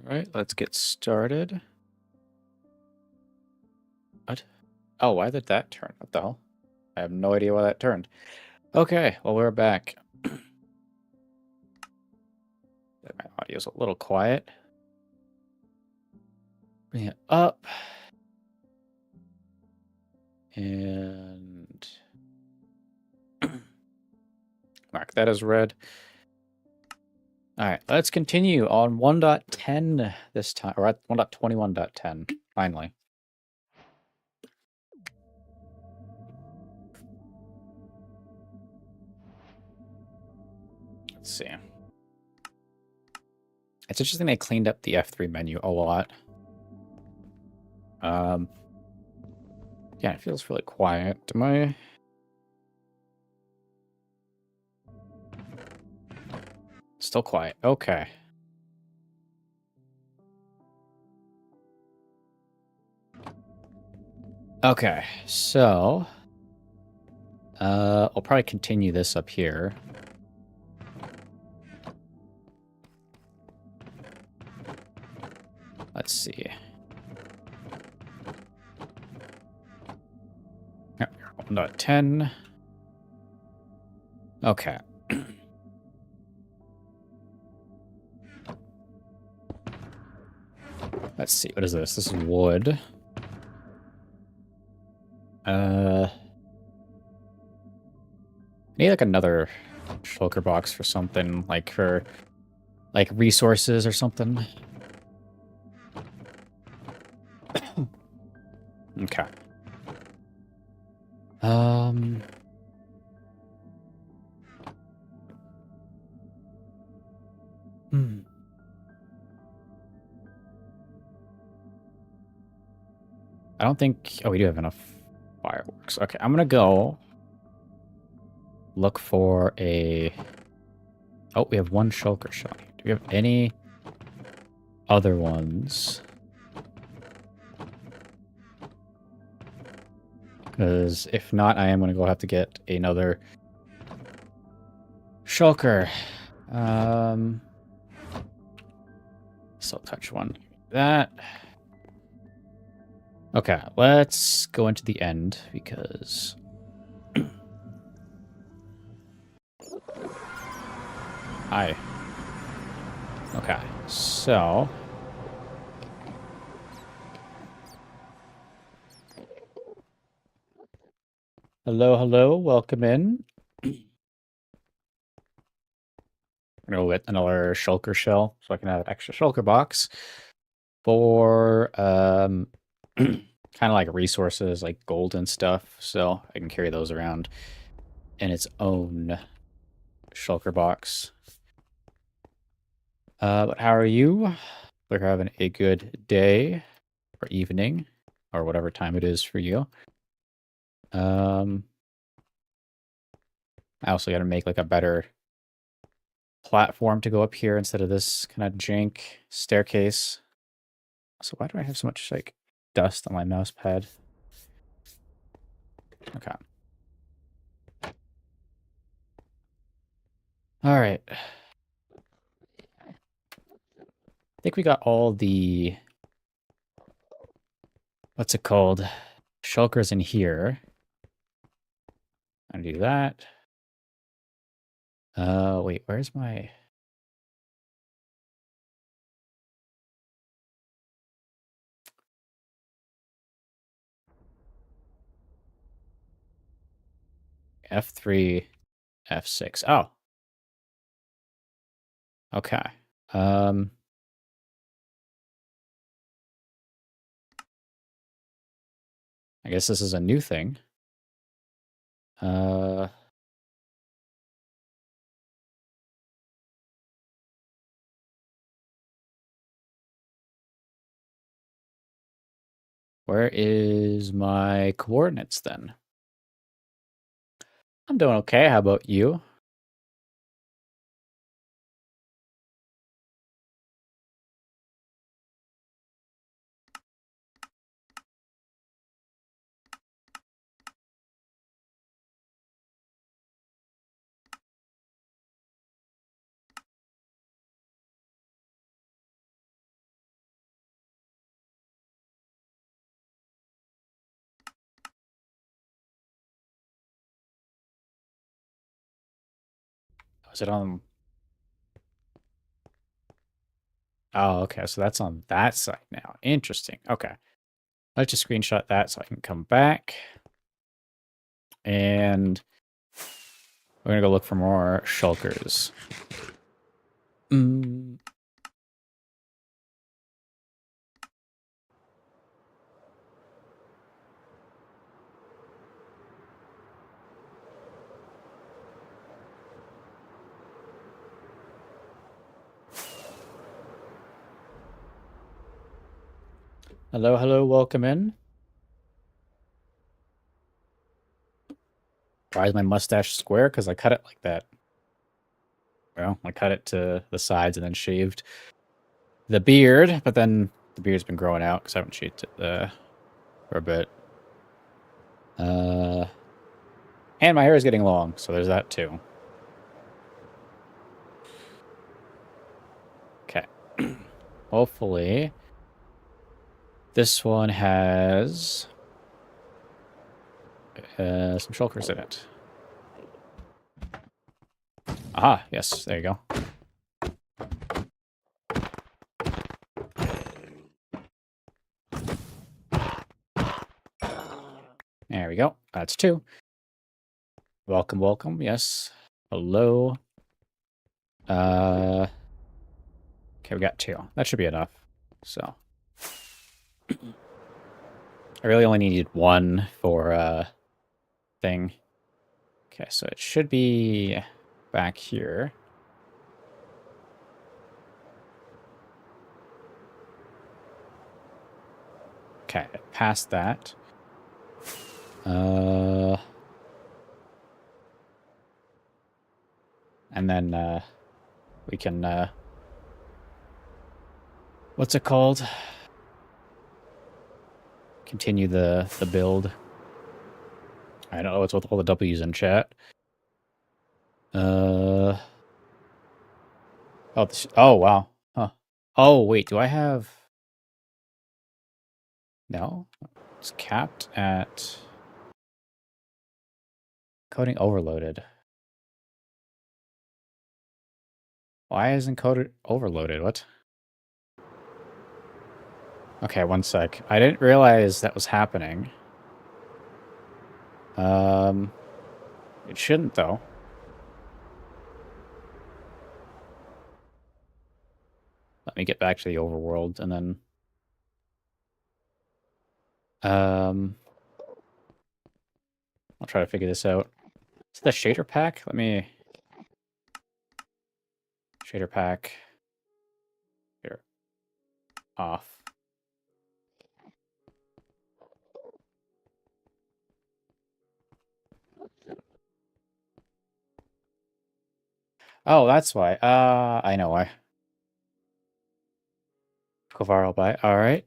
Alright, let's get started. What? Oh, why did that turn? What the hell? I have no idea why that turned. Okay, well, we're back. My audio's a little quiet. Bring it up. And mark that as red. Alright, let's continue on 1.10 this time, or at 1.21.10, finally. Let's see. It's interesting they cleaned up the F3 menu a lot. Yeah, it feels really quiet. Am I... Still quiet. Okay. Okay, so... I'll probably continue this up here. Let's see. Yep, 1.10. Okay. Let's see. What is this? This is wood. I need like another shulker box for something, like for like resources or something. Okay. I don't think... Oh, we do have enough fireworks. Okay, I'm gonna go look for a... Oh, we have one shulker shell. Do we have any other ones? Because if not, I am going to go have to get another shulker. So touch one. That. Okay, let's go into the end because... Hi. Okay, so... Hello, hello, welcome in. I'm gonna get another shulker shell so I can have an extra shulker box for kind of like resources like gold and stuff, so I can carry those around in its own shulker box. But how are you? Hope you're having a good day or evening or whatever time it is for you. I also got to make like a better platform to go up here instead of this kind of jank staircase. So why do I have so much like dust on my mouse pad? Okay. All right. I think we got all the... What's it called? Shulkers in here. I'm gonna do that. Wait, where's my... F3, F6. Oh. Okay. I guess this is a new thing. Where is my coordinates then? I'm doing okay. How about you? Is it on? Oh, okay. So that's on that side now. Interesting. Okay. Let's just screenshot that so I can come back. And we're going to go look for more shulkers. Hello, hello, welcome in. Why is my mustache square? Because I cut it like that. Well, I cut it to the sides and then shaved the beard, but then the beard's been growing out because I haven't shaved it for a bit. And my hair is getting long, so there's that too. Okay. Hopefully, this one has some shulkers in it. Aha, yes, there you go. There we go. That's 2. Welcome, welcome. Yes. Hello. Okay, we got 2. That should be enough. So I really only needed 1 for thing. Okay, so it should be back here. Okay, past that. And then we can what's it called? Continue the build. I don't know what's with all the W's in chat. Oh, oh wow. Huh. Oh wait, do I have? No, it's capped at coding overloaded. Why isn't code overloaded? What? Okay, one sec. I didn't realize that was happening. It shouldn't though. Let me get back to the overworld and then I'll try to figure this out. Is it the shader pack? Let me shader pack here off. Oh, that's why. I know why. Go viral by. All right.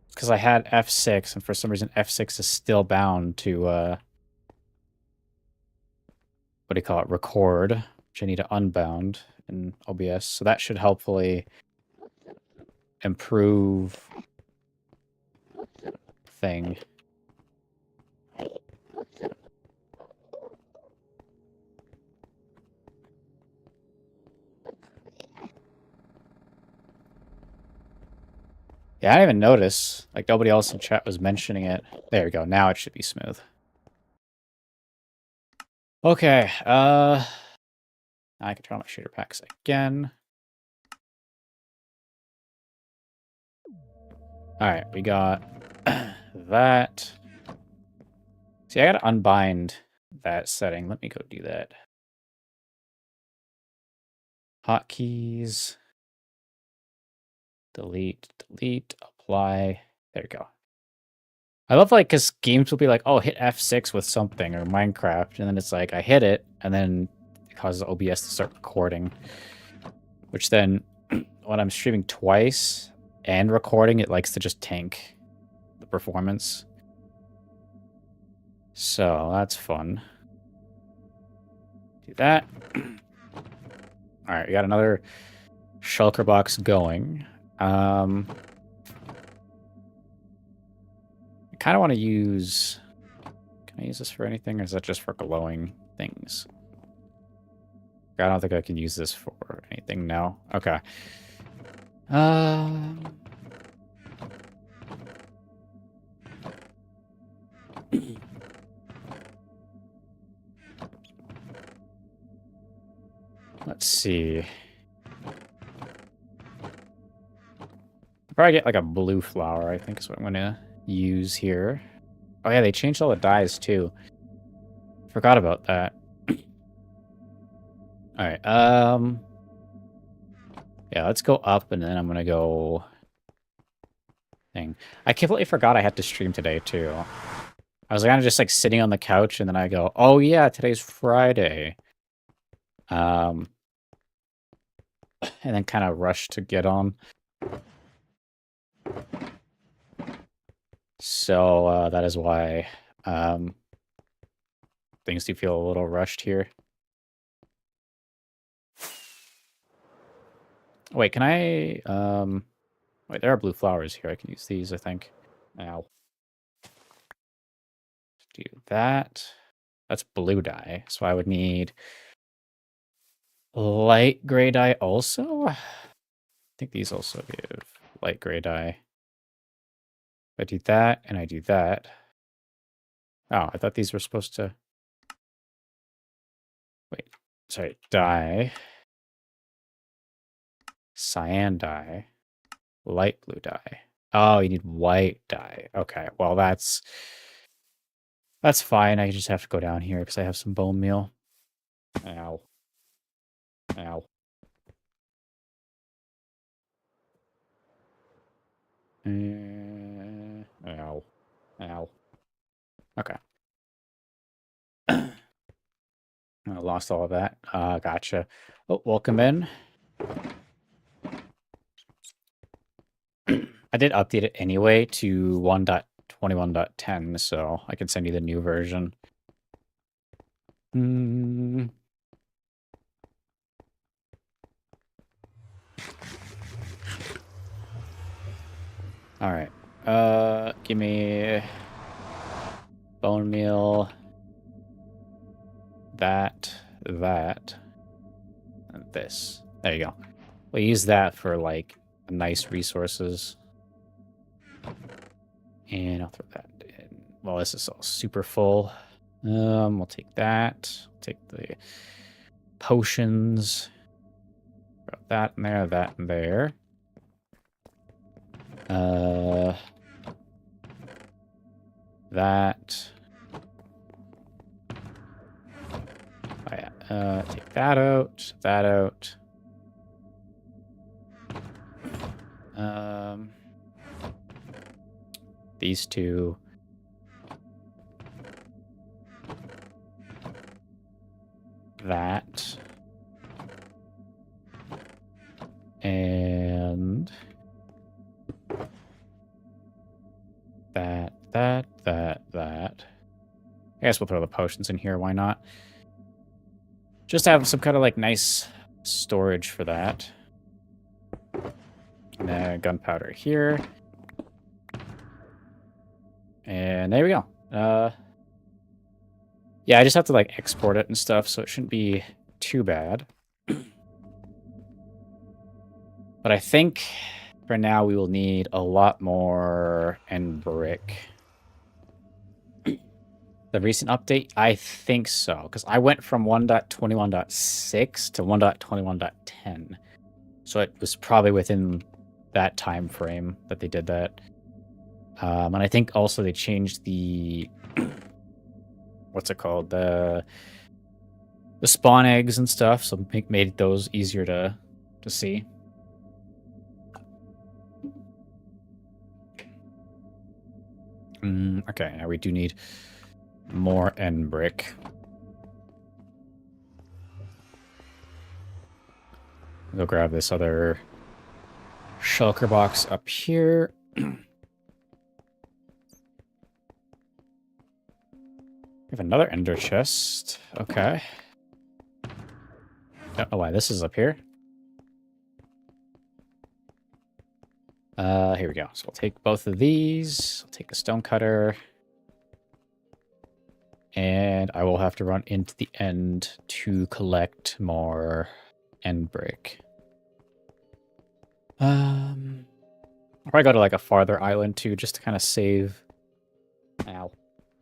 Because I had F6, and for some reason F6 is still bound to what do you call it? Record, which I need to unbound in OBS. So that should hopefully improve thing. Yeah, I didn't even notice. Like, nobody else in chat was mentioning it. There we go. Now it should be smooth. Okay, now I can turn on my shader packs again. Alright, we got that. See, I gotta unbind that setting. Let me go do that. Hotkeys. Delete, delete, apply. There we go. I love, like, because games will be like, oh, hit F6 with something, or Minecraft, and then it's like, I hit it, and then it causes OBS to start recording. Which then, when I'm streaming twice and recording, it likes to just tank the performance. So, that's fun. Do that. Alright, we got another shulker box going. kind of want to use... Can I use this for anything, or is that just for glowing things? I don't think I can use this for anything now. Okay. Let's see. I'll probably get like a blue flower, I think is what I'm gonna use here. Oh yeah, they changed all the dyes too. Forgot about that. Alright, yeah, let's go up and then I'm gonna go thing. I completely forgot I had to stream today too. I was kind of just like sitting on the couch and then I go, oh yeah, today's Friday. And then kind of rushed to get on. So that is why things do feel a little rushed here. Wait, can I wait, there are blue flowers here. I can use these, I think. Now do that. That's blue dye, so I would need light gray dye also. I think these also give light gray dye. If I do that and I do that. Oh, I thought these were supposed to... Wait, sorry, dye. Cyan dye. Light blue dye. Oh, you need white dye. Okay, well that's fine. I just have to go down here because I have some bone meal. Ow. Ow. Ow. Ow. Okay. I lost all of that. Gotcha. Oh, welcome in. I did update it anyway to 1.21.10, so I can send you the new version. All right. Give me bone meal. That, and this. There you go. We'll use that for like nice resources. And I'll throw that in. Well, this is all super full. We'll take that. Take the potions. Throw that in there, that in there. That. Oh yeah. Take that out. That out. These two. That. And that. I guess we'll throw the potions in here, why not? Just have some kind of like nice storage for that. And then gunpowder here. And there we go. Yeah, I just have to like export it and stuff, so it shouldn't be too bad. But I think for now we will need a lot more end brick. The recent update? I think so, because I went from 1.21.6 to 1.21.10. So it was probably within that time frame that they did that. And I think also they changed the... what's it called? The spawn eggs and stuff, so made those easier to see. Okay, now we do need more end brick. Go grab this other shulker box up here. We have another ender chest. Okay. Don't know why this is up here. Here we go. So we'll take both of these. I'll take the stone cutter. And I will have to run into the end to collect more end brick. I'll probably go to like a farther island too, just to kind of save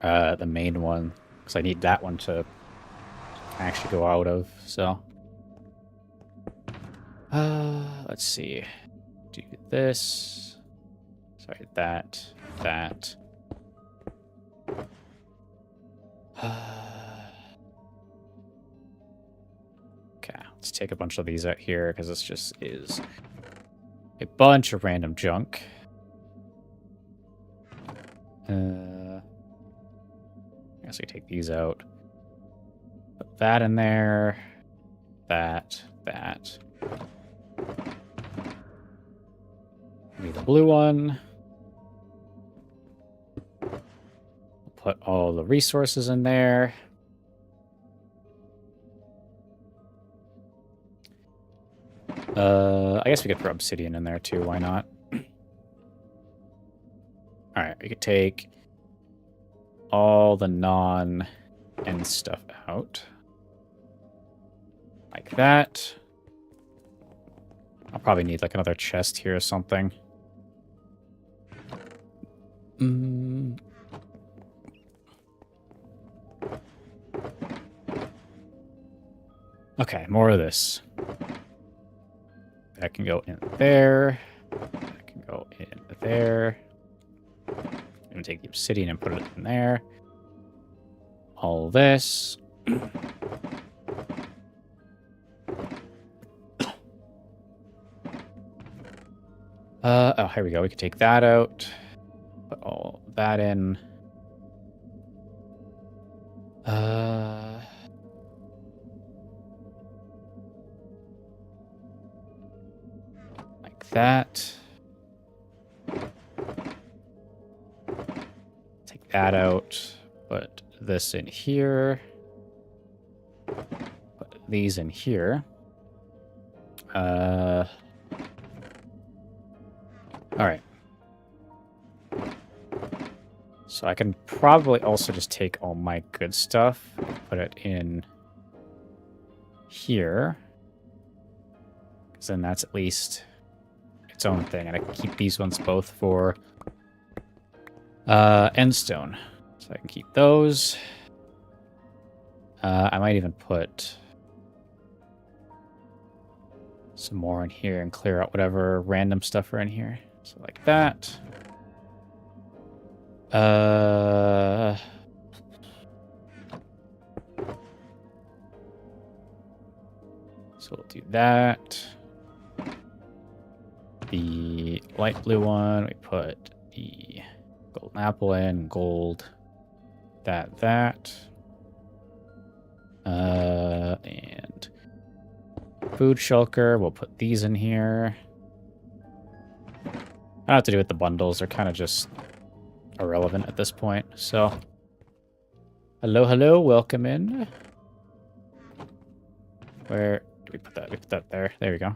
the main one. Because I need that one to actually go out of, so. Let's see. Do this. Sorry, that. Okay, let's take a bunch of these out here, because this just is a bunch of random junk. I guess we take these out. Put that in there. That. Need the blue one. Put all the resources in there. I guess we could throw obsidian in there too. Why not? Alright, we could take all the non-end stuff out. Like that. I'll probably need like another chest here or something. Okay, more of this. That can go in there. That can go in there. I'm gonna take the obsidian and put it in there. All this. Oh, here we go. We can take that out. Put all that in. Like that. Take that out. Put this in here. Put these in here. Alright. So I can probably also just take all my good stuff and put it in here. Because then that's at least its own thing. And I can keep these ones both for endstone. So I can keep those. I might even put some more in here and clear out whatever random stuff are in here. So like that. So we'll do that. The light blue one, we put the golden apple in, gold, that. And food shulker, we'll put these in here. I don't have to do with the bundles, they're kind of just irrelevant at this point, so. Hello, welcome in. Where do we put that? We put that there. There we go.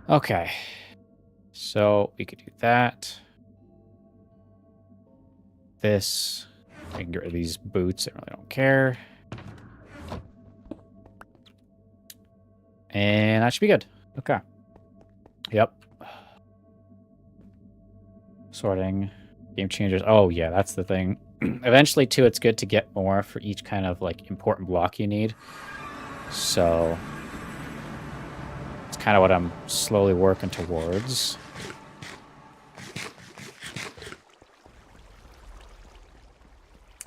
Okay. So we could do that. This. I can get rid of these boots, I really don't care. And that should be good. Okay. Yep. Sorting. Game changers. Oh, yeah, that's the thing. Eventually, too, it's good to get more for each kind of, like, important block you need. So, it's kind of what I'm slowly working towards.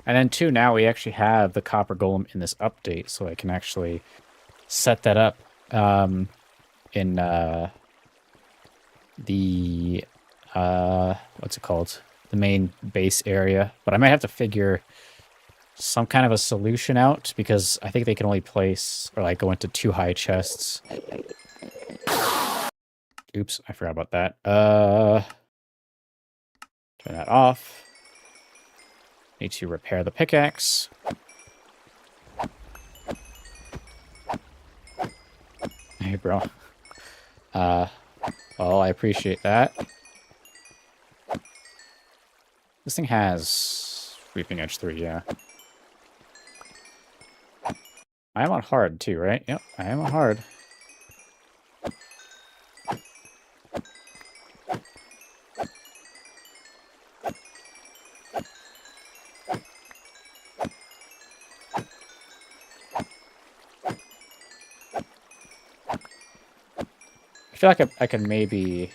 And then, too, now we actually have the copper golem in this update, so I can actually set that up in the... what's it called? The main base area. But I might have to figure some kind of a solution out, because I think they can only place, or like go into 2 high chests. Oops, I forgot about that. Turn that off. Need to repair the pickaxe. Hey, bro. Well, I appreciate that. This thing has Sweeping Edge 3, yeah. I am on hard too, right? Yep, I am on hard. I feel like I can maybe...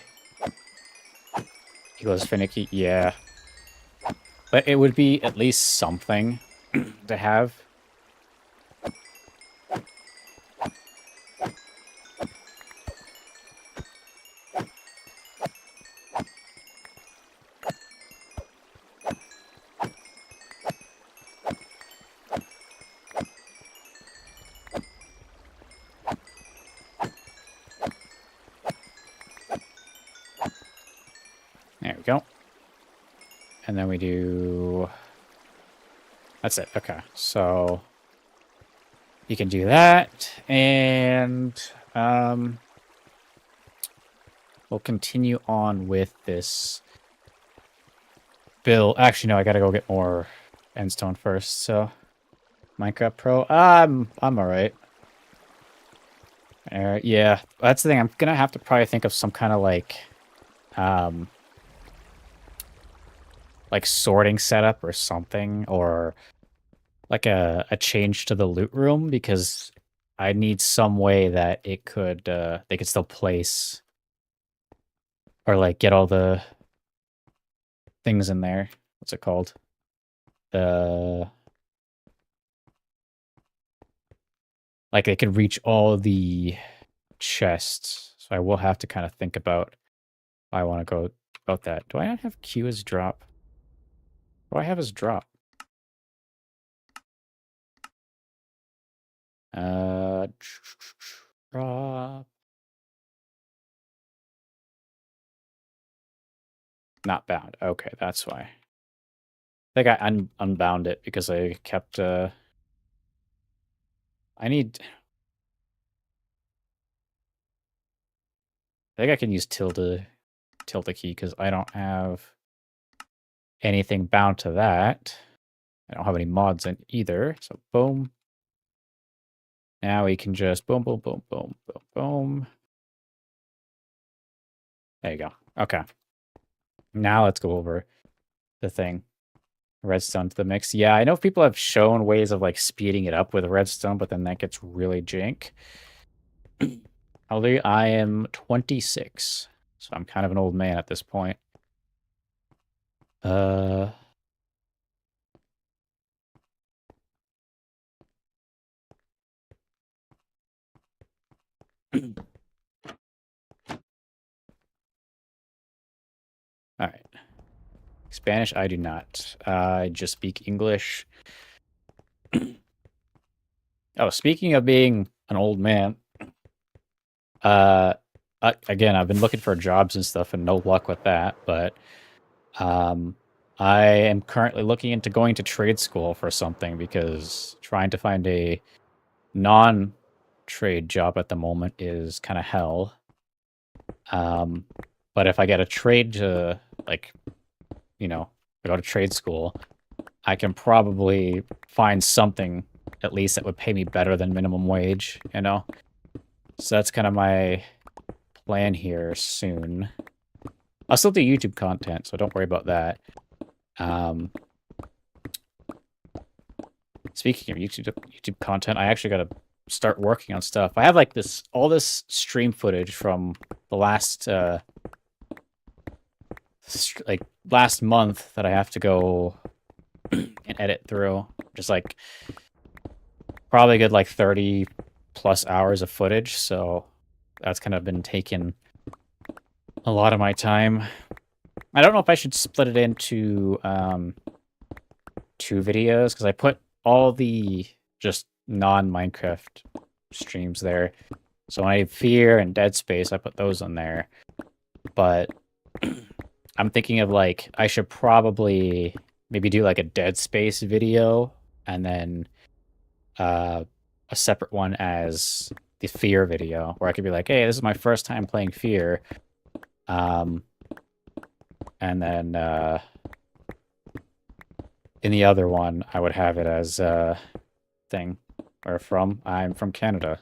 He goes finicky, yeah. But it would be at least something to have. There we go. And then we do... That's it. Okay. So you can do that. And we'll continue on with this build. Actually, no, I gotta go get more endstone first. So Minecraft Pro. I'm alright. Yeah, that's the thing. I'm gonna have to probably think of some kind of like sorting setup or something, or like a change to the loot room, because I need some way that it could they could still place or like get all the things in there. What's it called? Like they could reach all the chests. So I will have to kind of think about how I want to go about that. Do I not have Q as drop? What do I have as drop? Drop. Not bound. Okay, that's why. I think I unbound it because I kept I think I can use tilde key because I don't have anything bound to that. I don't have any mods in either. So boom. Now we can just boom, boom, boom, boom, boom, boom. There you go. Okay. Now let's go over the thing. Redstone to the mix. Yeah, I know people have shown ways of like speeding it up with redstone, but then that gets really jank. I am 26, so I'm kind of an old man at this point. All right. Spanish, I do not. I just speak English. Oh, speaking of being an old man, again, I've been looking for jobs and stuff and no luck with that, but I am currently looking into going to trade school for something because trying to find a non-trade job at the moment is kind of hell. But if I get a trade to, like, you know, go to trade school, I can probably find something at least that would pay me better than minimum wage, you know? So that's kind of my plan here soon. I'll still do YouTube content, so don't worry about that. Speaking of YouTube content, I actually got to start working on stuff. I have like all this stream footage from the last last month that I have to go and edit through. Just like probably a good like 30 plus hours of footage, so that's kind of been taking a lot of my time. I don't know if I should split it into 2 videos, because I put all the just non-Minecraft streams there. So when I have Fear and Dead Space, I put those on there. But I'm thinking of like, I should probably maybe do like a Dead Space video and then a separate one as the Fear video, where I could be like, hey, this is my first time playing Fear. And then in the other one, I would have it as thing, where I'm from Canada.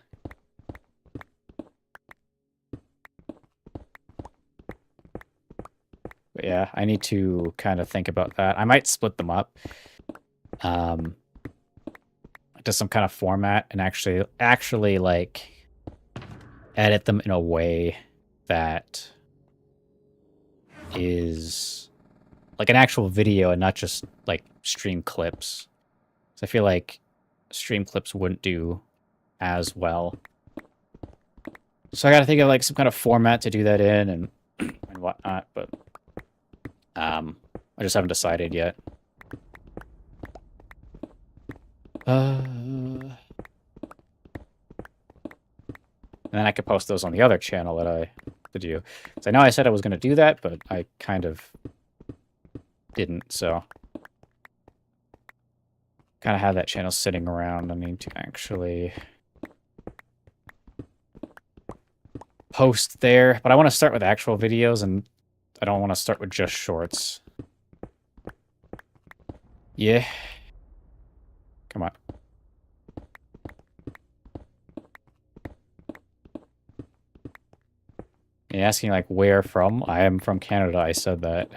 But yeah, I need to kind of think about that. I might split them up to some kind of format and actually like edit them in a way that is like an actual video and not just like stream clips. So I feel like stream clips wouldn't do as well. So I gotta think of like some kind of format to do that in and whatnot, but I just haven't decided yet. And then I could post those on the other channel that I did do. So I know I said I was going to do that, but I kind of didn't, so kind of have that channel sitting around. I need to actually post there, but I want to start with actual videos, and I don't want to start with just shorts. Yeah. Come on. You're asking, like, where from? I am from Canada, I said that.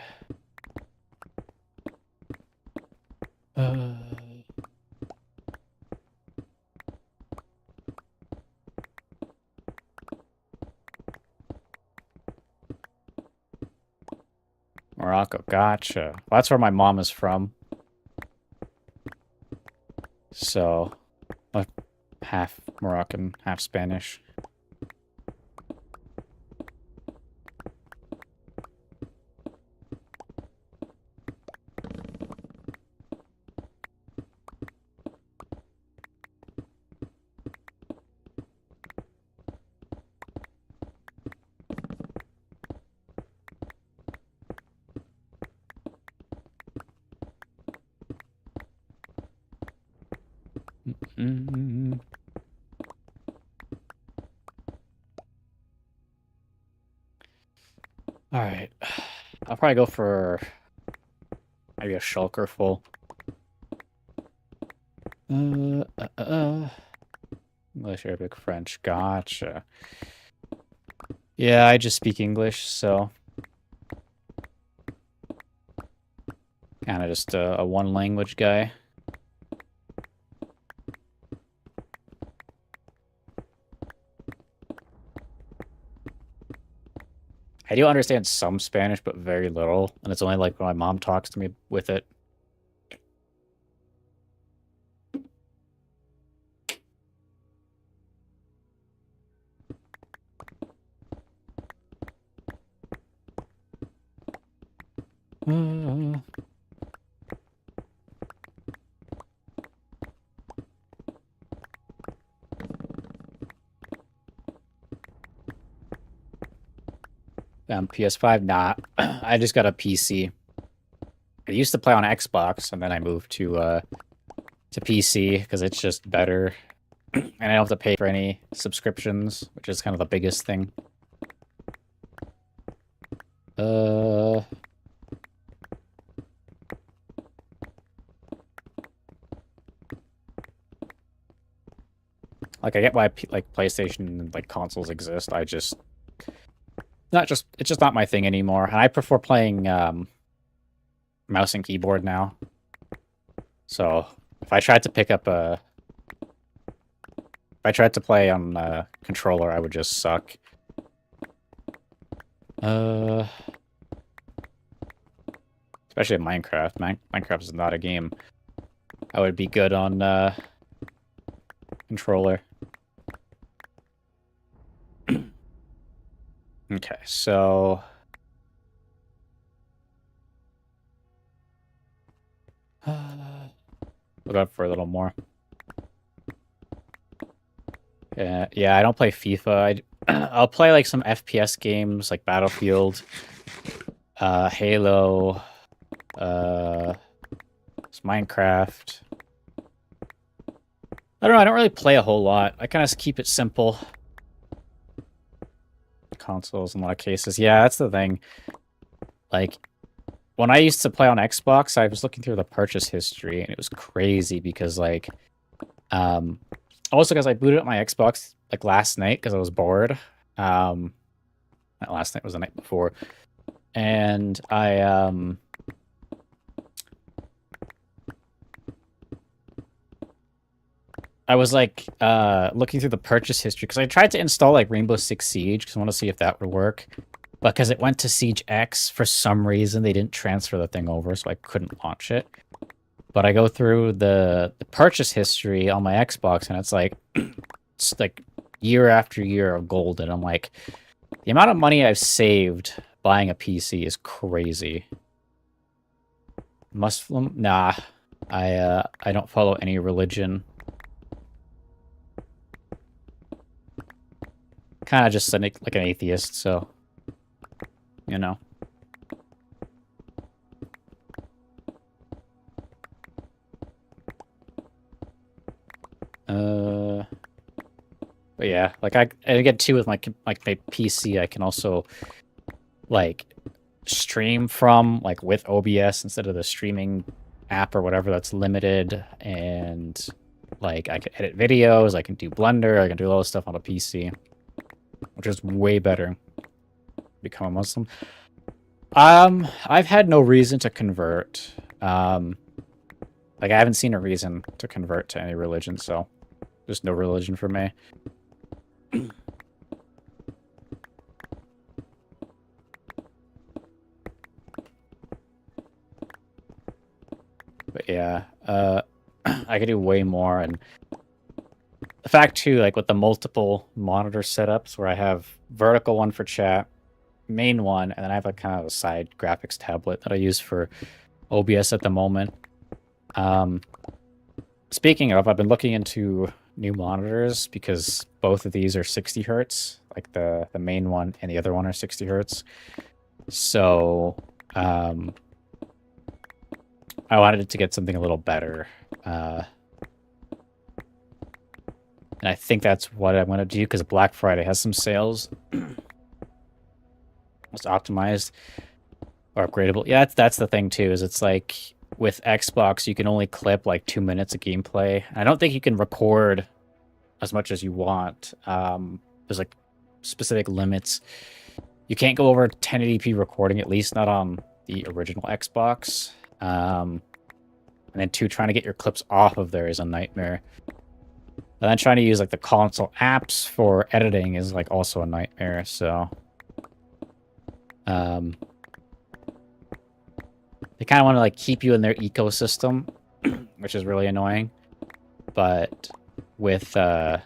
Morocco, gotcha. Well, that's where my mom is from. So, half Moroccan, half Spanish. Alright. I'll probably go for maybe a shulker full. English, Arabic, French. Gotcha. Yeah, I just speak English, so kind of just a one language guy. I do understand some Spanish, but very little, and it's only like when my mom talks to me with it. PS5, nah. I just got a PC. I used to play on Xbox, and then I moved to PC because it's just better, and I don't have to pay for any subscriptions, which is kind of the biggest thing. Like I get why like PlayStation and like consoles exist. It's just not my thing anymore. And I prefer playing mouse and keyboard now. So if I tried to play on controller, I would just suck. Especially in Minecraft. Minecraft is not a game I would be good on controller. Okay, so look up for a little more. Yeah, I don't play FIFA. I'll play like some FPS games like Battlefield, Halo, Minecraft. I don't know, I don't really play a whole lot. I kind of keep it simple. Consoles in a lot of cases. Yeah, that's the thing. Like, when I used to play on Xbox, I was looking through the purchase history, and it was crazy because, like, also because I booted up my Xbox, like, last night because I was bored. Not last night, it was the night before. And I was like looking through the purchase history because I tried to install like Rainbow Six Siege because I want to see if that would work. But because it went to Siege X, for some reason they didn't transfer the thing over, so I couldn't launch it. But I go through the purchase history on my Xbox, and it's like year after year of gold, and I'm like, the amount of money I've saved buying a PC is crazy. Muslim? Nah. I don't follow any religion. Kind of just like an atheist, so you know. But yeah, like I get too with my PC. I can also like stream from like with OBS instead of the streaming app or whatever that's limited, and like I can edit videos, I can do Blender, I can do all this stuff on a PC, which is way better. Become a Muslim. I've had no reason to convert. Like I haven't seen a reason to convert to any religion, so there's no religion for me. But yeah, I could do way more, and the fact too, like with the multiple monitor setups where I have vertical one for chat, main one, and then I have a kind of a side graphics tablet that I use for OBS at the moment. Speaking of, I've been looking into new monitors because both of these are 60 hertz, like the main one and the other one are 60 hertz. So, I wanted to get something a little better. And I think that's what I'm going to do because Black Friday has some sales. It's optimized or upgradable. Yeah, that's the thing too, is it's like with Xbox, you can only clip like 2 minutes of gameplay. I don't think you can record as much as you want. There's like specific limits. You can't go over 1080p recording, at least not on the original Xbox. And then two, trying to get your clips off of there is a nightmare. And then trying to use like the console apps for editing is like also a nightmare, so they kind of want to like keep you in their ecosystem, which is really annoying. But with the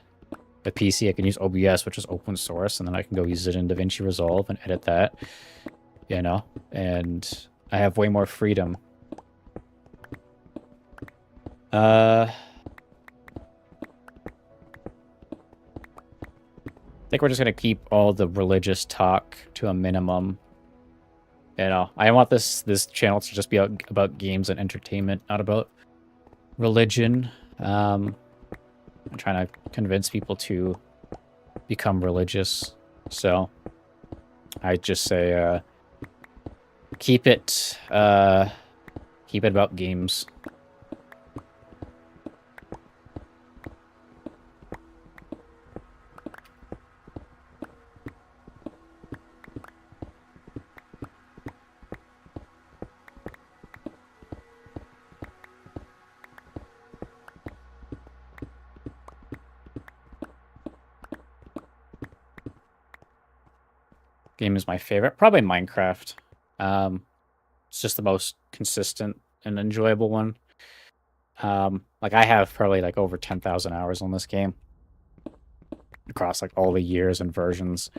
PC, I can use OBS, which is open source, and then I can go use it in DaVinci Resolve and edit that, you know, and I have way more freedom. I think we're just gonna keep all the religious talk to a minimum. You know, I want this channel to just be about games and entertainment, not about religion. I'm trying to convince people to become religious, so I just say keep it about games. Game is my favorite. Probably Minecraft. It's just the most consistent and enjoyable one. Like I have probably like over 10,000 hours on this game across like all the years and versions.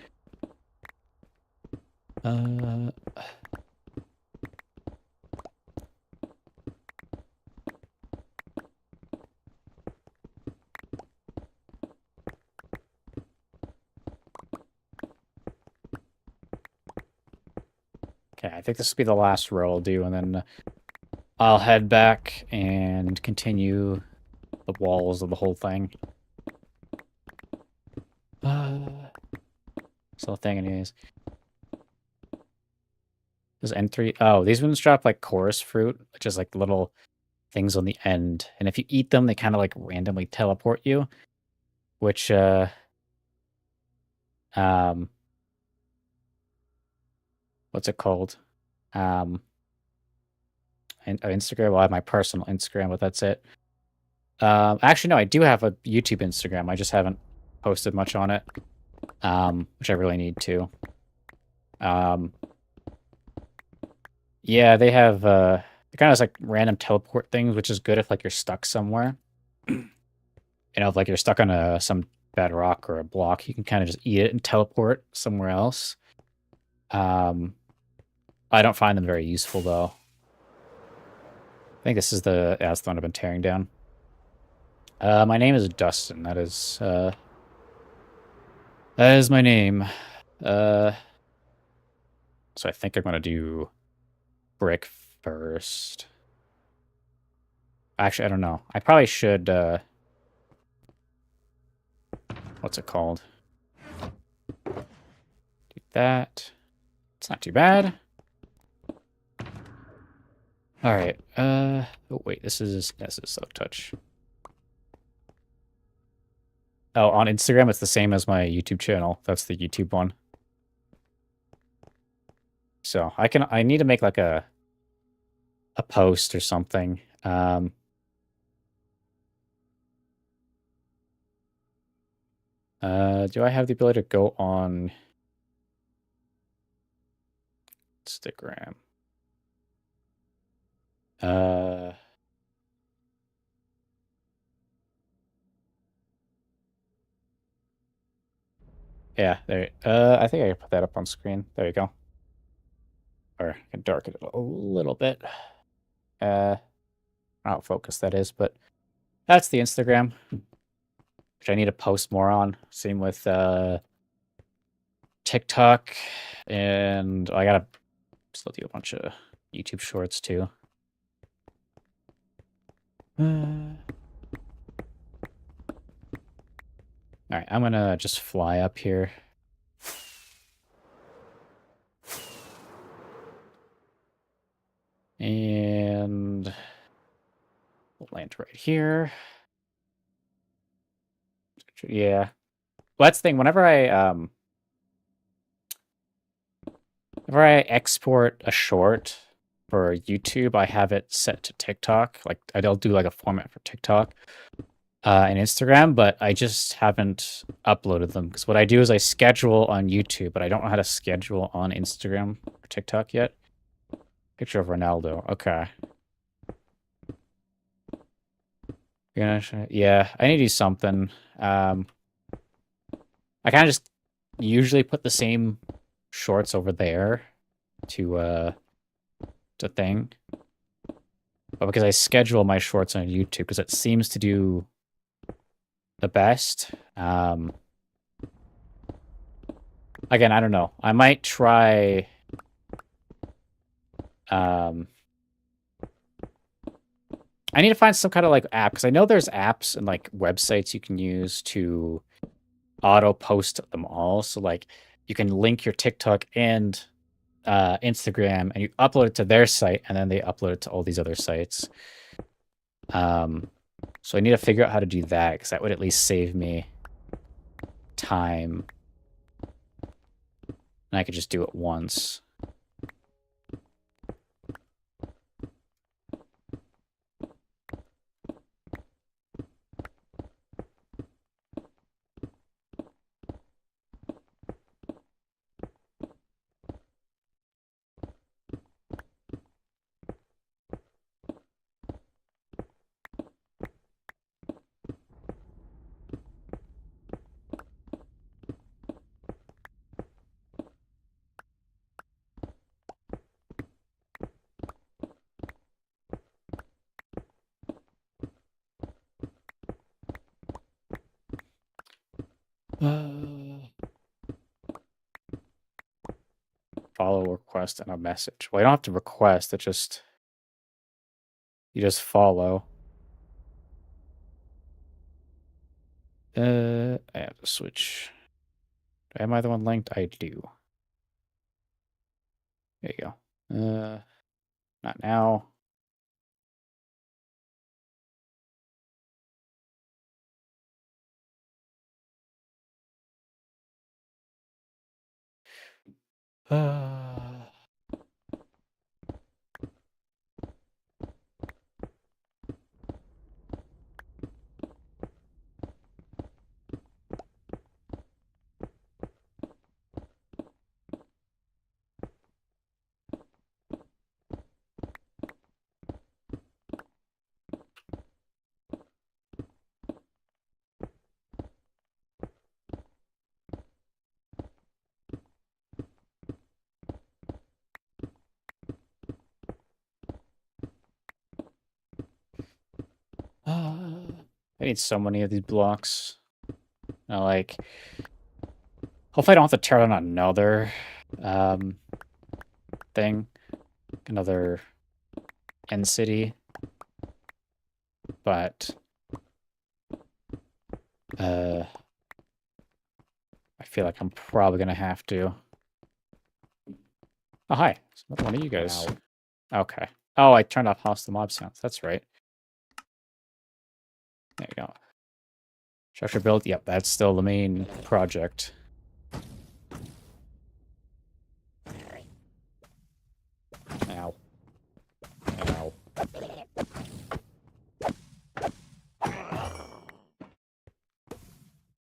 Okay, I think this will be the last row I'll do, and then I'll head back and continue the walls of the whole thing. Still a thing anyways. Does N3... Oh, these ones drop like chorus fruit, which is like little things on the end. And if you eat them, they kind of like randomly teleport you. Which, what's it called? Instagram. Well, I have my personal Instagram, but that's it. Actually, no, I do have a YouTube Instagram. I just haven't posted much on it, which I really need to. Yeah, they have kind of like random teleport things, which is good if like you're stuck somewhere. You know, if like you're stuck on some bedrock or a block, you can kind of just eat it and teleport somewhere else. I don't find them very useful though. I think this is that's the one I've been tearing down. My name is Dustin. That is my name. So I think I'm gonna do brick first. Actually, I don't know. I probably should what's it called? Do that. It's not too bad. All right. Oh wait, this is Silk Touch. Oh, on Instagram, it's the same as my YouTube channel. That's the YouTube one. So I need to make like a post or something. Do I have the ability to go on Instagram? Yeah, there. I think I can put that up on screen. There you go. Or I can darken it a little bit. Out of focus, that is, but that's the Instagram, which I need to post more on. Same with TikTok, and I gotta still do a bunch of YouTube shorts too. All right, I'm gonna just fly up here. And we'll land right here. Yeah. Well, that's the thing. Whenever I export a short for YouTube, I have it set to TikTok. Like I'll do like a format for TikTok and Instagram, but I just haven't uploaded them because what I do is I schedule on YouTube, but I don't know how to schedule on Instagram or TikTok yet. Picture of Ronaldo. Okay. Yeah, I need to do something. I kind of just usually put the same shorts over there to thing. But because I schedule my shorts on YouTube, because it seems to do the best. Again, I don't know. I might try... I need to find some kind of like app, because I know there's apps and like websites you can use to auto post them all. So like you can link your TikTok and Instagram and you upload it to their site and then they upload it to all these other sites. So I need to figure out how to do that because that would at least save me time. And I could just do it once. Follow request and a message. Well, you don't have to request. It just... You just follow. I have to switch. Am I the one linked? I do. There you go. Not now. I need so many of these blocks. Like, hopefully I don't have to tear down another thing. Another end city. But I feel like I'm probably gonna have to. Oh, hi. It's another one of you guys. Wow. Okay. Oh, I turned off hostile mob sounds. That's right. There you go. Structure build. Yep, that's still the main project. Ow. Ow.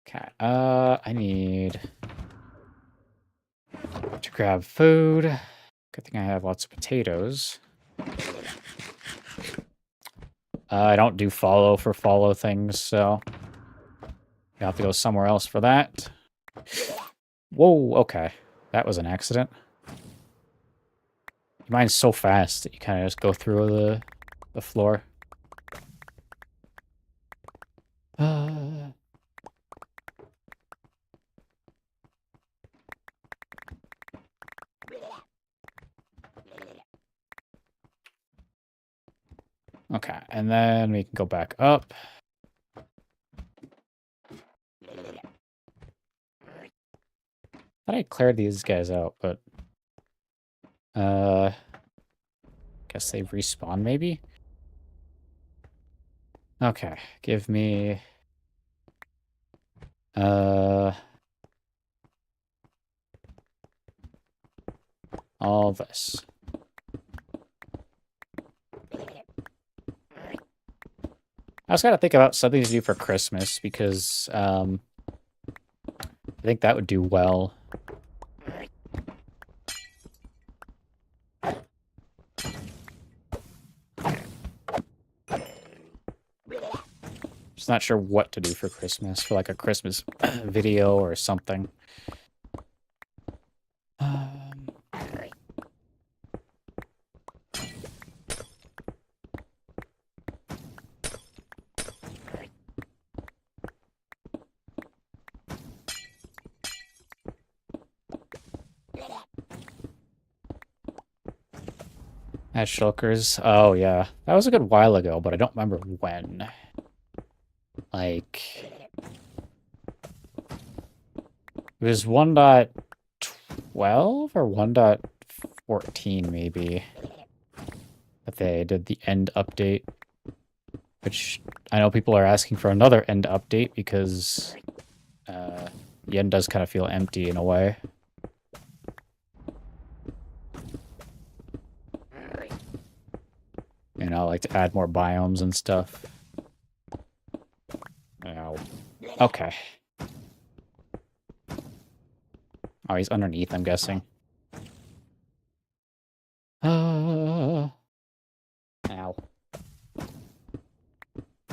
Okay. I need to grab food. Good thing I have lots of potatoes. I don't do follow for follow things, so you have to go somewhere else for that. Whoa, okay. That was an accident. Mine's so fast that you kind of just go through the floor. Okay, and then we can go back up. I thought I cleared these guys out, but guess they respawn maybe? Okay, give me all this. I was gotta think about something to do for Christmas because I think that would do well. Just not sure what to do for Christmas, for like a Christmas video or something. At Shulkers. Oh, yeah. That was a good while ago, but I don't remember when. Like... It was 1.12 or 1.14 maybe. That they did the end update. Which I know people are asking for another end update because the end does kind of feel empty in a way. You know, like to add more biomes and stuff. Ow. Okay. Oh, he's underneath, I'm guessing. Ow.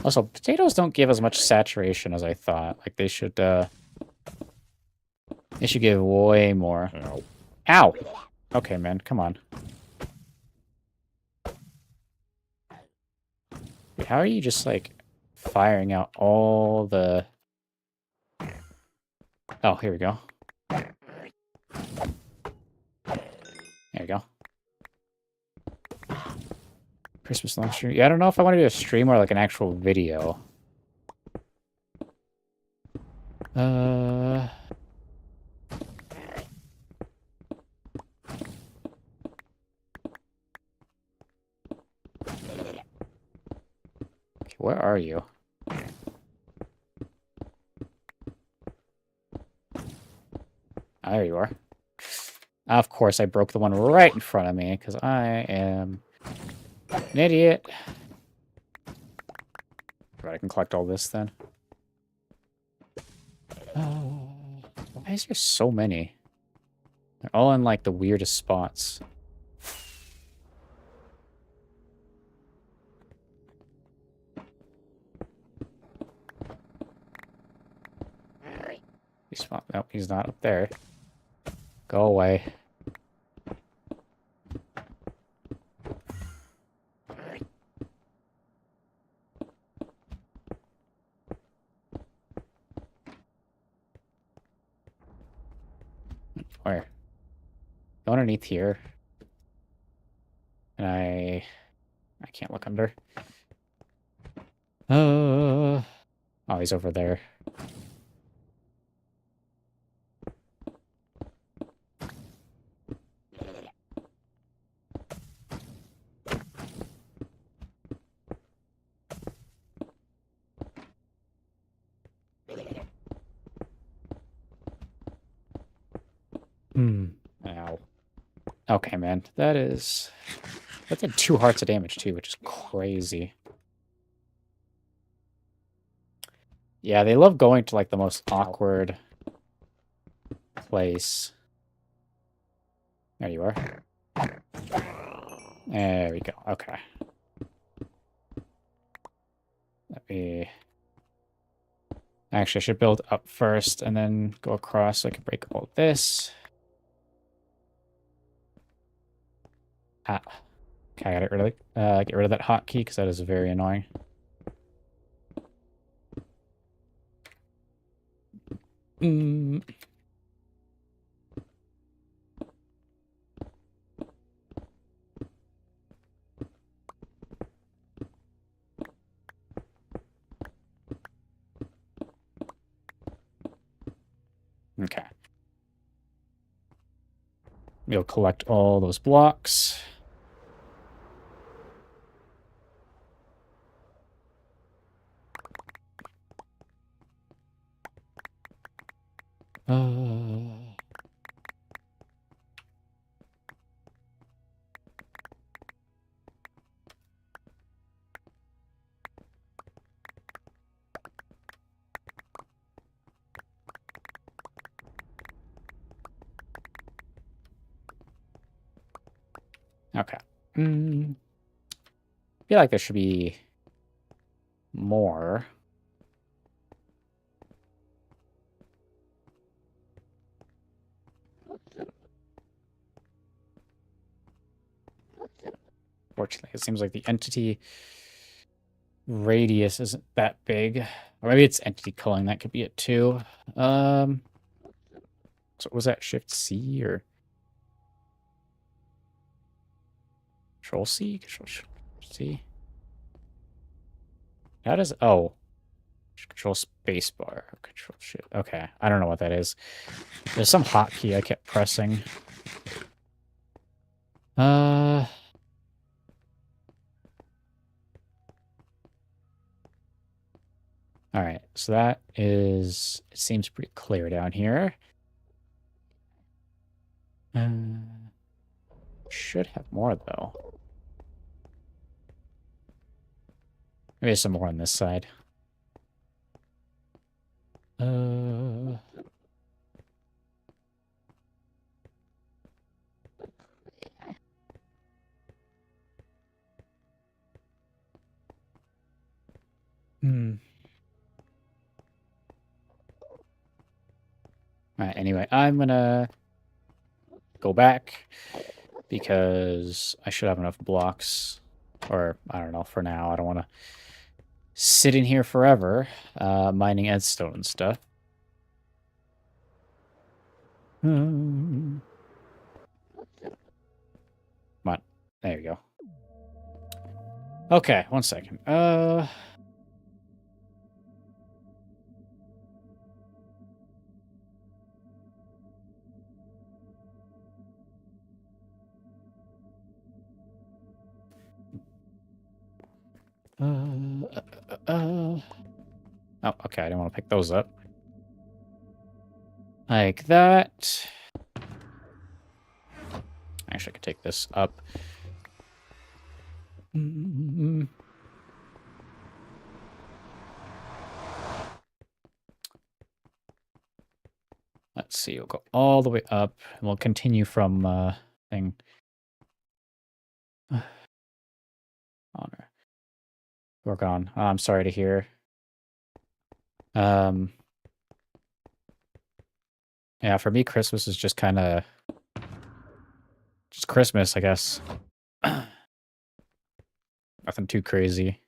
Also, potatoes don't give as much saturation as I thought. Like, they should give way more. Ow. Ow! Okay, man, come on. Wait, how are you just, like, firing out all the... Oh, here we go. There you go. Christmas long stream. Yeah, I don't know if I want to do a stream or, like, an actual video. Okay, where are you? Ah, there you are. Of course, I broke the one right in front of me, because I am an idiot. Right, I can collect all this then. Why is there so many? They're all in, like, the weirdest spots. Nope, he's not up there. Go away. Where? Go underneath here. And I can't look under. Oh, he's over there. Ow. Okay, man. That did 2 hearts of damage too, which is crazy. Yeah, they love going to like the most awkward place. There you are. There we go. Okay. Actually, I should build up first and then go across so I can break all this. Ah. Okay, I gotta get rid of that hotkey because that is very annoying. Okay. We'll collect all those blocks. Okay. I feel like there should be more. Fortunately, it seems like the entity radius isn't that big. Or maybe it's entity culling. That could be it too. So was that Shift C or Control C? Control C? How does... Oh. Control spacebar. Control Shift. Okay. I don't know what that is. There's some hotkey I kept pressing. Alright, so that is... It seems pretty clear down here. Should have more, though. Maybe some more on this side. Alright, anyway, I'm gonna go back because I should have enough blocks. Or, I don't know, for now. I don't want to sit in here forever mining Edstone and stuff. Come on. There you go. Okay, 1 second. Oh, okay. I didn't want to pick those up. Like that. Actually, I could take this up. Let's see. We'll go all the way up, and we'll continue from thing. Honor. We're gone. Oh, I'm sorry to hear. Yeah, for me, Christmas is just kind of just Christmas, I guess. Nothing too crazy.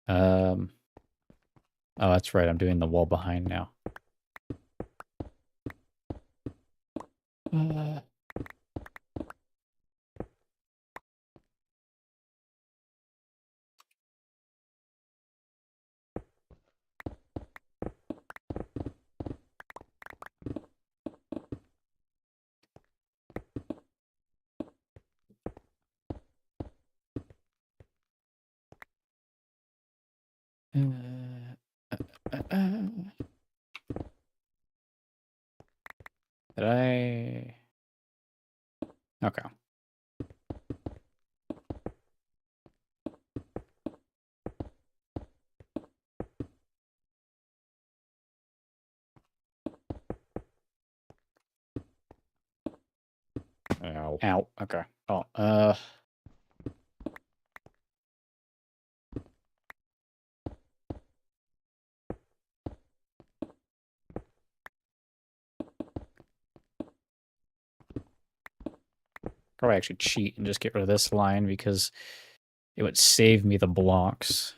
Oh, that's right. I'm doing the wall behind now. Did I? Okay. Ow. Ow. Okay. Oh, probably actually cheat and just get rid of this line because it would save me the blocks.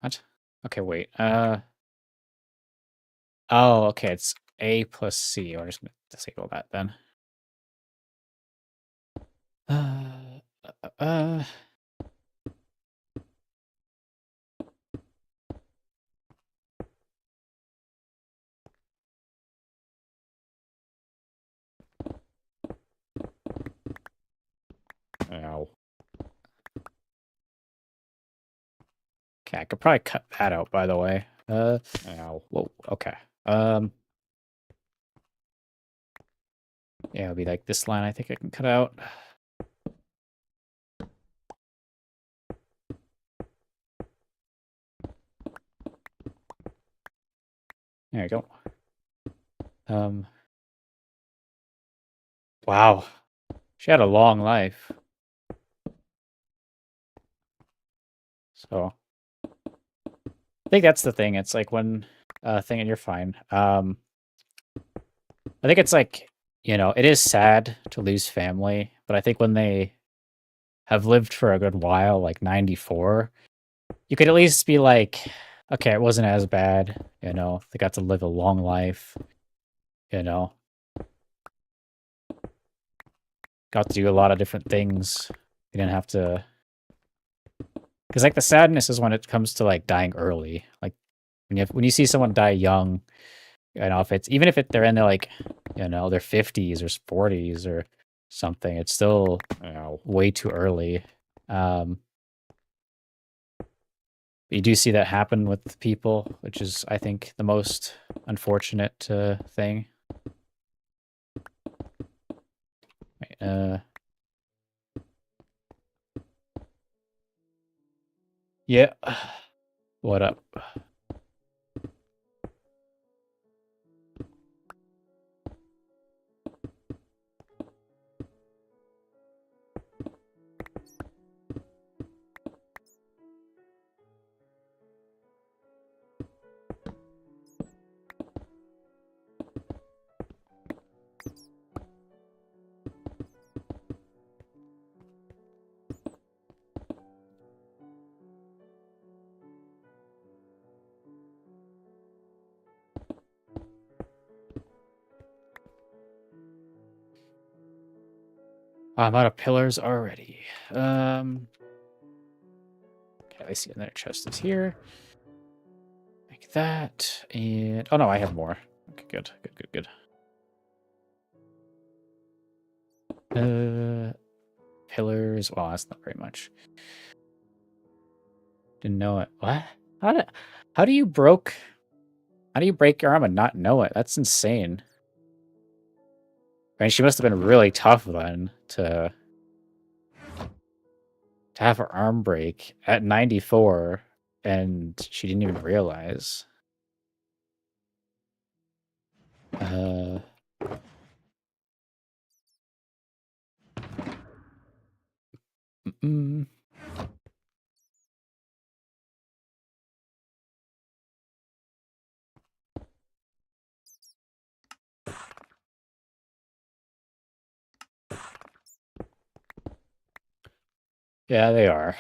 What? Okay, wait. Oh, okay. It's A plus C. We're just gonna disable that then. Uh, uh, uh. Ow. Okay, I could probably cut that out, by the way. Ow. Whoa. Okay. Yeah, it'll be like this line I think I can cut out. There you go. Wow. She had a long life. So I think that's the thing. It's like when thing and you're fine. I think it's like, it is sad to lose family, but I think when they have lived for a good while, like 94, you could at least be like, okay, it wasn't as bad, they got to live a long life, got to do a lot of different things. You didn't have to, because like the sadness is when it comes to like dying early. Like when you see someone die young, if it's even if they're in their like, their 50s or 40s or something, it's still way too early. You do see that happen with people, which is, I think, the most unfortunate thing. Yeah. What up? I'm out of pillars already. Okay, I see another chest is here. Like that. And oh no, I have more. Okay, good, good, good, good. Pillars. Well, that's not very much. Didn't know it. What? How do you broke? How do you break your arm and not know it? That's insane. I mean, she must have been really tough then to have her arm break at 94, and she didn't even realize. Uh. Mm-mm. Yeah, they are.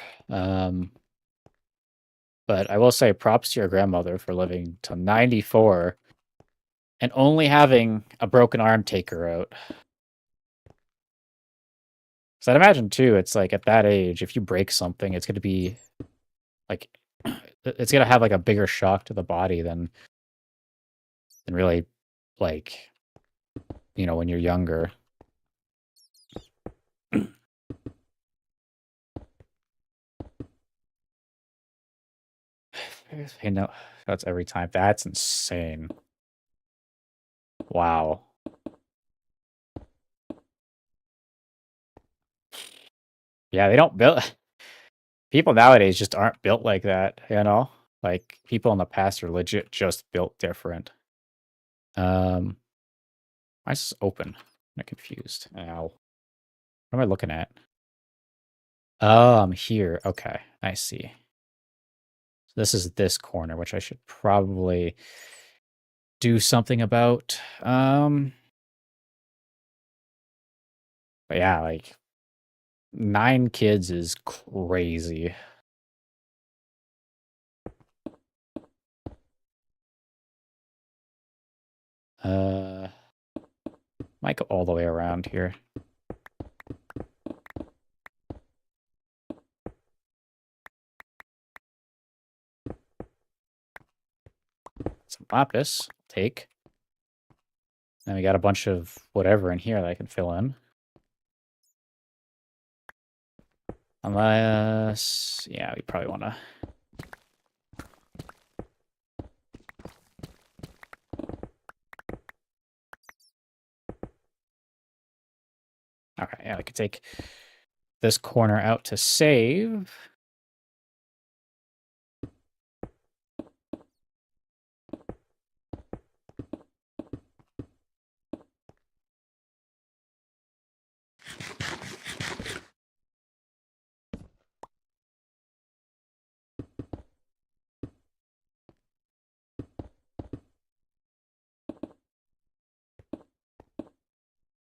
But I will say props to your grandmother for living to 94 and only having a broken arm take her out. So I'd imagine too, it's like at that age, if you break something, it's going to be like, it's going to have like a bigger shock to the body than really like, when you're younger. I know that's every time. That's insane. Wow. Yeah, they don't build people nowadays just aren't built like that, Like people in the past are legit just built different. Why is this open? I'm confused. Ow. What am I looking at? Oh, I'm here. Okay, I see. So this is this corner, which I should probably do something about. But yeah, like 9 kids is crazy. Might go all the way around here. Some lapis, take. Then we got a bunch of whatever in here that I can fill in. Unless, yeah, we probably want to. Okay, yeah, I could take this corner out to save.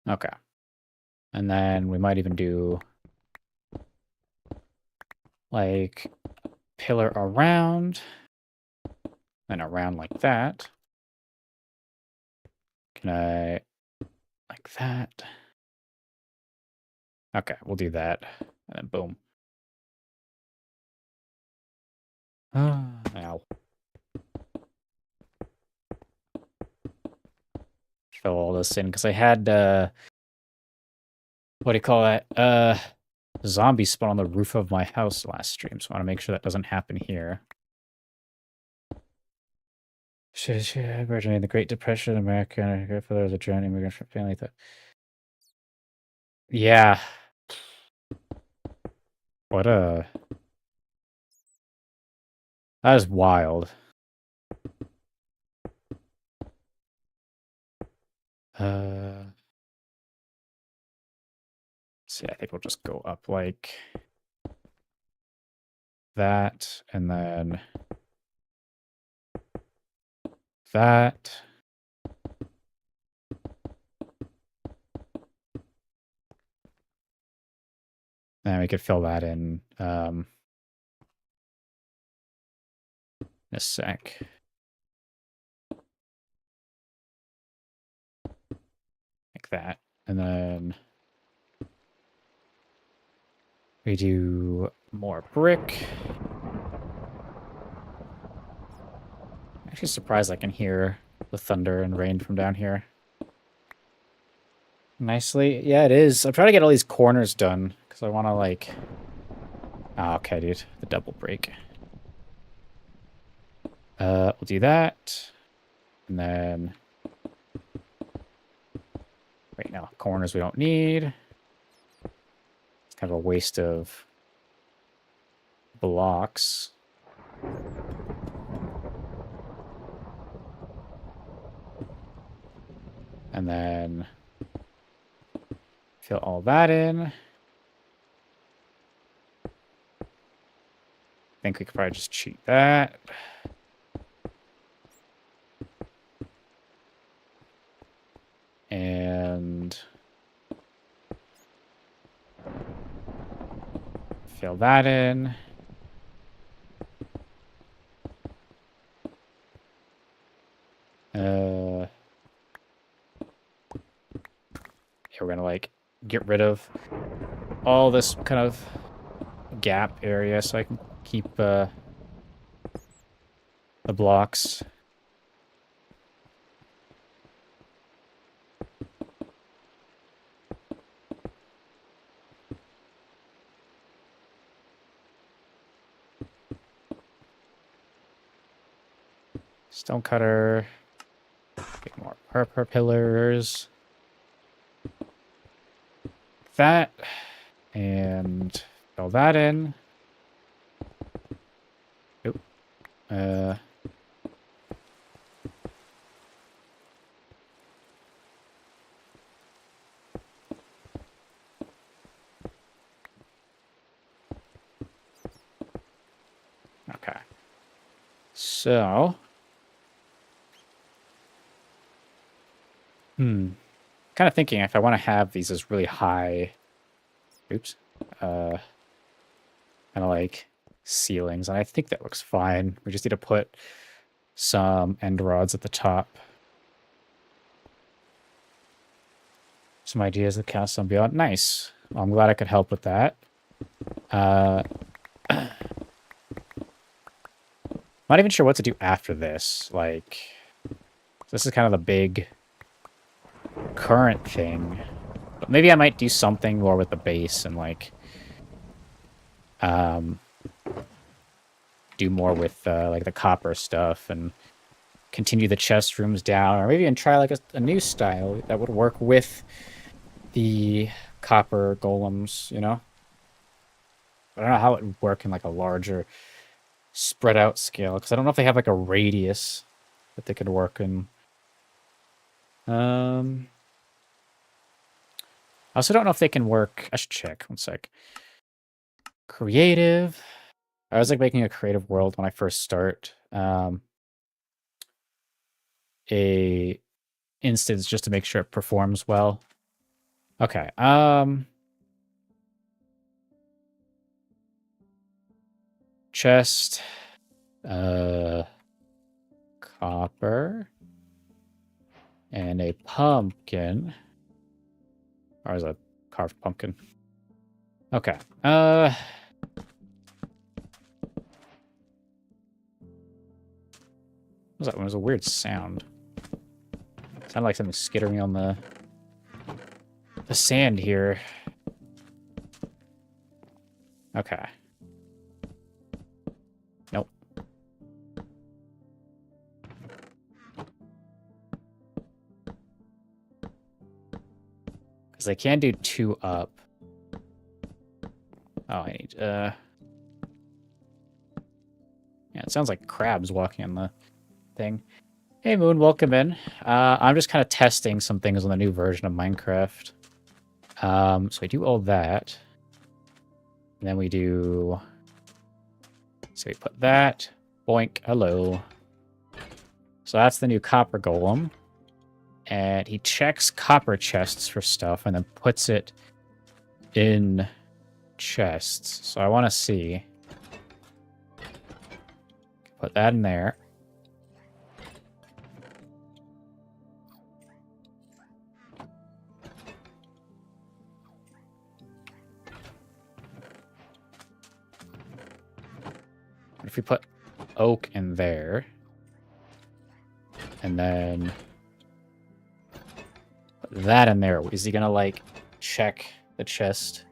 Okay. And then we might even do like pillar around and around like that. Can I like that? Okay, we'll do that. And then boom. Ow. Fill all this in because I had what do you call that? Zombies spawn on the roof of my house last stream, so I want to make sure that doesn't happen here. Originally in the Great Depression, America, and her grandfather was a German immigrant family. Yeah. What a... That is wild. See, I think we'll just go up like that, and then that. And we could fill that in a sec. Like that. And then We do more brick. Actually surprised I can hear the thunder and rain from down here. Nicely. Yeah, it is. I'm trying to get all these corners done because I want to like... Oh, okay, dude. The double break. We'll do that. And then... Wait, no. Corners we don't need. It's kind of a waste of blocks. And then... Fill all that in. I think we could probably just cheat that. And fill that in. Here we're gonna like get rid of all this kind of gap area so I can keep the blocks. Stone cutter. Get more purple pillars. That. And fill that in. Oop. Okay. So. Kind of thinking if I want to have these as really high. Oops. Kind of like ceilings. And I think that looks fine. We just need to put some end rods at the top. Some ideas of Castle and Beyond. Nice. Well, I'm glad I could help with that. Not even sure what to do after this. Like, this is kind of the big current thing. But maybe I might do something more with the base and like do more with like the copper stuff and continue the chest rooms down, or maybe even try like a new style that would work with the copper golems, you know? I don't know how it would work in like a larger spread out scale, because I don't know if they have like a radius that they could work in. I also don't know if they can work. I should check. One sec. Creative. I was like making a creative world when I first start. A instance just to make sure it performs well. Okay. Chest. Copper. And a pumpkin. Or is a carved pumpkin? Okay. What was that one? It was a weird sound. It sounded like something skittering on the sand here. Okay. Nope. Because I can do 2 up. Oh, I need, yeah, it sounds like crabs walking on the thing. Hey, Moon, welcome in. I'm just kind of testing some things on the new version of Minecraft. So we do all that. And then we do... So we put that. Boink. Hello. So that's the new copper golem. And he checks copper chests for stuff and then puts it in chests. So I want to see. Put that in there. we put oak in there, and then put that in there, is he gonna like check the chest?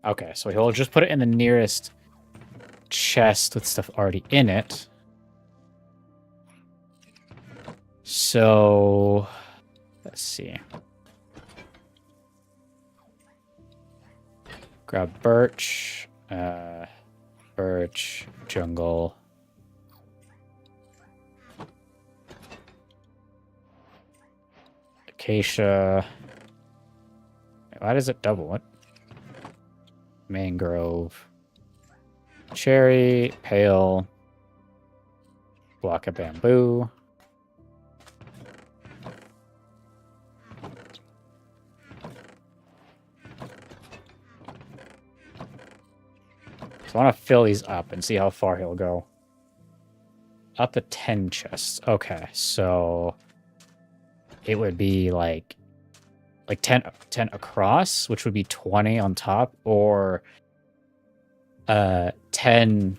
Okay, so he'll just put it in the nearest chest with stuff already in it. So, let's see. Grab birch, birch, jungle. Acacia. Why does it double it? Mangrove. Cherry, pale. Block of bamboo. So I want to fill these up and see how far he'll go. Up to 10 chests. Okay, so it would be like 10 across, which would be 20 on top, or 10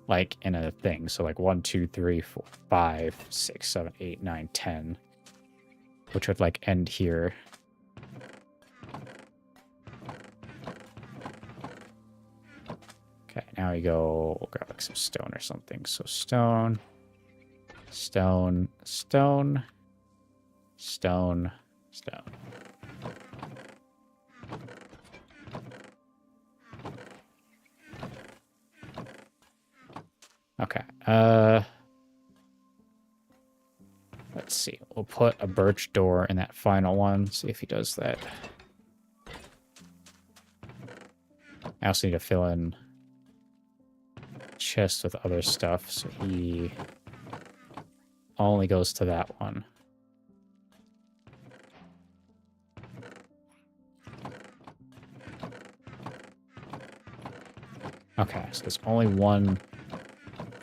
like in a thing. So like 1, 2, 3, 4, 5, 6, 7, 8, 9, 10, which would like end here. Okay, now we go, we'll grab like some stone or something. So stone, stone, stone, stone, stone. Okay, let's see. We'll put a birch door in that final one, see if he does that. I also need to fill in chest with other stuff, so he only goes to that one. Okay, so there's only one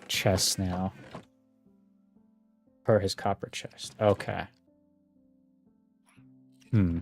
chest now per his copper chest. Okay. Hmm.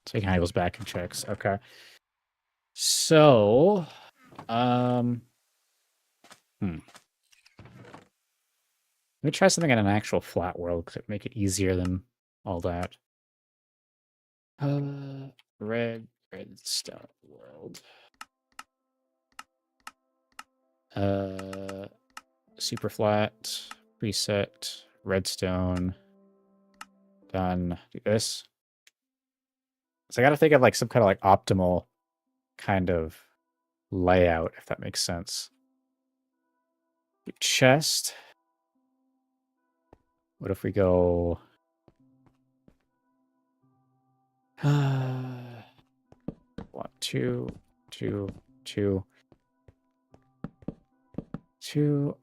So he kind of goes back and checks. Okay. So, let me try something in an actual flat world because it make it easier than all that. Redstone world. Super flat, preset, redstone. Done. Do this. So I gotta think of like some kind of like optimal kind of layout, if that makes sense. Chest. What if we go... One, two, two, two, two,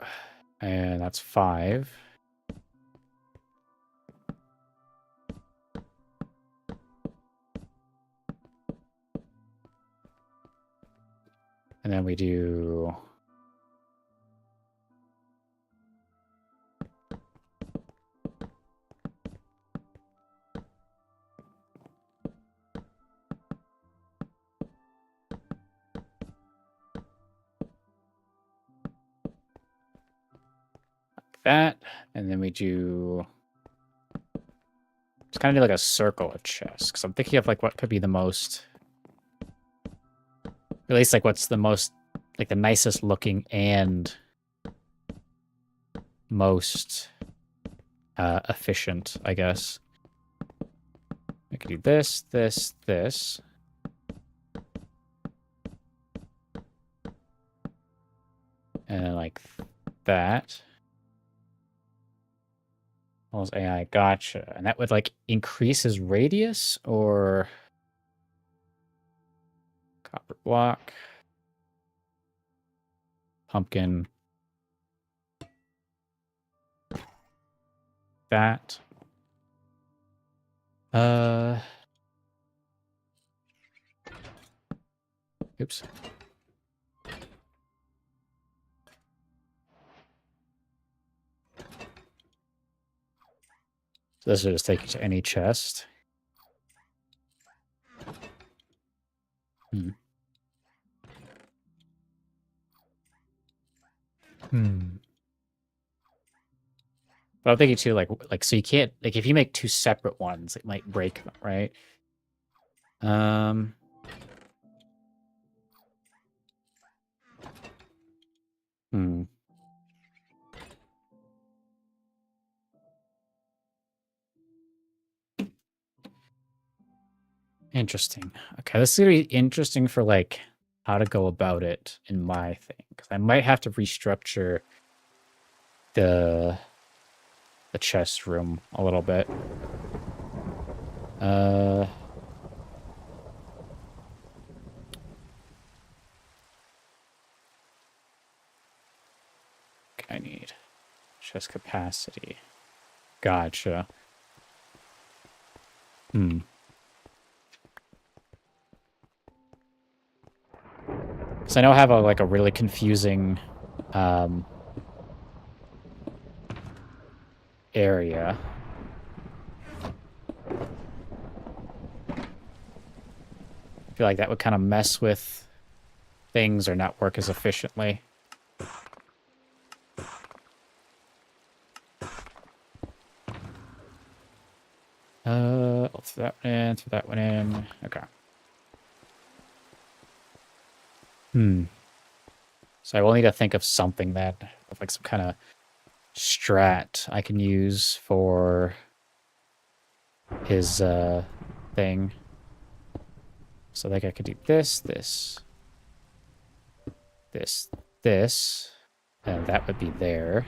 and that's 5. And then we do... that, and then we do... It's kind of like a circle of chess, because I'm thinking of like what could be the most... At least like what's the most, like the nicest looking and most efficient, I guess. I could do this, this, this. And like that. Well, AI, gotcha. And that would like increase his radius or copper block, pumpkin, that. Oops. So this will just take you to any chest. Hmm. But I'm thinking too, like so you can't like if you make two separate ones, it might break them, right? Hmm. Interesting. Okay, this is gonna be interesting for like how to go about it in my thing, because I might have to restructure the chest room a little bit. I need chest capacity. Gotcha. Hmm. Because I know I have a really confusing area. I feel like that would kind of mess with things or not work as efficiently. I'll throw that one in, throw that one in. Okay. So I will need to think of something that, of like some kind of strat I can use for his thing. So like I could do this, and that would be there.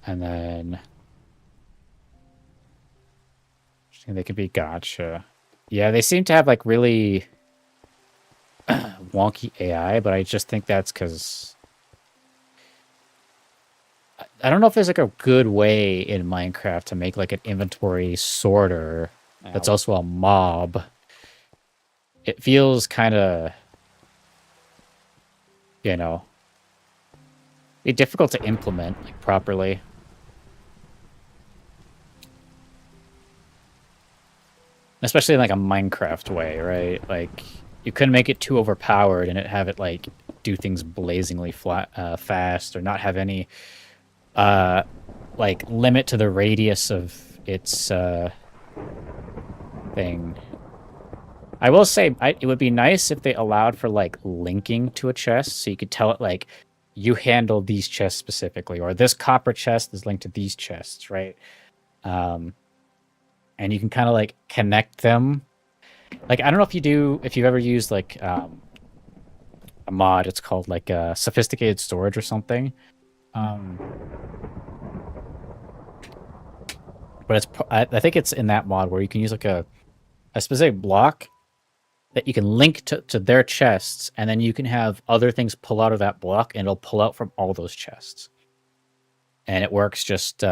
And then I think they could be gotcha. Yeah, they seem to have like really wonky AI, but I just think that's because I don't know if there's like a good way in Minecraft to make like an inventory sorter that's also a mob. It feels kind of, you know, be difficult to implement like properly. Especially in like a Minecraft way, right? Like you couldn't make it too overpowered and it have it like do things blazingly fast or not have any like limit to the radius of its thing. I will say it would be nice if they allowed for like linking to a chest so you could tell it like you handle these chests specifically or this copper chest is linked to these chests, right? And you can kind of like connect them. Like I don't know if you've ever used like a mod, it's called like sophisticated storage or something. But I think it's in that mod where you can use like a specific block that you can link to their chests, and then you can have other things pull out of that block, and it'll pull out from all those chests. And it works just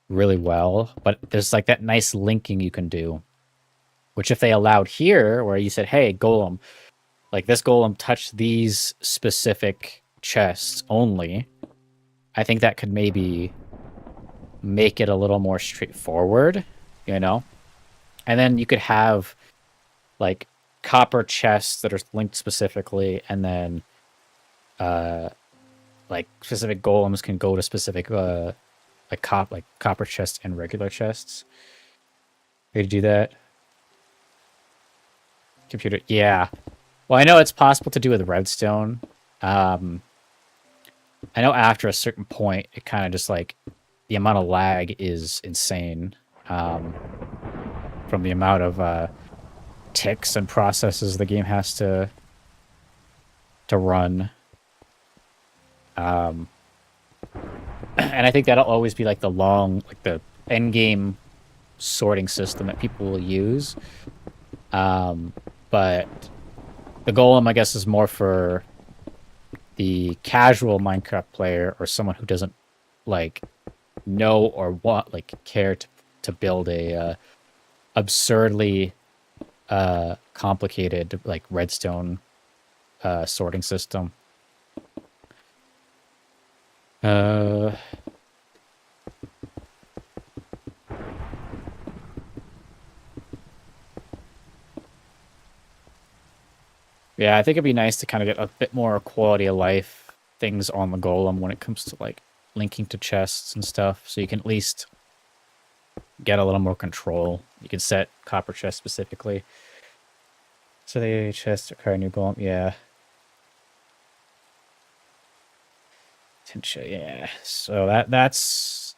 really well. But there's like that nice linking you can do, which if they allowed here, where you said, "Hey, golem, like this golem touched these specific chests only," I think that could maybe make it a little more straightforward, you know? And then you could have like copper chests that are linked specifically, and then like specific golems can go to specific like copper chests and regular chests. Way to do that. Computer, yeah. Well, I know it's possible to do with redstone. I know after a certain point, it kind of just like the amount of lag is insane from the amount of ticks and processes the game has to run. And I think that'll always be like the end game sorting system that people will use. But the golem, I guess, is more for the casual Minecraft player or someone who doesn't like know or want like care to build a absurdly complicated like redstone sorting system. Yeah, I think it'd be nice to kind of get a bit more quality of life things on the golem when it comes to like linking to chests and stuff. So you can at least get a little more control. You can set copper chest specifically. So the chest acquire new golem, yeah. Potential, yeah. So that's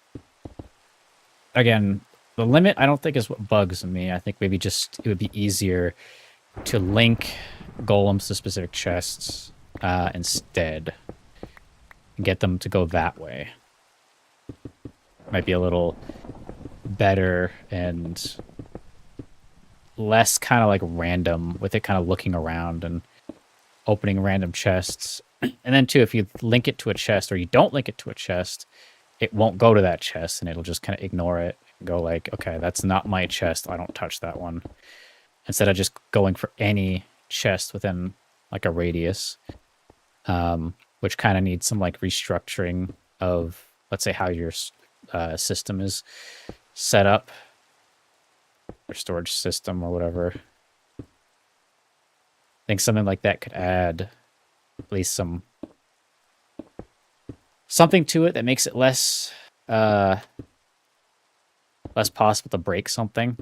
again the limit. I don't think is what bugs me. I think maybe just it would be easier to link golems to specific chests instead and get them to go that way. Might be a little better and less kind of like random with it kind of looking around and opening random chests. And then too, if you link it to a chest or you don't link it to a chest, it won't go to that chest and it'll just kind of ignore it and go like, okay, that's not my chest. I don't touch that one. Instead of just going for any chest within like a radius, which kind of needs some like restructuring of, let's say, how your system is set up, or storage system or whatever. I think something like that could add at least something to it that makes it less possible to break something.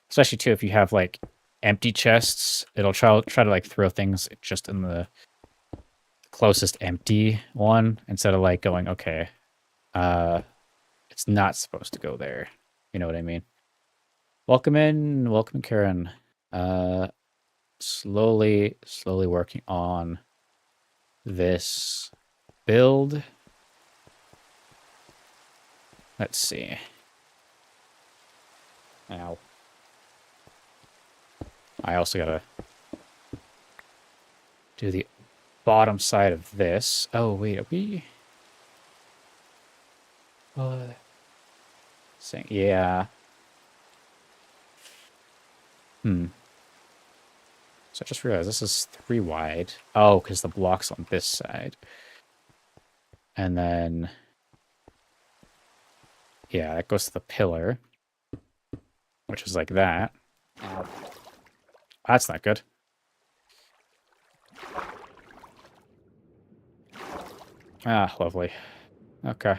Especially too if you have like empty chests, it'll try to like throw things just in the closest empty one instead of like going, okay, it's not supposed to go there. You know what I mean? Welcome in, Karen. Slowly working on this build. Let's see. Ow. I also gotta do the bottom side of this. Oh, wait, are we... saying, yeah. So I just realized this is 3 wide. Oh, because the block's on this side. And then... yeah, that goes to the pillar. Which is like that. That's not good. Ah, lovely. Okay.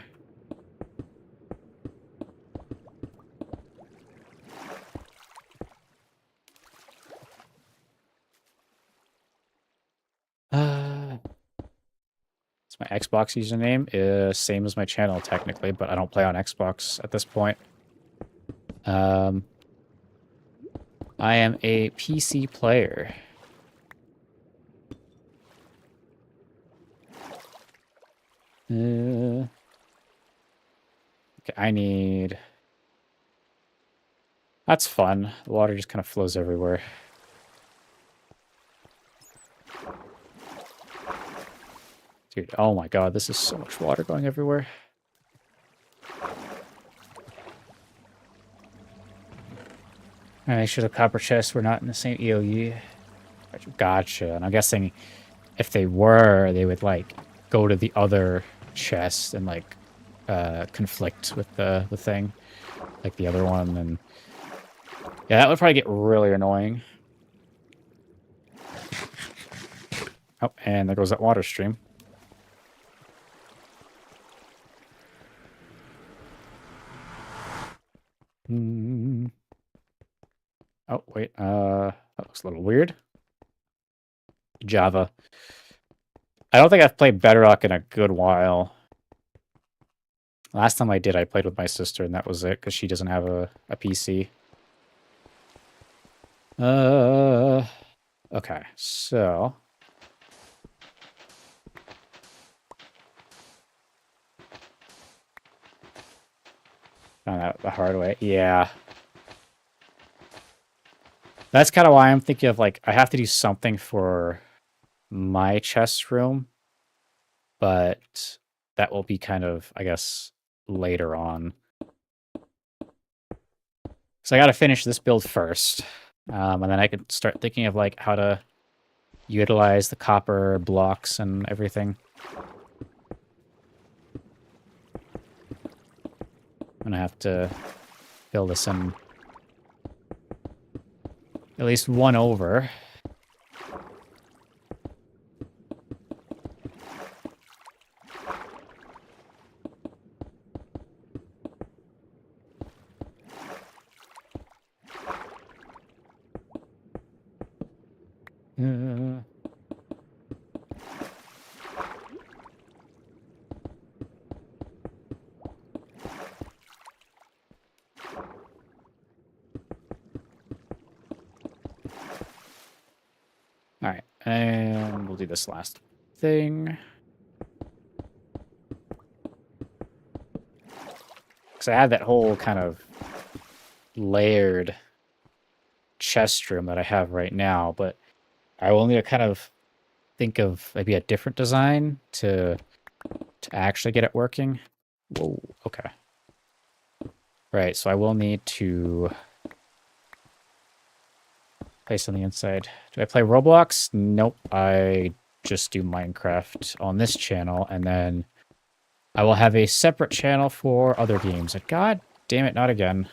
It's my Xbox username. Same as my channel, technically, but I don't play on Xbox at this point. I am a PC player. Okay, I need... that's fun. The water just kind of flows everywhere. Dude, oh my god, this is so much water going everywhere. I make sure the copper chests were not in the same EOU. Gotcha. And I'm guessing if they were, they would, like, go to the other chest and, like, conflict with the thing. Like the other one, and... yeah, that would probably get really annoying. Oh, and there goes that water stream. Oh, wait, that looks a little weird. Java. I don't think I've played Bedrock in a good while. Last time I did, I played with my sister, and that was it, because she doesn't have a PC. Okay, so... Found out the hard way. Yeah. That's kind of why I'm thinking of, like, I have to do something for my chest room, but that will be kind of, I guess, later on. So I got to finish this build first, and then I can start thinking of, like, how to utilize the copper blocks and everything. I'm gonna have to fill this in at least one over. All right, and we'll do this last thing. Because I had that whole kind of layered chest room that I have right now, but I will need to kind of think of maybe a different design to actually get it working. Whoa, okay. Right, so I will need to place on the inside. Do I play Roblox? Nope, I just do Minecraft on this channel, and then I will have a separate channel for other games. God damn it, not again.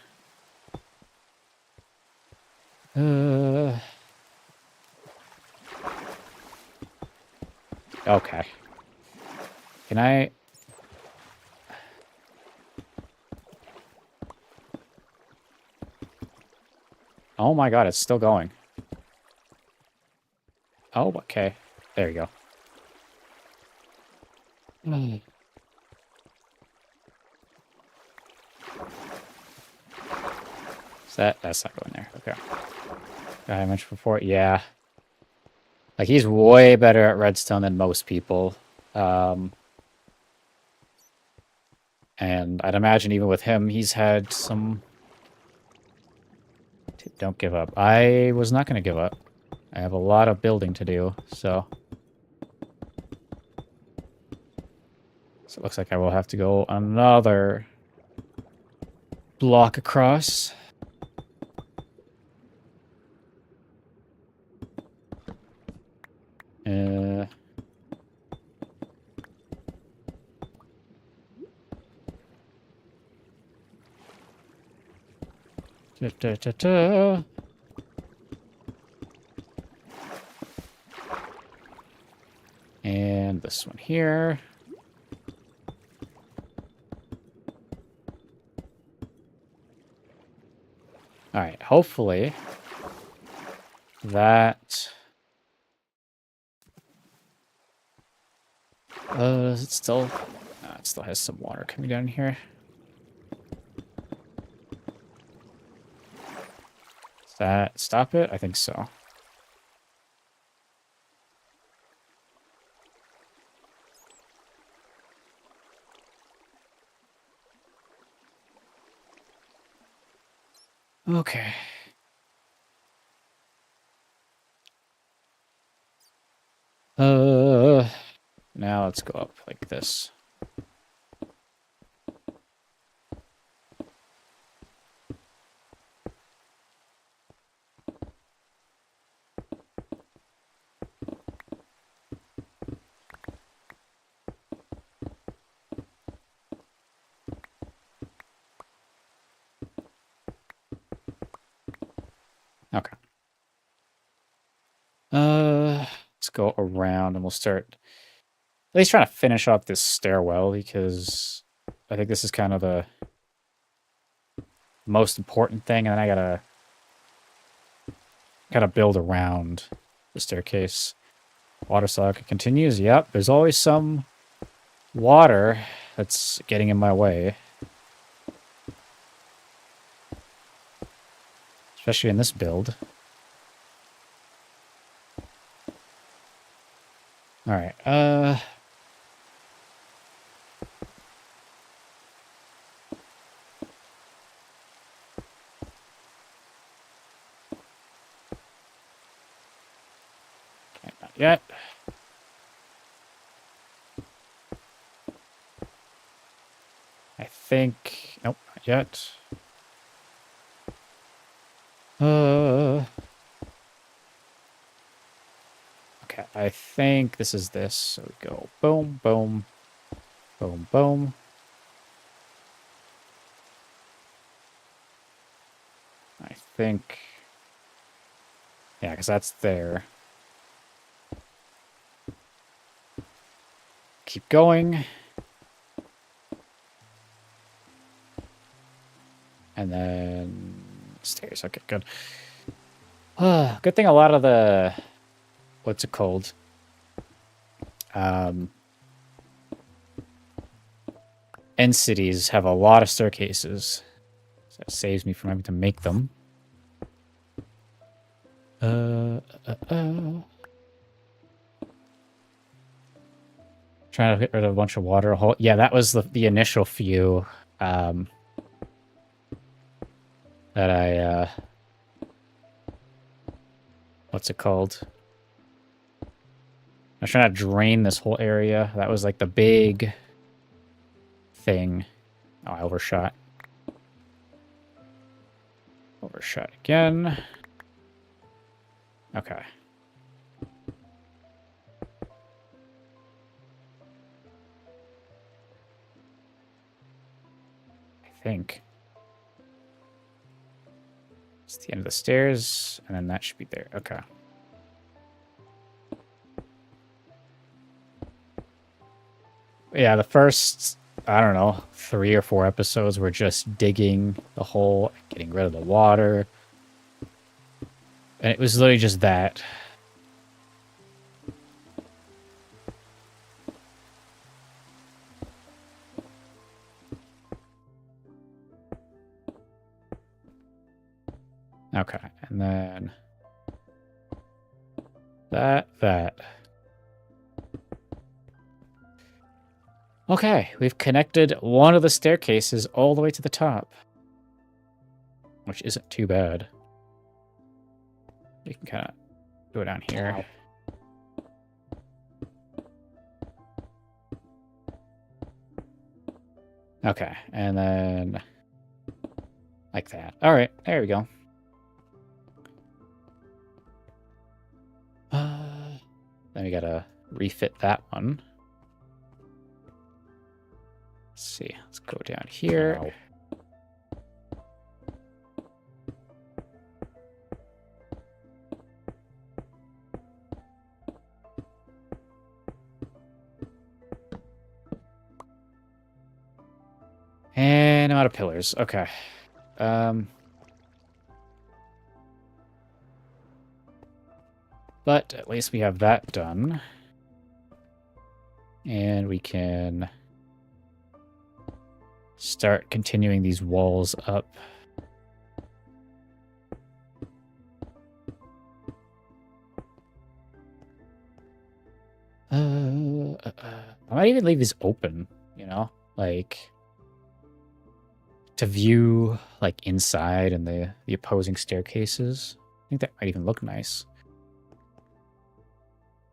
Okay. Can I... Oh my god, it's still going. Oh, okay. There you go. Is that's not going there. Okay. Guy I mentioned before, yeah. Like, he's way better at redstone than most people. And I'd imagine even with him, he's had some... Don't give up. I was not going to give up. I have a lot of building to do, so... So it looks like I will have to go another block across. And this one here. All right, hopefully that... is it still... it still has some water coming down here. Does that stop it? I think so. Okay. Now let's go up like this. Okay. Let's go around and we'll start at least trying to finish off this stairwell because I think this is kind of the most important thing, and then I gotta kind of build around the staircase. Water saga continues. Yep, there's always some water that's getting in my way. Especially in this build. Alright, yet. I think... Nope, not yet. Okay, I think this is this. So we go boom, boom, boom, boom. I think... Yeah, because that's there. Keep going. And then... Stairs. Okay, good. Good thing a lot of the... What's it called? End cities have a lot of staircases. So that saves me from having to make them. Trying to get rid of a bunch of water. Yeah, that was the initial few that I what's it called? I was trying to drain this whole area. That was like the big thing. Oh, I overshot. Overshot again. Okay. I think. It's the end of the stairs, and then that should be there. Okay. Yeah, the first, I don't know, 3 or 4 episodes were just digging the hole, getting rid of the water. And it was literally just that. Okay, and then that. Okay, we've connected one of the staircases all the way to the top. Which isn't too bad. You can kind of go down here. Okay, and then like that. All right, there we go. Then we gotta refit that one. Let's see. Let's go down here. Wow. And I'm out of pillars. Okay. But at least we have that done. And we can start continuing these walls up. I might even leave these open, you know? Like, to view, like, inside and the opposing staircases. I think that might even look nice.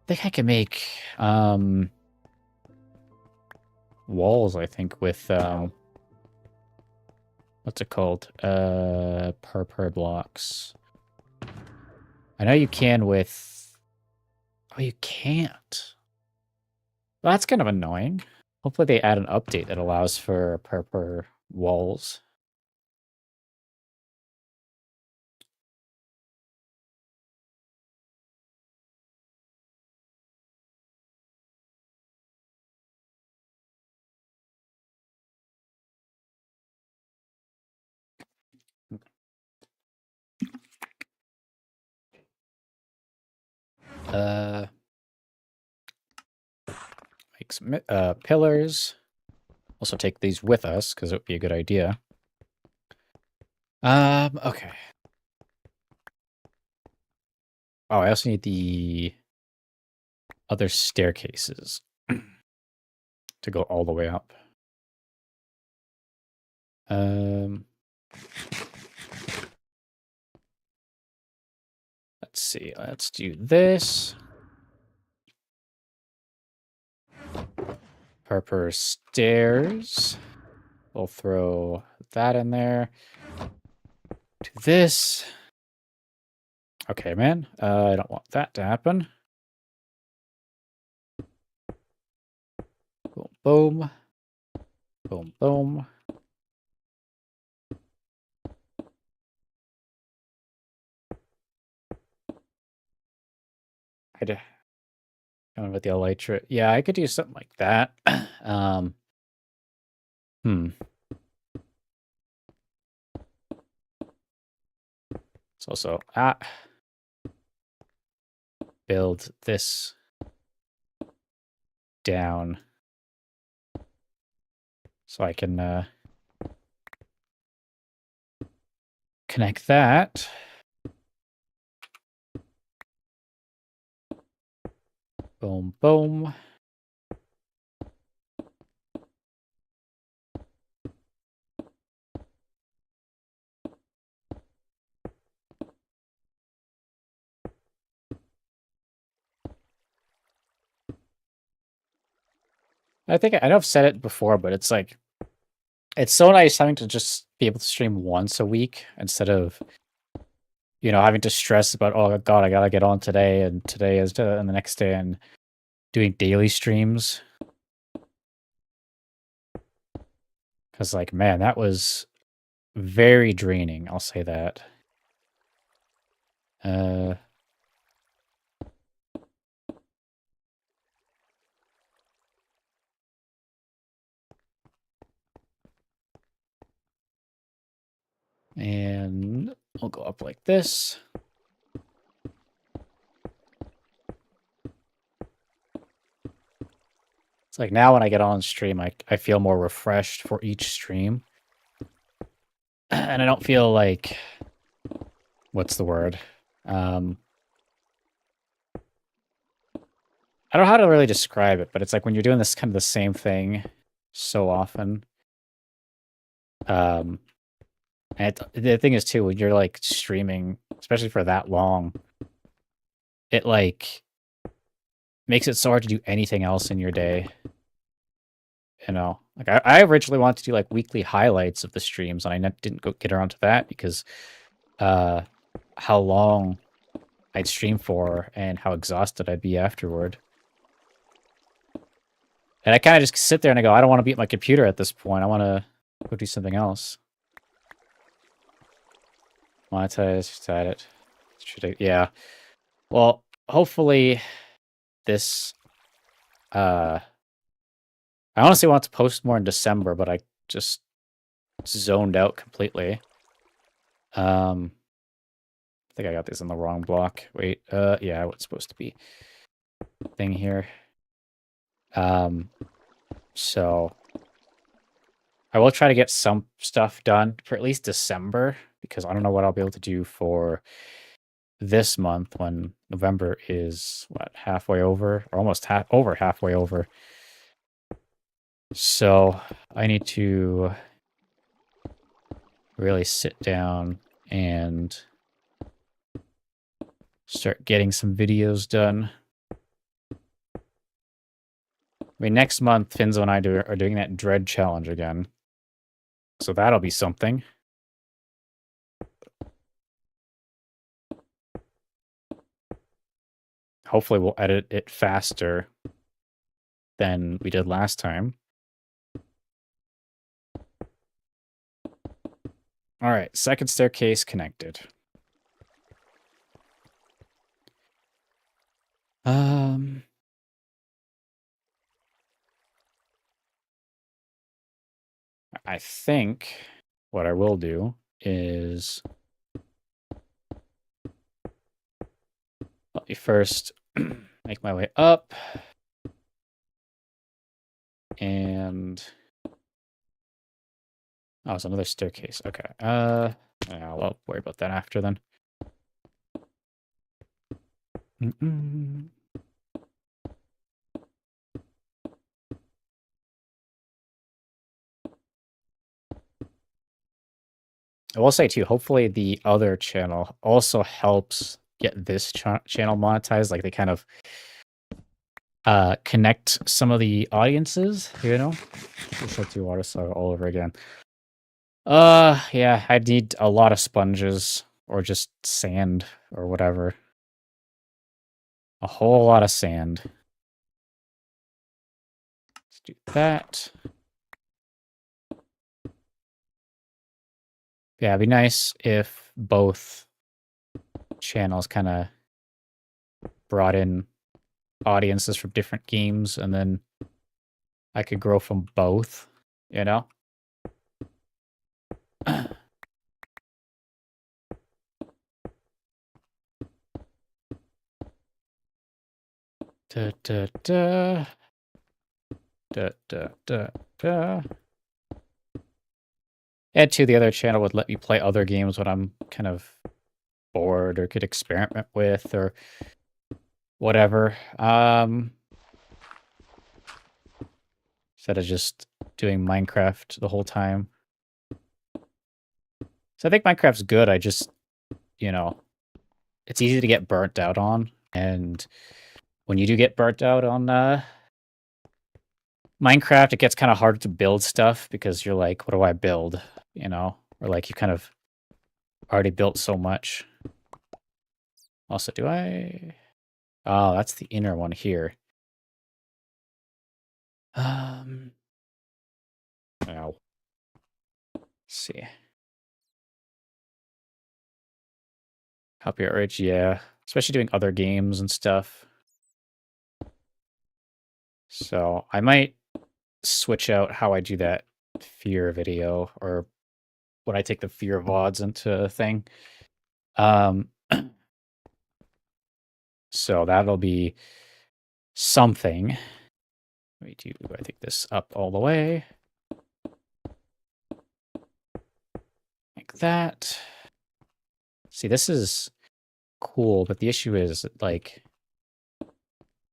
I think I can make, walls, I think, with, what's it called? Per blocks. I know you can with... Oh, you can't. Well, that's kind of annoying. Hopefully they add an update that allows for per walls. Make some pillars. Also take these with us, because it would be a good idea. Okay. Oh, I also need the other staircases to go all the way up. Let's see. Let's do this. per stairs. We'll throw that in there. Do this. Okay, man. I don't want that to happen. Boom, boom. Boom, boom. I don't know about the elytra. Yeah, I could do something like that. It's also build this down so I can connect that. Boom, boom. I know I've said it before, but it's like, it's so nice having to just be able to stream once a week instead of, having to stress about, oh God, I gotta get on today and today is and the next day and doing daily streams. Because, like, man, that was very draining. I'll say that. And we'll go up like this. It's like now when I get on stream, I feel more refreshed for each stream. And I don't feel like, what's the word? I don't know how to really describe it, but it's like when you're doing this kind of the same thing so often. And the thing is too, when you're like streaming, especially for that long, it like makes it so hard to do anything else in your day. Like I originally wanted to do like weekly highlights of the streams, and I didn't get around to that because how long I'd stream for and how exhausted I'd be afterward. And I kind of just sit there and I go, I don't want to be at my computer at this point. I want to go do something else. Monetize, edit. Should I? Yeah. Well, hopefully this. I honestly want to post more in December, but I just zoned out completely. I think I got this in the wrong block. Wait, yeah, what's supposed to be thing here. So I will try to get some stuff done for at least December, because I don't know what I'll be able to do for this month when November is, what, halfway over? Or almost halfway over. So I need to really sit down and start getting some videos done. I mean, next month, Finzo and I are doing that Dread Challenge again. So that'll be something. Hopefully we'll edit it faster than we did last time. All right, second staircase connected. I think what I will do is let me first make my way up. And oh, it's another staircase. Okay. Yeah, I'll worry about that after then. I will say too, hopefully the other channel also helps get this channel monetized. Like they kind of connect some of the audiences, you know? Just let you water saga all over again. Yeah, I'd need a lot of sponges or just sand or whatever. A whole lot of sand. Let's do that. Yeah, it'd be nice if both channels kind of brought in audiences from different games, and then I could grow from both, you know? Da, da, da. Da, da, da, da. Add to the other channel would let me play other games when I'm kind of bored or could experiment with or whatever. Instead of just doing Minecraft the whole time. So I think Minecraft's good. I just, you know, it's easy to get burnt out on. And when you do get burnt out on Minecraft, it gets kind of hard to build stuff because you're like, what do I build? You know, or like you kind of already built so much. Also, do I? Oh, that's the inner one here. Ow. Let's see. Copyright rich, yeah. Especially doing other games and stuff. So I might switch out how I do that fear video, or when I take the fear VODs into a thing. So that'll be something. Let me do, I think this up all the way. Like that. See, this is cool, but the issue is, like,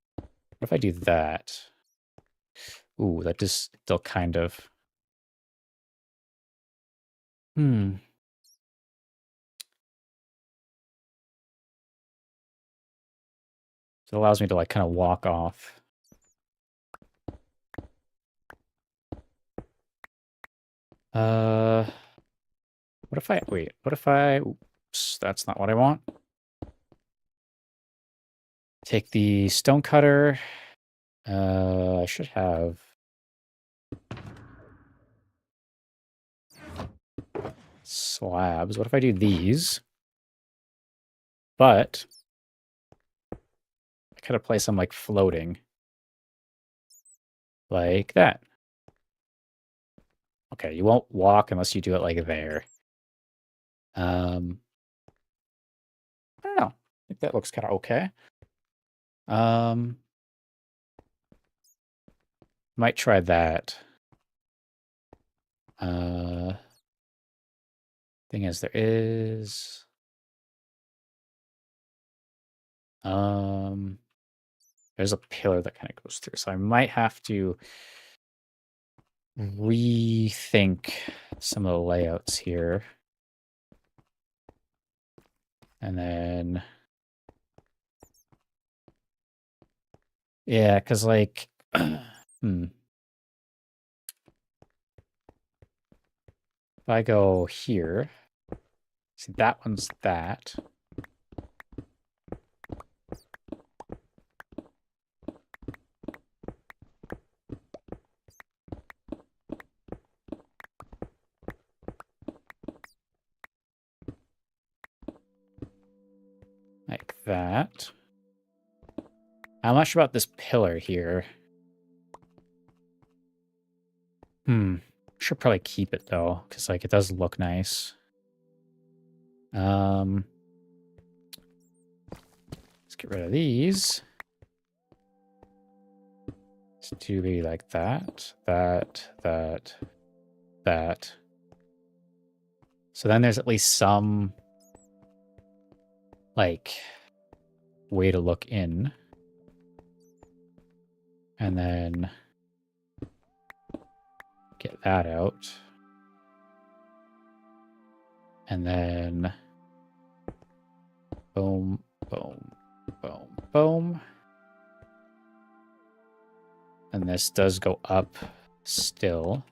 what if I do that? Ooh, that just still kind of... It allows me to, like, kind of walk off. What if I... Wait, what if I... Oops, that's not what I want. Take the stone cutter. I should have... slabs. What if I do these? But... I could have placed them, like, floating. Like that. Okay, you won't walk unless you do it, like, there. I don't know. I think that looks kind of okay. Might try that. Thing is, there is... there's a pillar that kind of goes through, so I might have to rethink some of the layouts here. And then... Yeah, because, like... If I go here... See, that one's that. Like that. I'm not sure about this pillar here. Should probably keep it though, because like it does look nice. Let's get rid of these. Let's do be like that, that. So then there's at least some like way to look in. And then get that out. And then boom, boom, boom, boom. And this does go up still.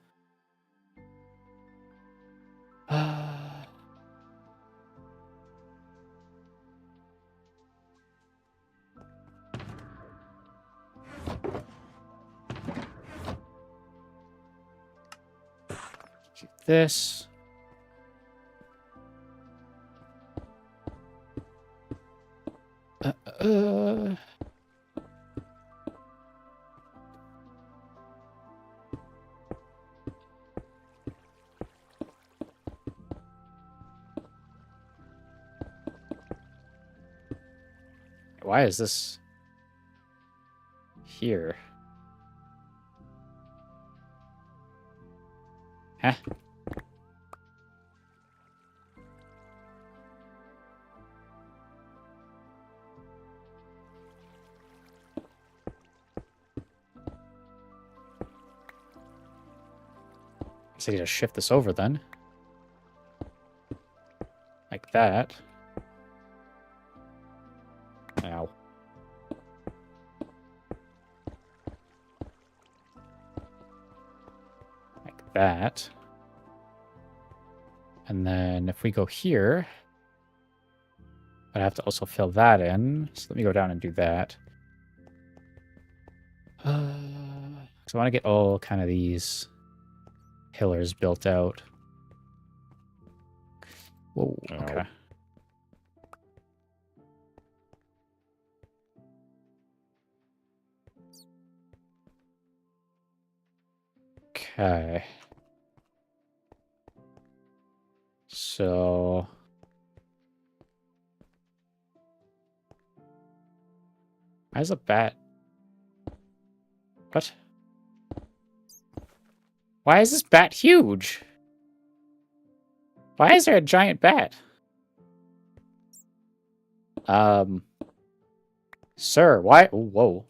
This. Why is this here? Huh? So I need to shift this over then. Like that. Ow. Like that. And then if we go here, I have to also fill that in. So let me go down and do that. So I want to get all kind of these pillars built out. Whoa, okay. Okay. So why is a bat? What? Why is this bat huge? Why is there a giant bat? Sir, why? Oh, whoa.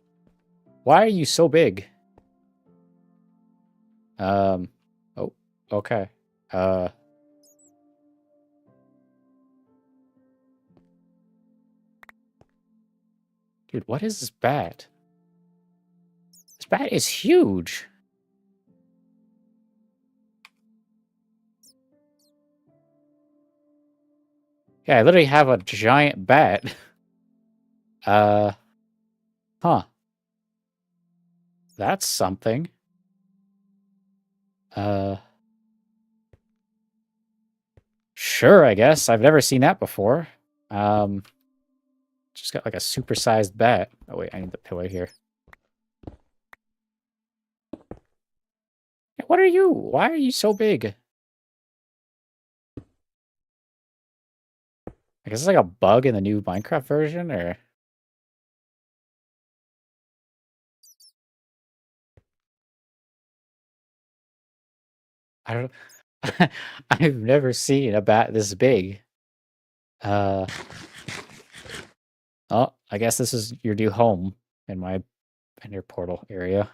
Why are you so big? Oh, okay. Dude, what is this bat? This bat is huge. Yeah, I literally have a giant bat. Huh. That's something. Sure, I guess. I've never seen that before. Just got like a supersized bat. Oh wait, I need the pillar here. What are you? Why are you so big? I guess it's like a bug in the new Minecraft version, or... I don't know. I've never seen a bat this big. Oh, I guess this is your new home in my Ender portal area.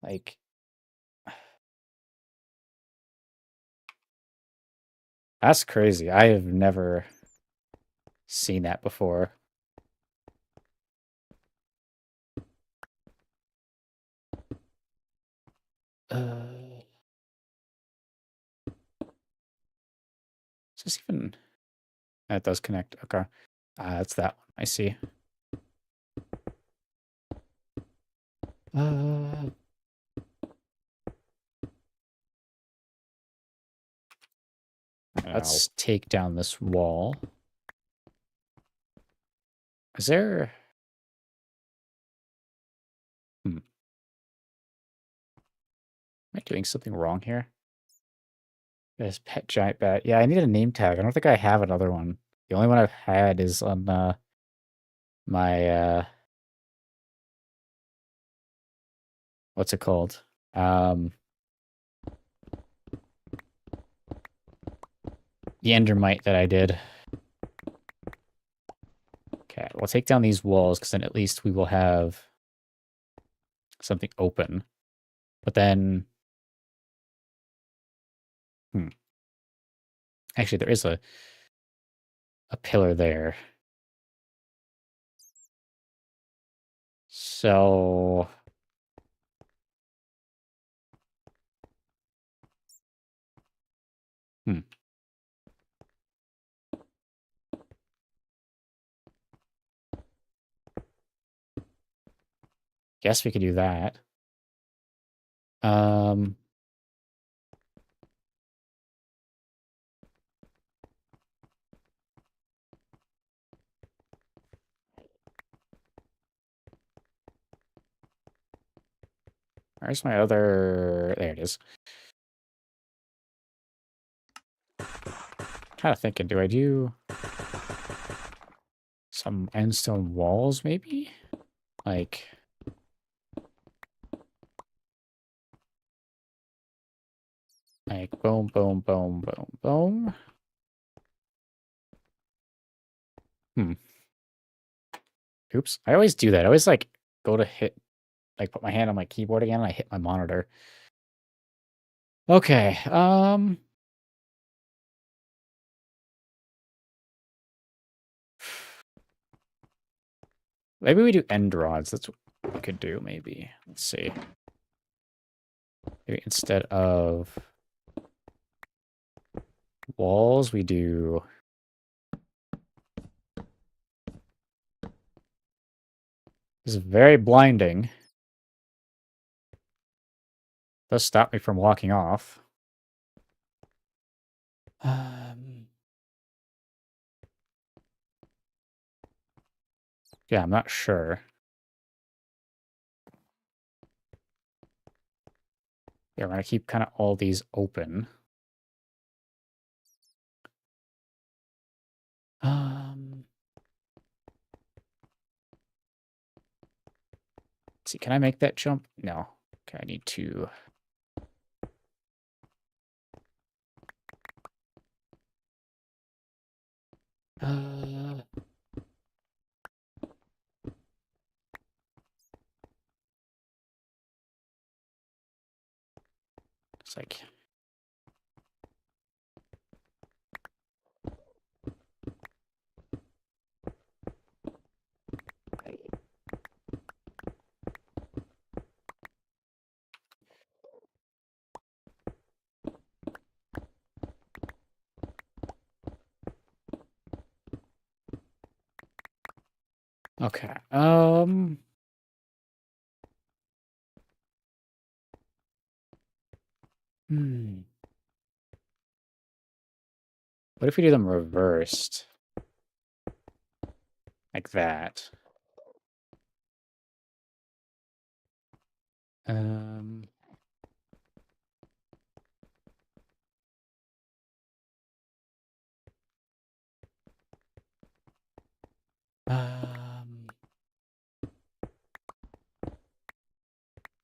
Like... That's crazy. I have never seen that before. Is this even... That does connect. Okay. That's that one. I see. Let's take down this wall. Is there... Am I doing something wrong here? This pet giant bat. Yeah, I need a name tag. I don't think I have another one. The only one I've had is on my what's it called? The Endermite that I did. Okay, we'll take down these walls because then at least we will have something open. But then... Actually, there is a pillar there. So... Hmm. Guess we could do that. Where's my other... There it is. Kind of thinking, do I do some endstone walls, maybe? Like... Like, boom, boom, boom, boom, boom. Hmm. Oops. I always do that. I always, like, go to hit... Like, put my hand on my keyboard again, and I hit my monitor. Okay, maybe we do end rods. That's what we could do, maybe. Let's see. Maybe instead of walls, we do... This is very blinding. Does stop me from walking off. Yeah, I'm not sure. Yeah, we're gonna keep kind of all these open. Let's see, can I make that jump? No. Okay, I need to... It's like... Okay, What if we do them reversed? Like that. Um...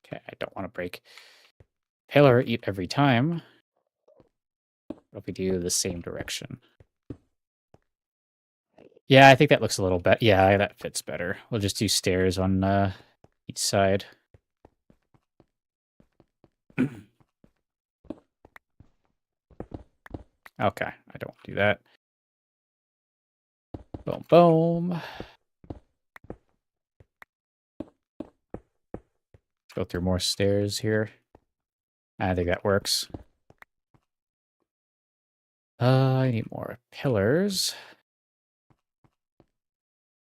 Okay, I don't want to break pillar eat every time. What if we do the same direction? Yeah, I think that looks a little better. Yeah, that fits better. We'll just do stairs on each side. Okay, I don't do that. Boom, boom. Let's go through more stairs here. I think that works. I need more pillars.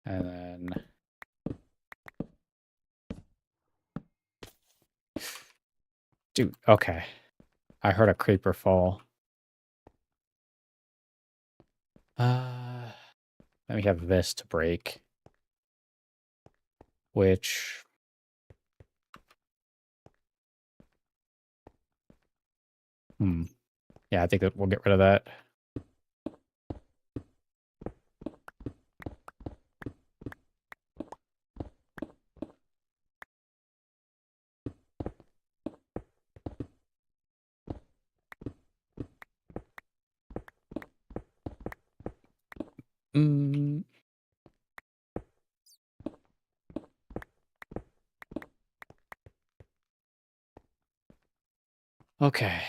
And then... Dude, okay. I heard a creeper fall. Then we have this to break. Which... Yeah, I think that we'll get rid of that. Okay.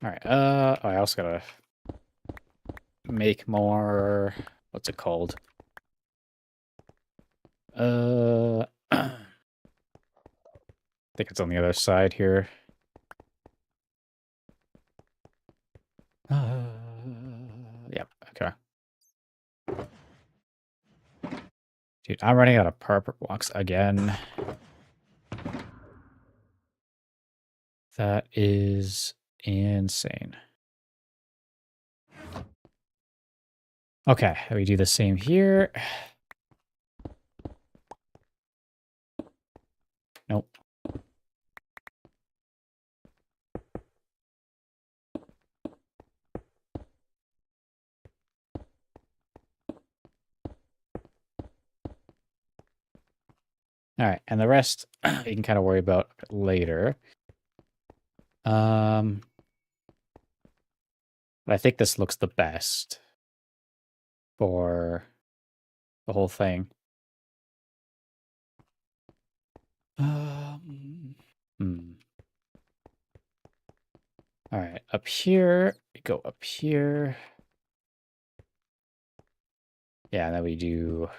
Alright, I also gotta make more... What's it called? I think it's on the other side here. Yep, okay. Dude, I'm running out of purple blocks again. That is insane. Okay, we do the same here. Nope. All right, and the rest you can kind of worry about later. But I think this looks the best for the whole thing. All right, up here, we go up here. Yeah, and then we do...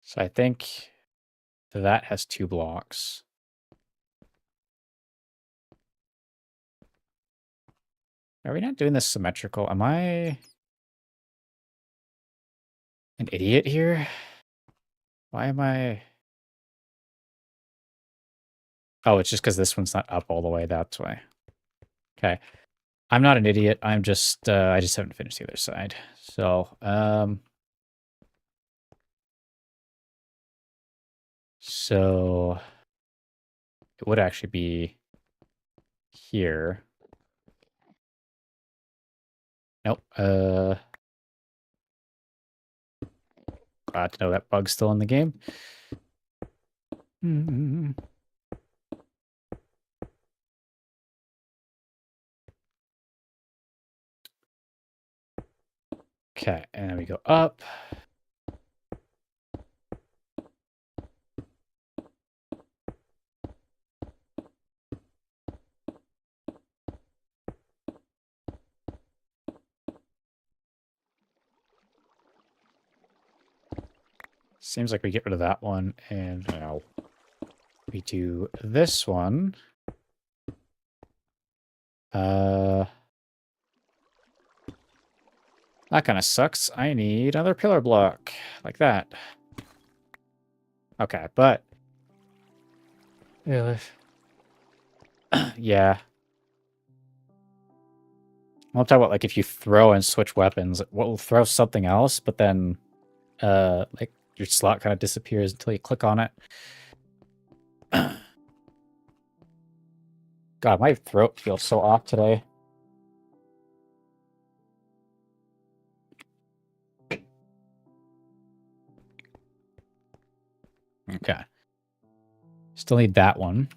So I think that has 2 blocks. Are we not doing this symmetrical? Am I an idiot here? Why am I... Oh, it's just because this one's not up all the way, that's why. Okay. I'm not an idiot. I'm just, I just haven't finished the other side. So, so it would actually be here. Nope. Glad to know that bug's still in the game. Okay, and then we go up. Seems like we get rid of that one, and now we do this one. That kind of sucks. I need another pillar block, like that. Okay, but... yeah. I'll talk about, like, if you throw and switch weapons, will throw something else, but then, like, your slot kind of disappears until you click on it. God, my throat feels so off today. Okay. Still need that one.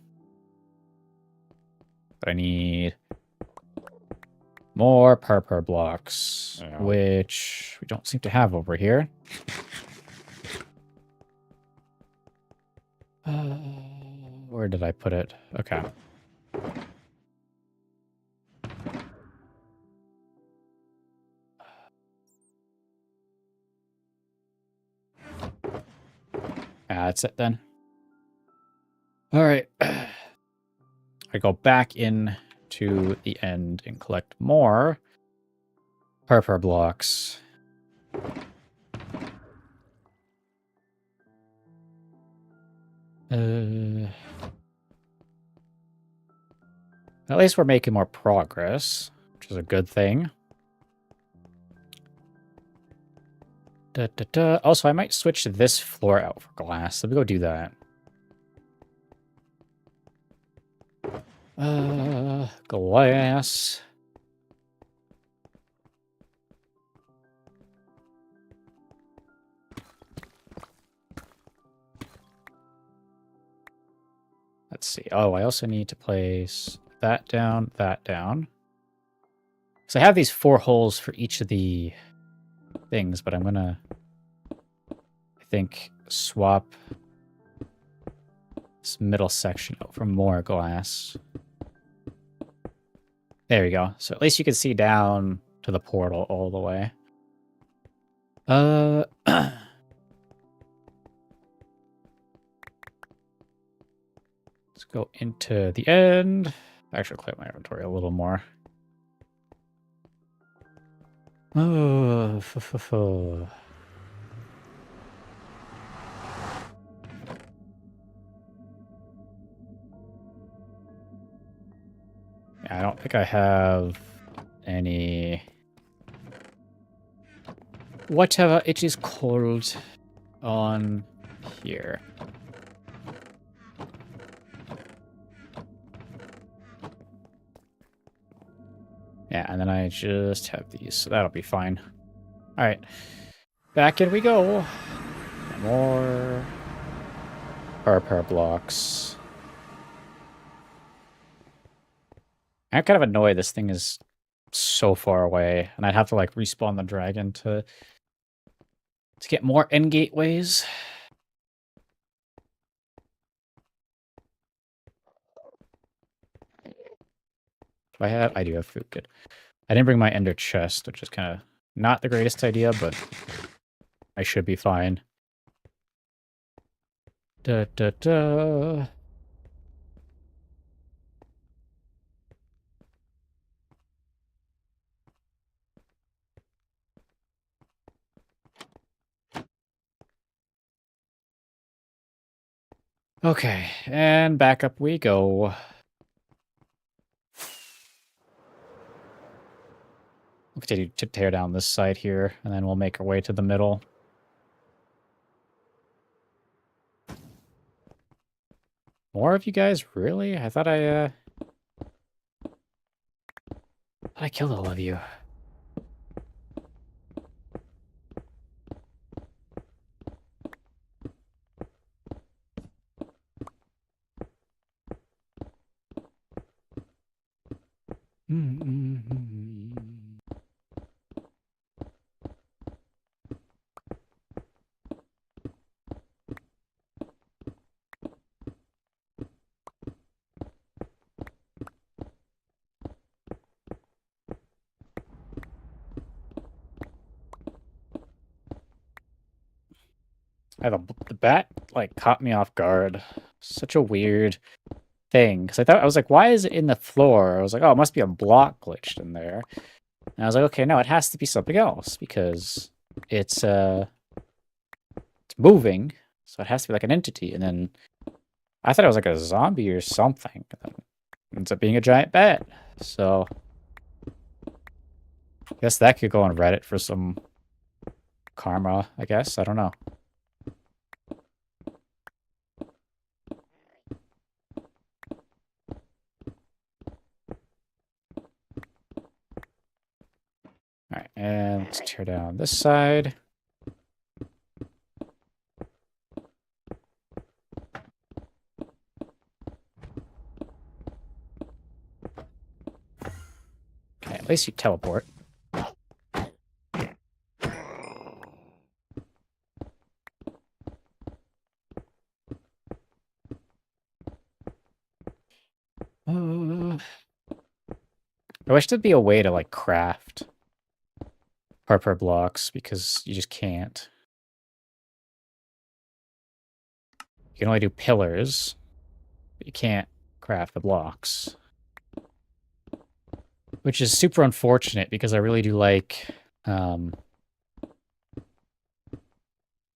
But I need more purple blocks, which we don't seem to have over here. Where did I put it? Okay. That's it then. All right. I go back in to the end and collect more purple blocks. At least we're making more progress, which is a good thing. Also, I might switch this floor out for glass. Let me go do that. Glass. Let's see. Oh, I also need to place that down, that down. So I have these 4 holes for each of the things, but I'm gonna, I think, swap this middle section for more glass. There we go. So at least you can see down to the portal all the way. Let's go into the end. Actually, clear my inventory a little more. Oh, yeah, I don't think I have any. Whatever it is called on here. Yeah, and then I just have these, so that'll be fine. All right, back in we go. More power blocks. I'm kind of annoyed this thing is so far away, and I'd have to like respawn the dragon to get more end gateways. I do have food, good. I didn't bring my ender chest, which is kind of not the greatest idea, but I should be fine. Da da da. Okay, and back up we go. We'll continue to tear down this side here, and then we'll make our way to the middle. More of you guys? Really? I thought I killed all of you. The bat like caught me off guard. Such a weird thing, because I was like, why is it in the floor? I was like, oh, it must be a block glitched in there. And I was like, okay, no, it has to be something else because it's moving, so it has to be like an entity. And then I thought it was like a zombie or something. And then it ends up being a giant bat. So I guess that could go on Reddit for some karma, I guess. I don't know. All right, and let's tear down this side. Okay, at least you teleport. I wish there'd be a way to like craft parkour blocks because you just can't. You can only do pillars, but you can't craft the blocks. Which is super unfortunate because I really do like I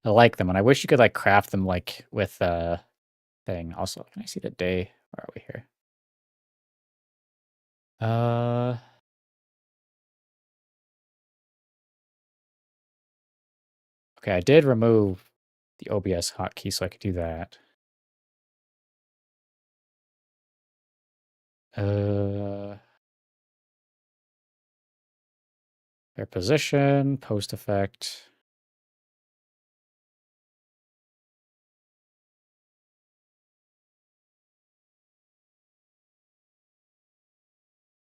like them, and I wish you could like craft them like with a thing. Also, can I see the day? Where are we here? Okay, I did remove the OBS hotkey, so I could do that. Their position, post effect.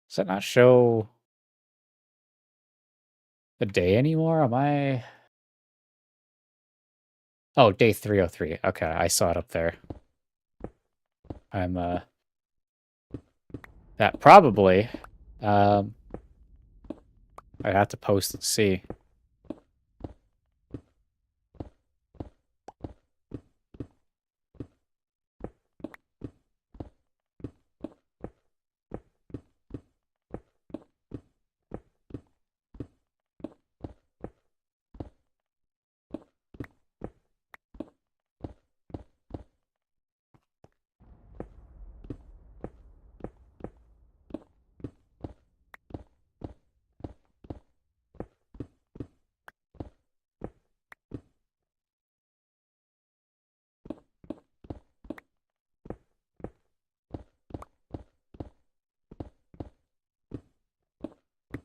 Does that not show the day anymore? Am I? Oh, day 303. Okay, I saw it up there. I'm that probably I'd have to post and see.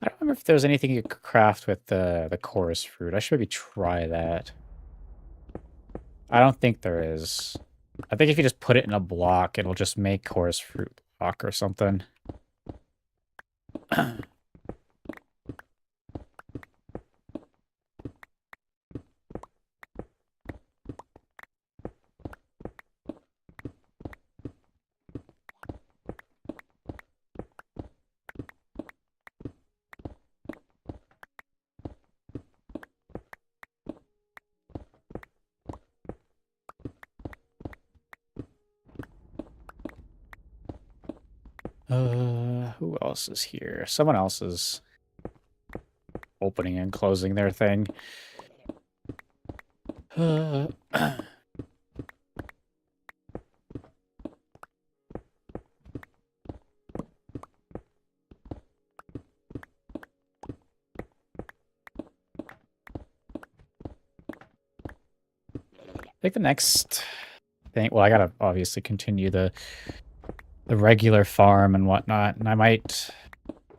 I don't remember if there's anything you could craft with the chorus fruit. I should maybe try that. I don't think there is. I think if you just put it in a block, it'll just make chorus fruit block or something. Who else is here? Someone else is opening and closing their thing. I think the next thing, well, I gotta obviously continue the regular farm and whatnot, and I might,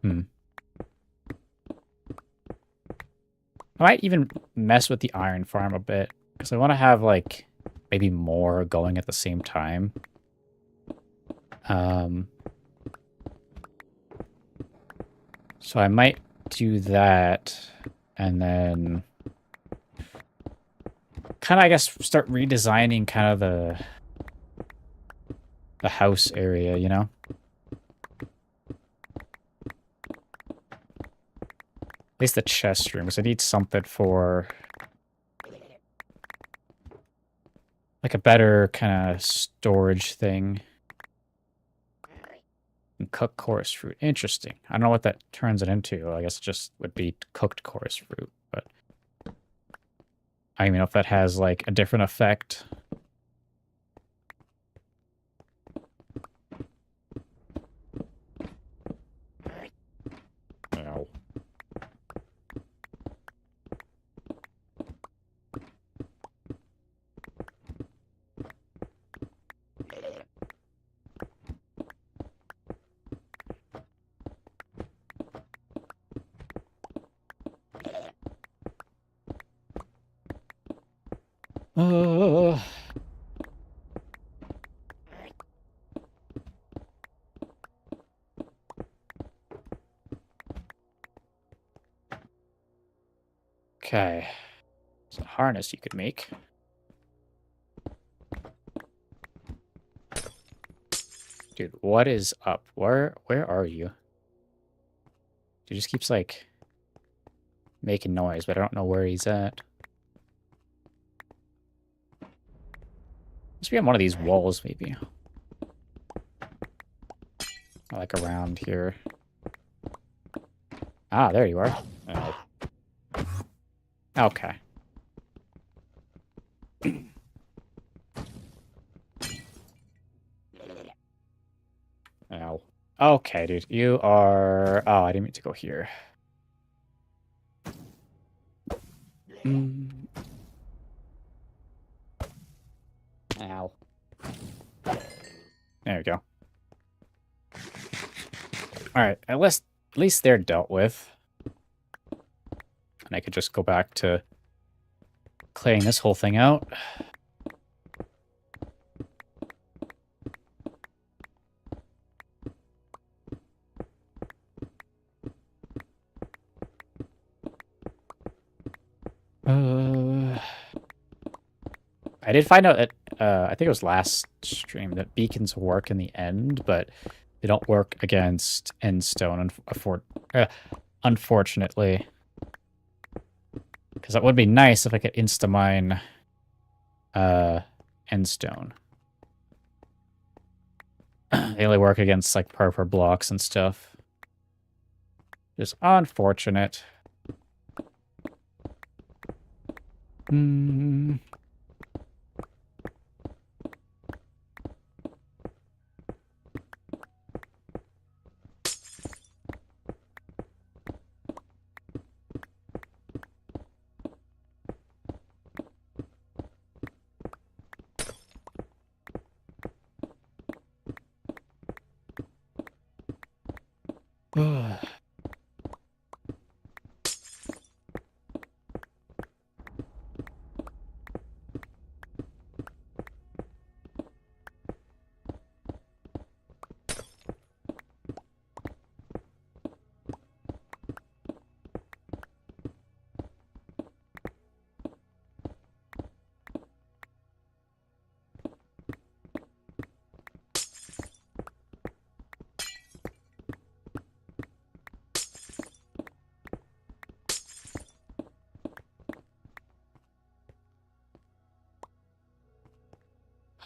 I might even mess with the iron farm a bit, because I want to have, like, maybe more going at the same time. So I might do that, and then kind of, I guess, start redesigning kind of the house area, you know? At least the chest room, because I need something for like a better kind of storage thing. And cook chorus fruit. Interesting. I don't know what that turns it into. I guess it just would be cooked chorus fruit, but I don't even know if that has like a different effect. Ow. Okay. There's a harness you could make. Dude, what is up? Where are you? He just keeps like making noise, but I don't know where he's at. Must be on one of these walls, maybe. Like around here. Ah, there you are. Oh. Okay. Ow. Okay, dude. You are... Oh, I didn't mean to go here. Ow. There we go. Alright, at least they're dealt with. And I could just go back to clearing this whole thing out. I did find out that I think it was last stream, that beacons work in the end, but they don't work against endstone, unfortunately. Because that would be nice if I could insta-mine endstone. They only work against like purple blocks and stuff. Just unfortunate.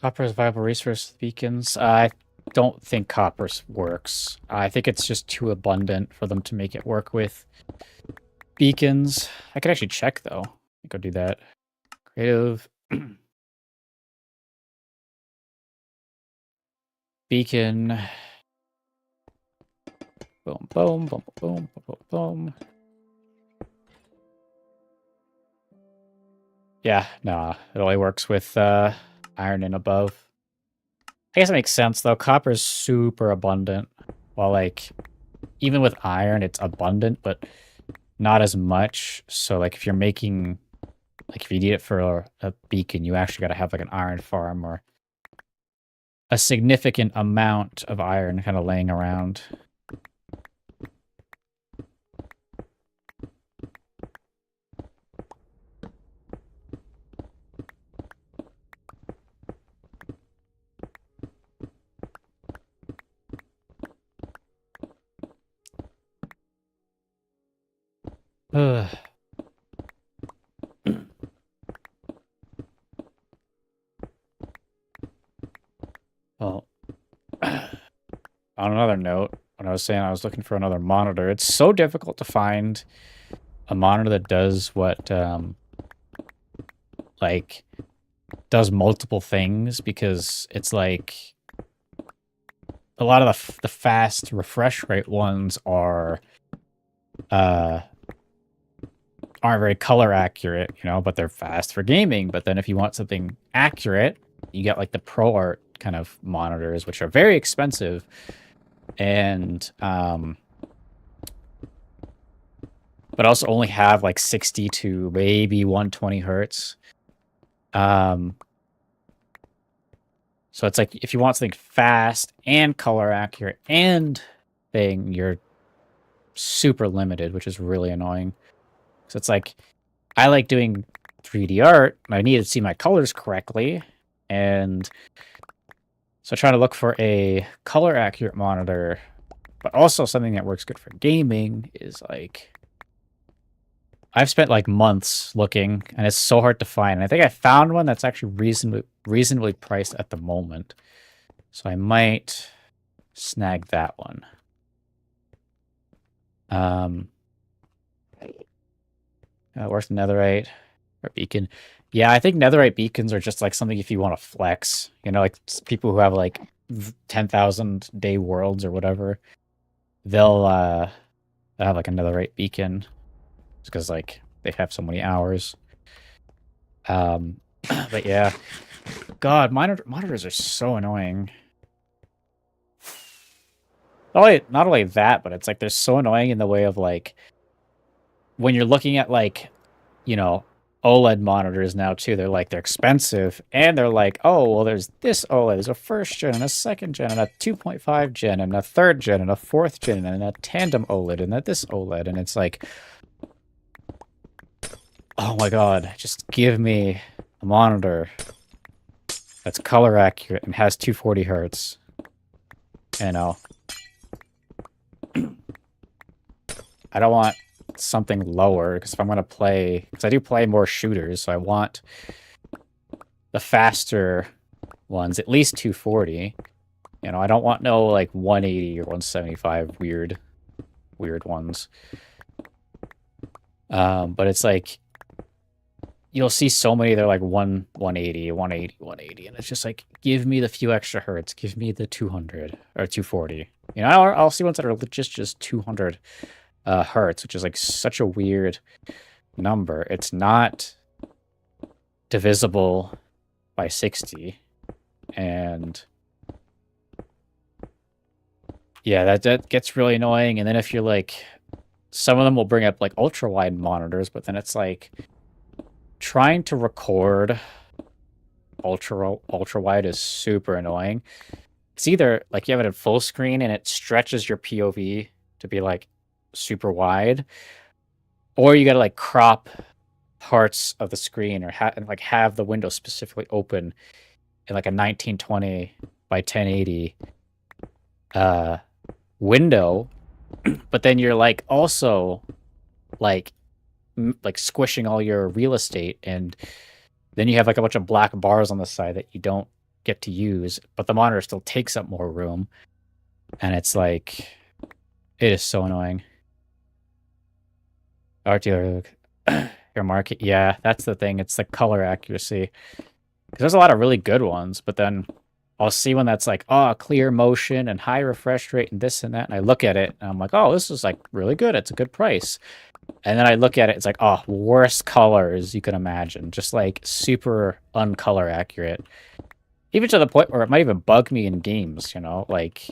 Copper is a viable resource with beacons. I don't think copper works. I think it's just too abundant for them to make it work with beacons. I could actually check, though. Go do that. Creative. Beacon. Boom, boom, boom, boom, boom, boom. Yeah, nah. It only works with iron and above. I guess it makes sense, though. Copper is super abundant. While, like, even with iron, it's abundant, but not as much. So, like, if you're making... Like, if you need it for a beacon, you actually got to have, like, an iron farm or a significant amount of iron kind of laying around. Ugh. Well, on another note, when I was saying I was looking for another monitor, it's so difficult to find a monitor that does what, like, does multiple things, because it's like a lot of the fast refresh rate ones are aren't very color accurate, you know, but they're fast for gaming. But then if you want something accurate, you get like the Pro Art kind of monitors, which are very expensive, and but also only have like 60 to maybe 120 hertz. So it's like if you want something fast and color accurate and thing, you're super limited, which is really annoying. So it's like, I like doing 3D art, and I need to see my colors correctly, and so trying to look for a color accurate monitor, but also something that works good for gaming is like, I've spent like months looking, and it's so hard to find. And I think I found one that's actually reasonably priced at the moment, so I might snag that one. Where's netherite or beacon? Yeah, I think netherite beacons are just like something if you want to flex. You know, like people who have like 10,000 day worlds or whatever, they'll have like a netherite beacon just because like they have so many hours. But yeah, God, monitors are so annoying. Not only that, but it's like they're so annoying in the way of like when you're looking at like, you know, OLED monitors now too, they're expensive, and they're like, oh, well, there's this OLED, there's a first gen and a second gen and a 2.5 gen and a third gen and a fourth gen and a tandem OLED and this OLED, and it's like, oh my God, just give me a monitor that's color accurate and has 240 hertz. You know, I don't want something lower because if I'm gonna play, because I do play more shooters, so I want the faster ones, at least 240. You know, I don't want no like 180 or 175 weird ones. But it's like you'll see so many they're like 180, 180, 180, and it's just like give me the few extra hertz, give me the 200 or 240. You know, I'll see ones that are just 200 hertz, which is like such a weird number. It's not divisible by 60, and yeah, that gets really annoying. And then if you're like, some of them will bring up like ultra wide monitors, but then it's like trying to record ultra wide is super annoying. It's either like you have it in full screen and it stretches your POV to be like super wide, or you gotta like crop parts of the screen or have the window specifically open in like a 1920 by 1080 window, but then you're like also like squishing all your real estate, and then you have like a bunch of black bars on the side that you don't get to use, but the monitor still takes up more room, and it's like it is so annoying. Art dealer, your market, yeah, that's the thing. It's the color accuracy. Because there's a lot of really good ones, but then I'll see one that's like, oh, clear motion and high refresh rate and this and that, and I look at it and I'm like, oh, this is like really good. It's a good price. And then I look at it, it's like, oh, worst colors you can imagine. Just like super uncolor accurate. Even to the point where it might even bug me in games, you know? Like,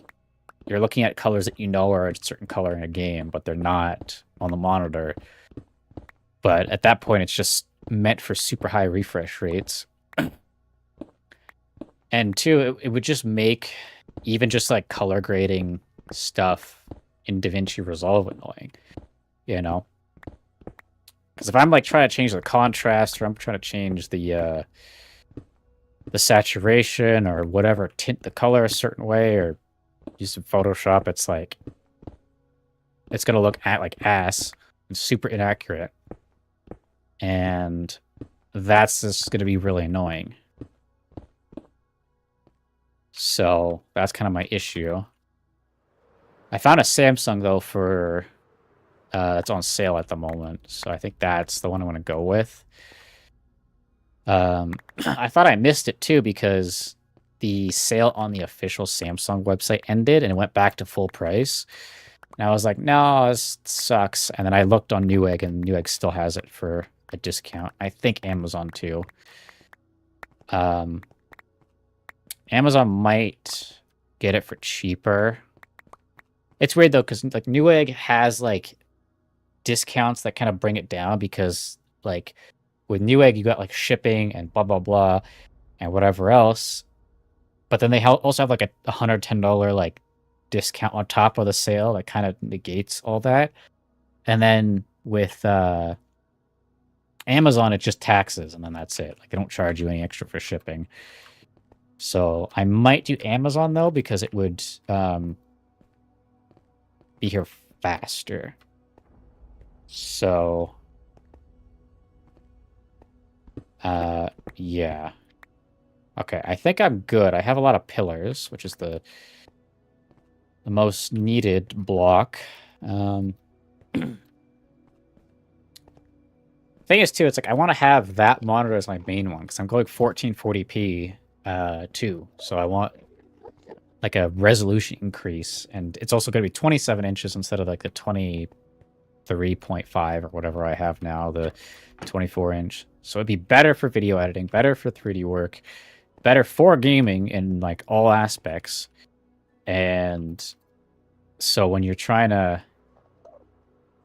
you're looking at colors that you know are a certain color in a game, but they're not on the monitor. But at that point, it's just meant for super high refresh rates. And two, it would just make even just like color grading stuff in DaVinci Resolve annoying, you know? Because if I'm like trying to change the contrast, or I'm trying to change the saturation or whatever, tint the color a certain way, or use some Photoshop, it's like it's gonna look like ass and super inaccurate, and that's just gonna be really annoying. So that's kind of my issue. I found a Samsung though for it's on sale at the moment, so I think that's the one I want to go with. I thought I missed it too because the sale on the official Samsung website ended and it went back to full price. And I was like, no, this sucks. And then I looked on Newegg, and Newegg still has it for a discount. I think Amazon too. Amazon might get it for cheaper. It's weird though, because like Newegg has like discounts that kind of bring it down, because like with Newegg you got like shipping and blah blah blah and whatever else, but then they also have like a $110 like discount on top of the sale that kind of negates all that. And then with Amazon, it's just taxes, and then that's it. Like they don't charge you any extra for shipping. So I might do Amazon though, because it would be here faster. So yeah. Okay, I think I'm good. I have a lot of pillars, which is the most needed block. Thing is too, it's like I want to have that monitor as my main one because I'm going 1440p too. So I want like a resolution increase, and it's also going to be 27 inches instead of like the 23.5 or whatever I have now, the 24-inch. So it'd be better for video editing, better for 3D work, better for gaming in like all aspects. And so when you're trying to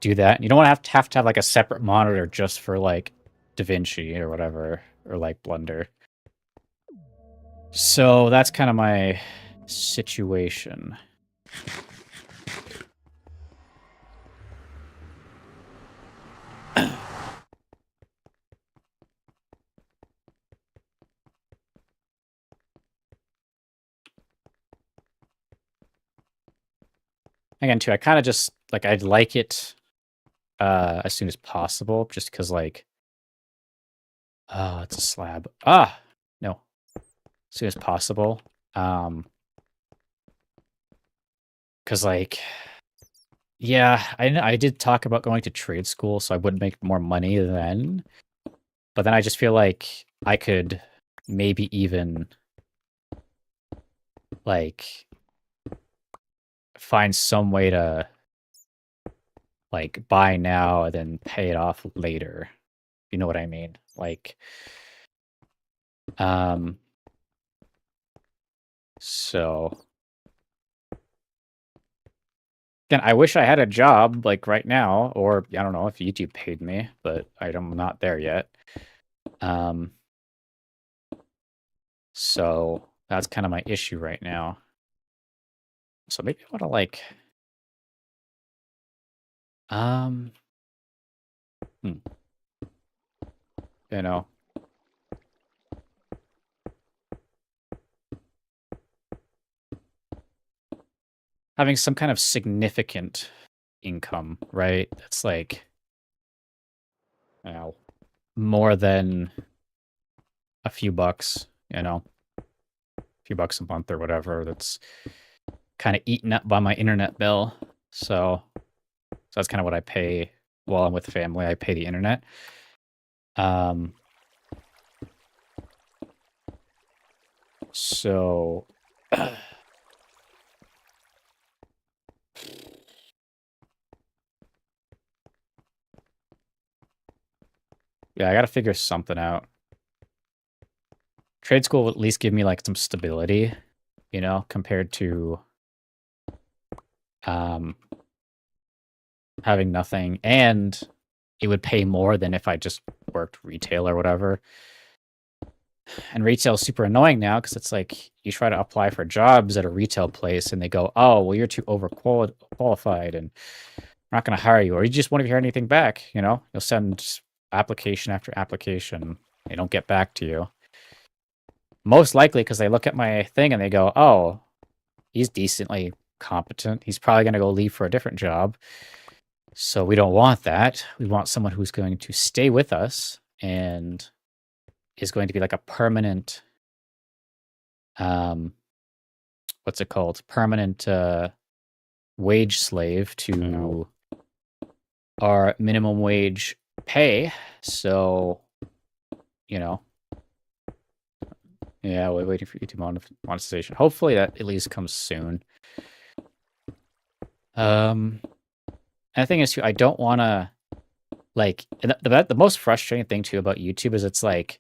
do that, you don't want to have like a separate monitor just for like DaVinci or whatever, or like Blender. So that's kind of my situation. again, too, I kind of just, like, I'd like it as soon as possible, just because, like, oh, it's a slab. Ah, no, as soon as possible. Because, like, yeah, I did talk about going to trade school, so I would make more money then. But then I just feel like I could maybe even, like, find some way to, like, buy now and then pay it off later. You know what I mean? Like, so again, I wish I had a job like right now, or I don't know if YouTube paid me, but I'm not there yet. So that's kind of my issue right now. So maybe I want to, like, you know, having some kind of significant income, right? That's like, you know, more than a few bucks, a few bucks a month or whatever. That's kind of eaten up by my internet bill. So that's kind of what I pay while I'm with family. I pay the internet. So yeah, I got to figure something out. Trade school will at least give me, like, some stability, compared to having nothing, and it would pay more than if I just worked retail or whatever. And retail is super annoying now because it's like you try to apply for jobs at a retail place and they go, oh, well, you're too overqualified and we're not going to hire you, or you just won't hear anything back. You'll send application after application. They don't get back to you. Most likely because they look at my thing and they go, oh, he's decently competent. He's probably going to go leave for a different job. So we don't want that. We want someone who's going to stay with us and is going to be like a permanent, what's it called? Permanent wage slave to our minimum wage pay. So, yeah, we're waiting for YouTube monetization. Hopefully that at least comes soon. And the thing is, too, I don't want to, like, the most frustrating thing, too, about YouTube is it's like,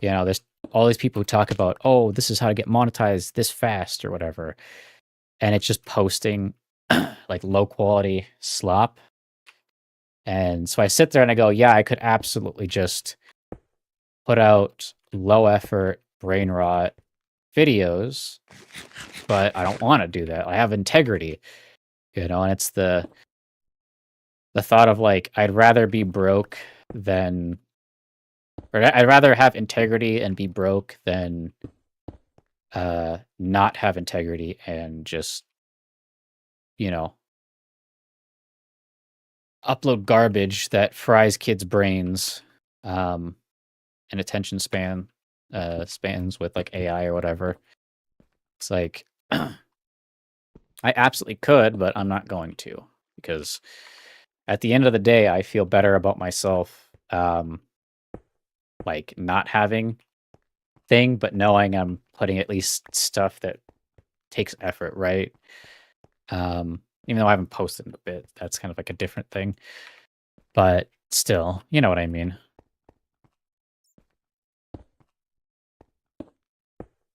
there's all these people who talk about, oh, this is how to get monetized this fast or whatever. And it's just posting, like, low-quality slop. And so I sit there and I go, yeah, I could absolutely just put out low-effort, brain rot videos, but I don't want to do that. I have integrity, and it's the thought of, like, I'd rather be broke than, or I'd rather have integrity and be broke than not have integrity and just, upload garbage that fries kids' brains and attention spans with, like, AI or whatever. It's like, I absolutely could, but I'm not going to, because at the end of the day, I feel better about myself, like, not having thing, but knowing I'm putting at least stuff that takes effort, right? Even though I haven't posted in a bit, that's kind of like a different thing. But still, you know what I mean.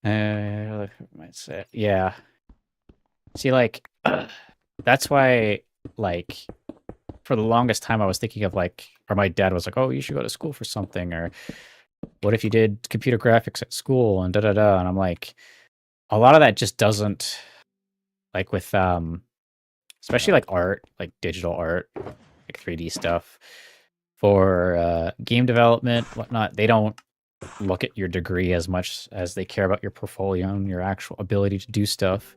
Might say, yeah. See, like, that's why, like, for the longest time I was thinking of, like, or my dad was like, oh, you should go to school for something, or what if you did computer graphics at school and da-da-da, and I'm like, a lot of that just doesn't, like, with, especially, like, art, like digital art, like 3D stuff, for game development, whatnot, they don't look at your degree as much as they care about your portfolio and your actual ability to do stuff.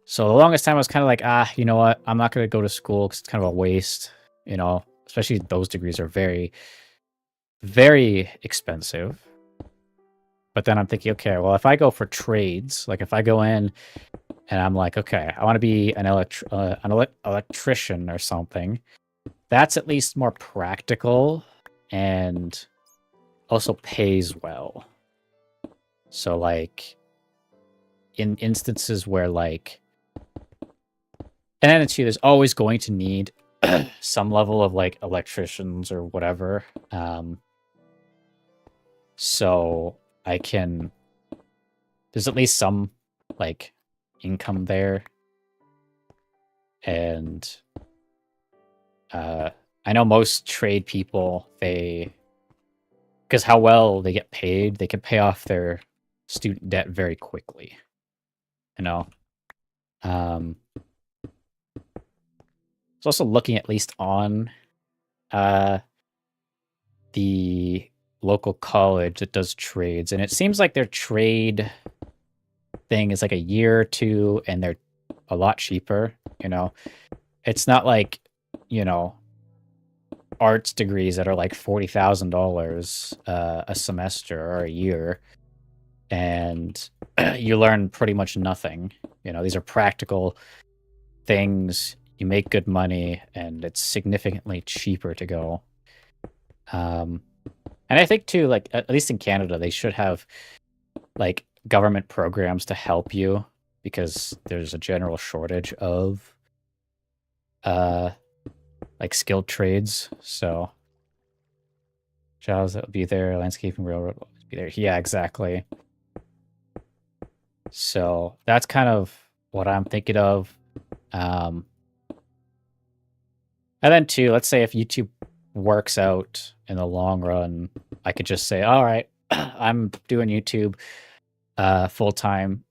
So the longest time I was kind of like, you know what? I'm not going to go to school because it's kind of a waste, you know, especially those degrees are very, very expensive. But then I'm thinking, okay, well, if I go for trades, like if I go in and I'm like, okay, I want to be an electrician or something, that's at least more practical and also pays well. So like in instances where like, and then too, there's always going to need some level of like electricians or whatever. So I can, there's at least some like income there. And I know most trade people, because how well they get paid, they can pay off their student debt very quickly. You know? It's also looking at least on the local college that does trades, and it seems like their trade thing is like a year or two, and they're a lot cheaper, you know? It's not like, you know, arts degrees that are like $40,000 a semester or a year, and you learn pretty much nothing. You know, these are practical things. You make good money, and it's significantly cheaper to go. And I think too, like at least in Canada, they should have like government programs to help you because there's a general shortage of like skilled trades. So jobs that will be there, landscaping, railroad will be there. Yeah, exactly. So that's kind of what I'm thinking of. And then too, let's say if YouTube works out in the long run, I could just say, all right, I'm doing YouTube full time.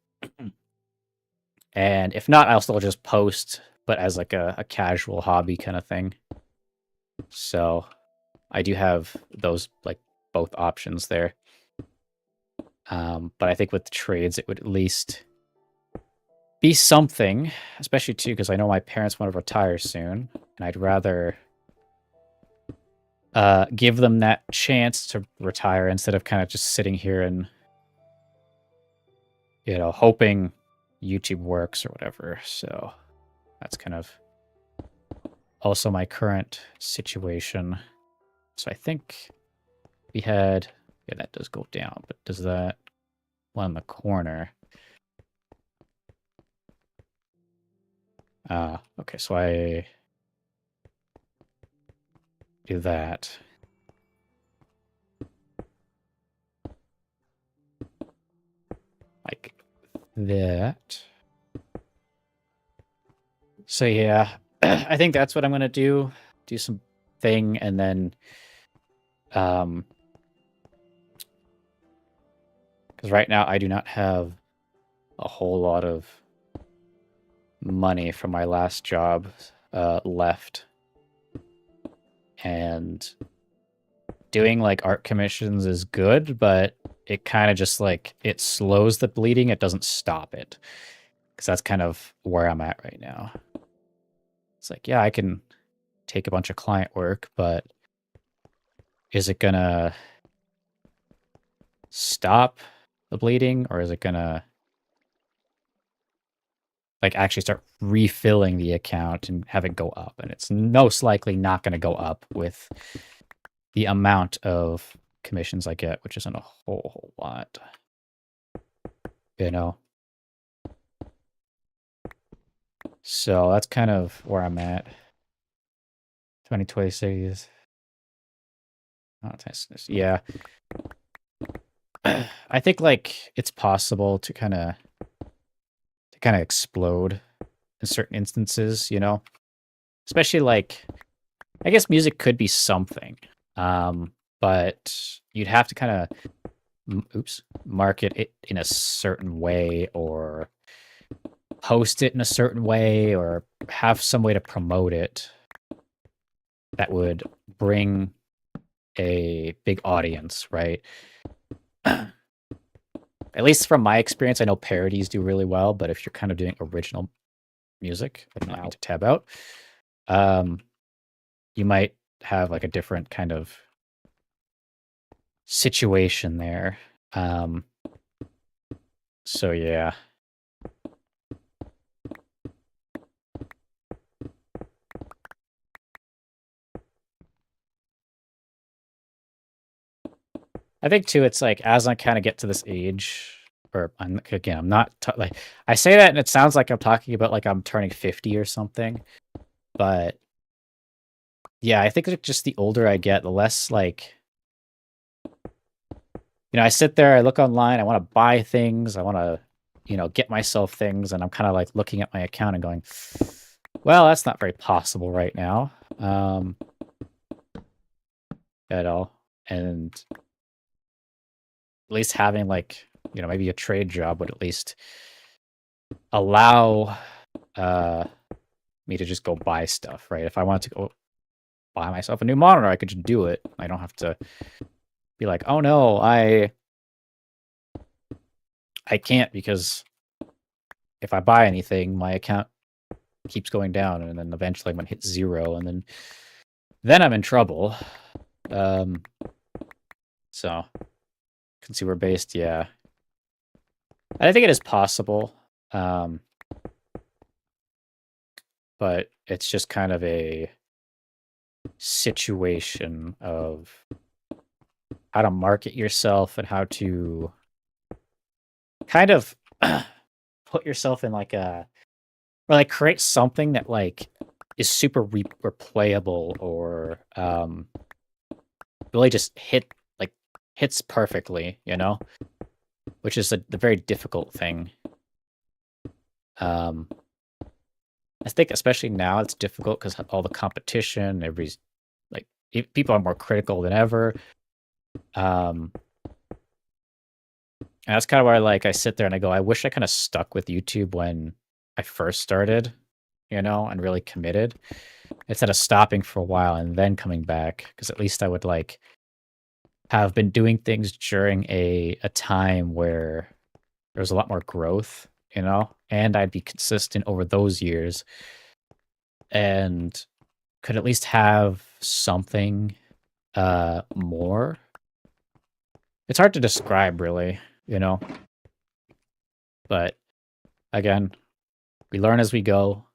And if not, I'll still just post, but as like a casual hobby kind of thing. So I do have those like both options there. But I think with the trades, it would at least be something, especially too, because I know my parents want to retire soon, and I'd rather give them that chance to retire instead of kind of just sitting here and, you know, hoping YouTube works or whatever. So that's kind of also my current situation. So I think we had, yeah, that does go down, but does that one in the corner? Okay, so I do that. Like that. So yeah, I think that's what I'm gonna do. Do some thing, and then because right now I do not have a whole lot of money from my last job left, and doing like art commissions is good, but it kind of just like it slows the bleeding. It doesn't stop it, because that's kind of where I'm at right now. It's like, yeah, I can take a bunch of client work, but is it gonna stop the bleeding, or is it gonna like actually start refilling the account and have it go up? And it's most likely not going to go up with the amount of commissions I get, which isn't a whole lot, you know? So that's kind of where I'm at. 2026. Oh, yeah. I think like it's possible to kind of explode in certain instances, you know? Especially like, I guess music could be something, but you'd have to kind of, market it in a certain way, or post it in a certain way, or have some way to promote it that would bring a big audience, right? At least from my experience, I know parodies do really well, but if you're kind of doing original music. I did not mean to tab out. You might have like a different kind of situation there. So yeah. I think too, it's like as I kind of get to this age, or I'm not like I say that and it sounds like I'm talking about like I'm turning 50 or something, but yeah, I think that just the older I get, the less like, I sit there, I look online, I want to buy things, I want to, get myself things, and I'm kind of like looking at my account and going, well, that's not very possible right now, at all, and at least having like, maybe a trade job would at least allow me to just go buy stuff, right? If I wanted to go buy myself a new monitor, I could just do it. I don't have to be like, oh no, I can't, because if I buy anything, my account keeps going down, and then eventually I'm gonna hit 0, and then I'm in trouble. So consumer based, yeah. I think it is possible. But it's just kind of a situation of how to market yourself and how to kind of put yourself in like a, or like create something that like is super replayable, or really just hits perfectly, which is the very difficult thing. I think especially now it's difficult because all the competition, everybody's like, people are more critical than ever. And that's kind of why I sit there and I go, I wish I kind of stuck with YouTube when I first started, and really committed, instead of stopping for a while and then coming back, because at least I would like have been doing things during a time where there was a lot more growth, and I'd be consistent over those years and could at least have something more. It's hard to describe, really, but again, we learn as we go,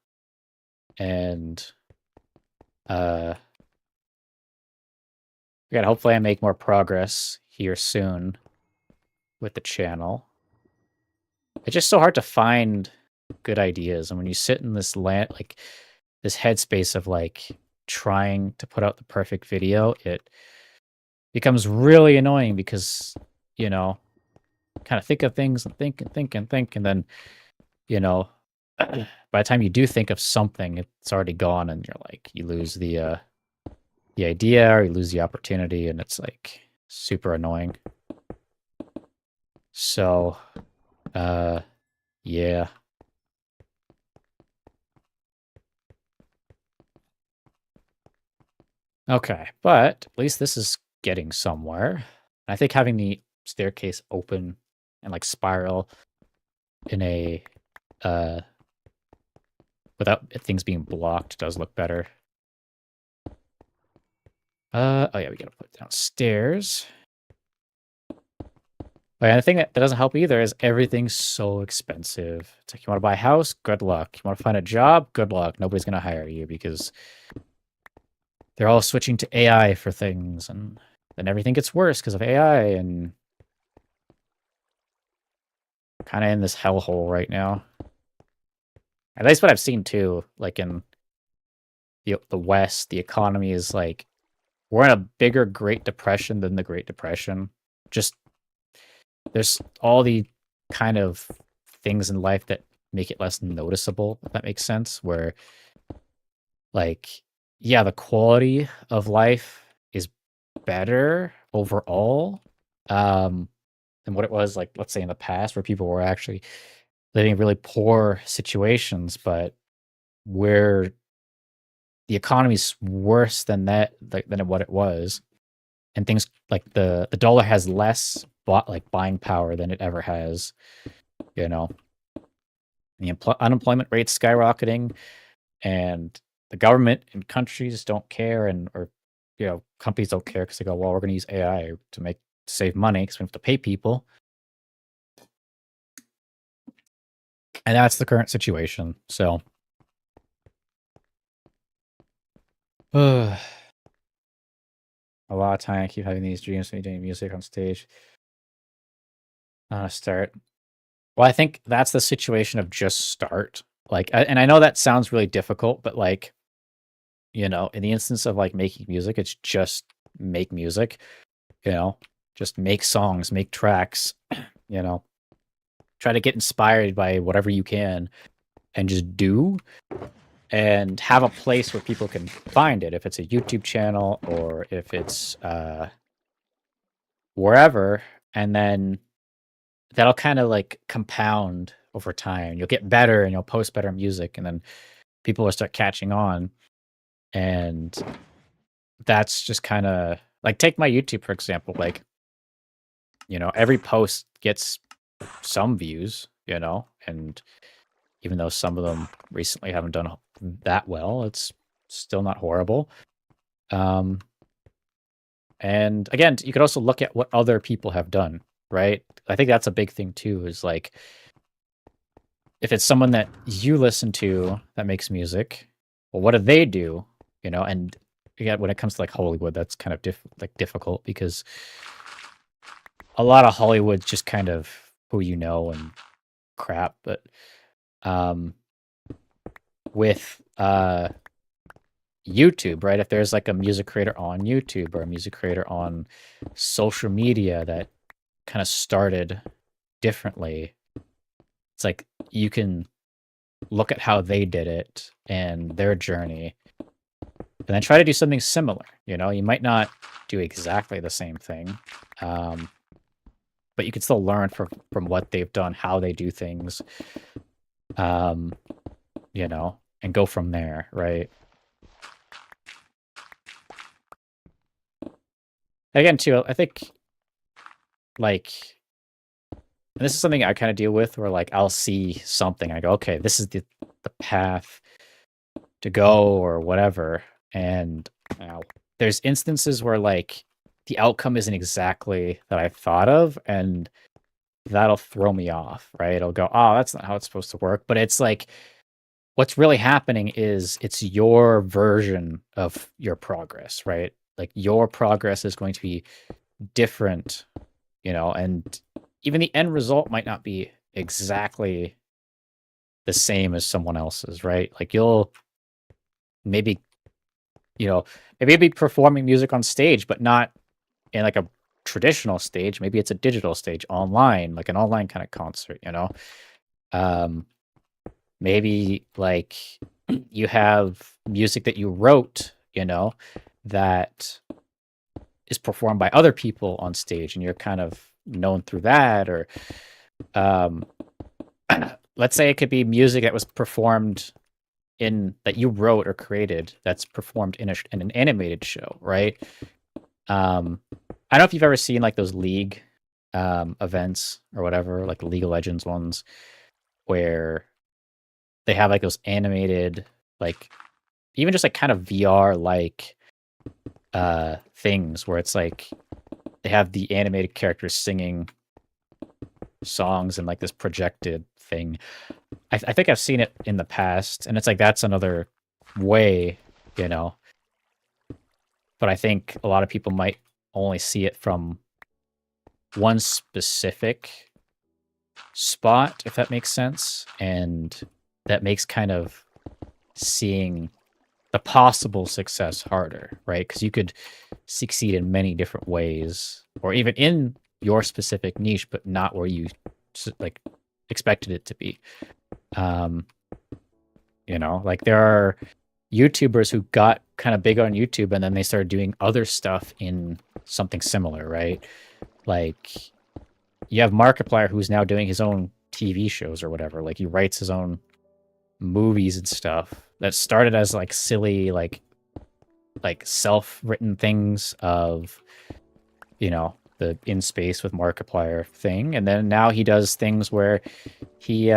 and again, hopefully I make more progress here soon with the channel. It's just so hard to find good ideas, and when you sit in this this headspace of like trying to put out the perfect video, it becomes really annoying because, kind of think of things and think and think and think, and then, by the time you do think of something, it's already gone, and you're like, you lose the idea, or you lose the opportunity, and it's like super annoying. So, yeah. Okay, but at least this is getting somewhere. I think having the staircase open and like spiral in a without things being blocked does look better. Oh yeah, we gotta put it downstairs. Oh, yeah, the thing that doesn't help either is everything's so expensive. It's like, you want to buy a house? Good luck. You want to find a job? Good luck. Nobody's gonna hire you because they're all switching to AI for things, and then everything gets worse because of AI, and kind of in this hellhole right now. At least what I've seen too, like in the West, the economy is like, we're in a bigger Great Depression than the Great Depression. Just there's all the kind of things in life that make it less noticeable, if that makes sense, where like, yeah, the quality of life is better overall than what it was, like, let's say in the past, where people were actually living in really poor situations, but where the economy's worse than that, than what it was, and things like the dollar has less buying power than it ever has, the unemployment rate's skyrocketing, and the government and countries don't care, or companies don't care because they go, well, we're going to use AI to save money because we don't have to pay people. And that's the current situation. So, a lot of time I keep having these dreams of me doing music on stage. Start. Well, I think that's the situation of just start. Like, and I know that sounds really difficult, but like, in the instance of like making music, it's just make music, just make songs, make tracks, try to get inspired by whatever you can and just do, and have a place where people can find it. If it's a YouTube channel or if it's wherever, and then that'll kind of like compound over time. You'll get better and you'll post better music, and then people will start catching on. And that's just kind of like, take my YouTube, for example. Like, every post gets some views, and even though some of them recently haven't done that well, it's still not horrible. And again, you could also look at what other people have done, right? I think that's a big thing too, is like, if it's someone that you listen to that makes music, well, what do they do? And again, when it comes to like Hollywood, that's kind of difficult, because a lot of Hollywood's just kind of who you know and crap. But with YouTube, right? If there's like a music creator on YouTube or a music creator on social media that kind of started differently, it's like you can look at how they did it and their journey, and then try to do something similar. You might not do exactly the same thing, but you can still learn from what they've done, how they do things, and go from there, right? Again, too, I think, like, and this is something I kind of deal with, where like I'll see something, I go, okay, this is the path to go or whatever, and there's instances where like the outcome isn't exactly that I thought of, and that'll throw me off, right? I'll go, oh, that's not how it's supposed to work. But it's like, what's really happening is it's your version of your progress, right? Like, your progress is going to be different, and even the end result might not be exactly the same as someone else's, right? Like, you'll maybe you'll be performing music on stage, but not in like a traditional stage. Maybe it's a digital stage online, like an online kind of concert, maybe like you have music that you wrote, that is performed by other people on stage, and you're kind of known through that. Or let's say it could be music that was performed that you wrote or created, that's performed in an animated show, right? I don't know if you've ever seen like those League events or whatever, like the League of Legends ones, where they have like those animated, like even just like kind of VR like things, where it's like they have the animated characters singing songs and like this projected thing. I think I've seen it in the past, and it's like, that's another way, but I think a lot of people might only see it from one specific spot, if that makes sense, and that makes kind of seeing the possible success harder, right? Because you could succeed in many different ways, or even in your specific niche, but not where you like expected it to be. Like, there are YouTubers who got kind of big on YouTube, and then they started doing other stuff in something similar, right? Like, you have Markiplier, who's now doing his own TV shows or whatever. Like, he writes his own movies and stuff that started as like silly, like self-written things of, the In Space with Markiplier thing. And then now he does things where he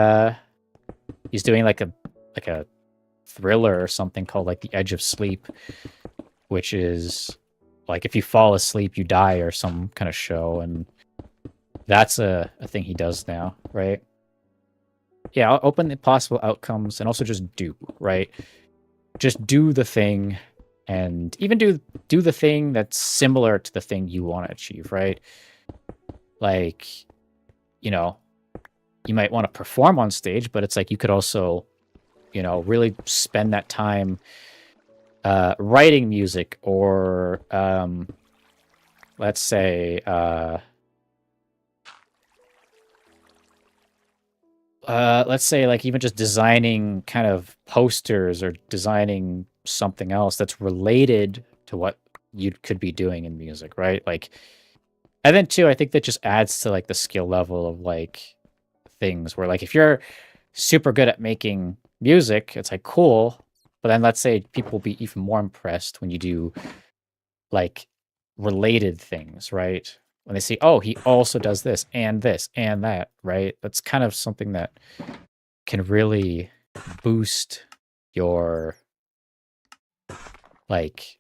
he's doing like a thriller or something called like The Edge of Sleep, which is like if you fall asleep you die or some kind of show, and that's a thing he does now, right? Yeah, I'll open the possible outcomes and also just do, right? Just do the thing, and even do the thing that's similar to the thing you want to achieve, right? Like, you know, you might want to perform on stage, but it's like you could also, really spend that time writing music, or let's say like even just designing kind of posters or designing something else that's related to what you could be doing in music, right? Like, and then too, I think that just adds to like the skill level of like things where like if you're super good at making music, it's like cool, but then let's say people will be even more impressed when you do like related things, right? When they see, oh, he also does this and that, right? That's kind of something that can really boost your like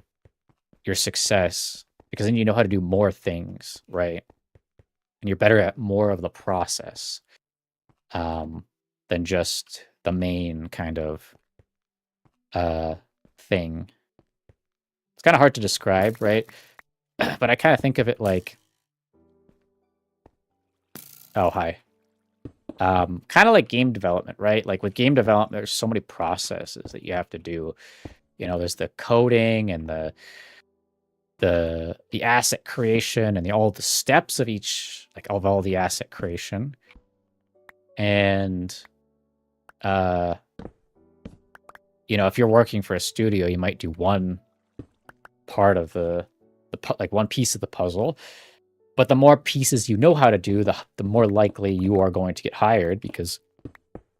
your success, because then you know how to do more things, right? And you're better at more of the process than just the main kind of thing. It's kind of hard to describe, right? But I kind of think of it like, oh, hi. Kind of like game development, right? Like with game development, there's so many processes that you have to do. There's the coding and the asset creation and all the steps of each, like of all the asset creation. And if you're working for a studio, you might do one part of the like one piece of the puzzle. But the more pieces you know how to do, the more likely you are going to get hired, because,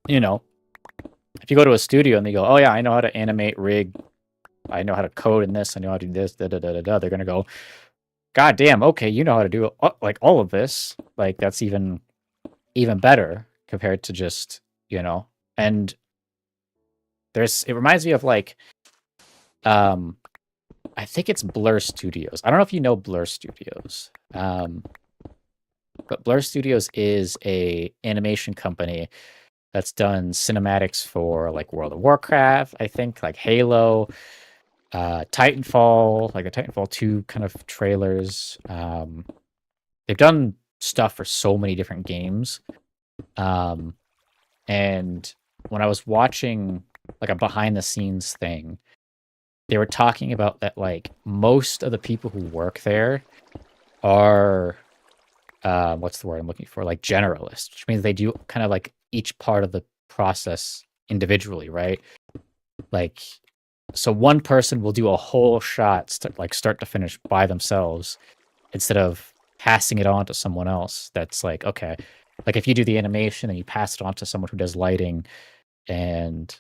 if you go to a studio and they go, oh yeah, I know how to animate, rig, I know how to code in this, I know how to do this, da da da da da, they're gonna go, God damn, okay, you know how to do like all of this. Like that's even better compared to just, and it reminds me of like, I think it's Blur Studios. I don't know if you know Blur Studios. But Blur Studios is a animation company that's done cinematics for like World of Warcraft, I think, like Halo, Titanfall, like the Titanfall 2 kind of trailers. They've done stuff for so many different games. And when I was watching like a behind the scenes thing, they were talking about that like most of the people who work there are what's the word I'm looking for? Like generalists, which means they do kind of like each part of the process individually, right? Like, so one person will do a whole shot, start to finish by themselves, instead of passing it on to someone else. That's like, okay, like if you do the animation and you pass it on to someone who does lighting, and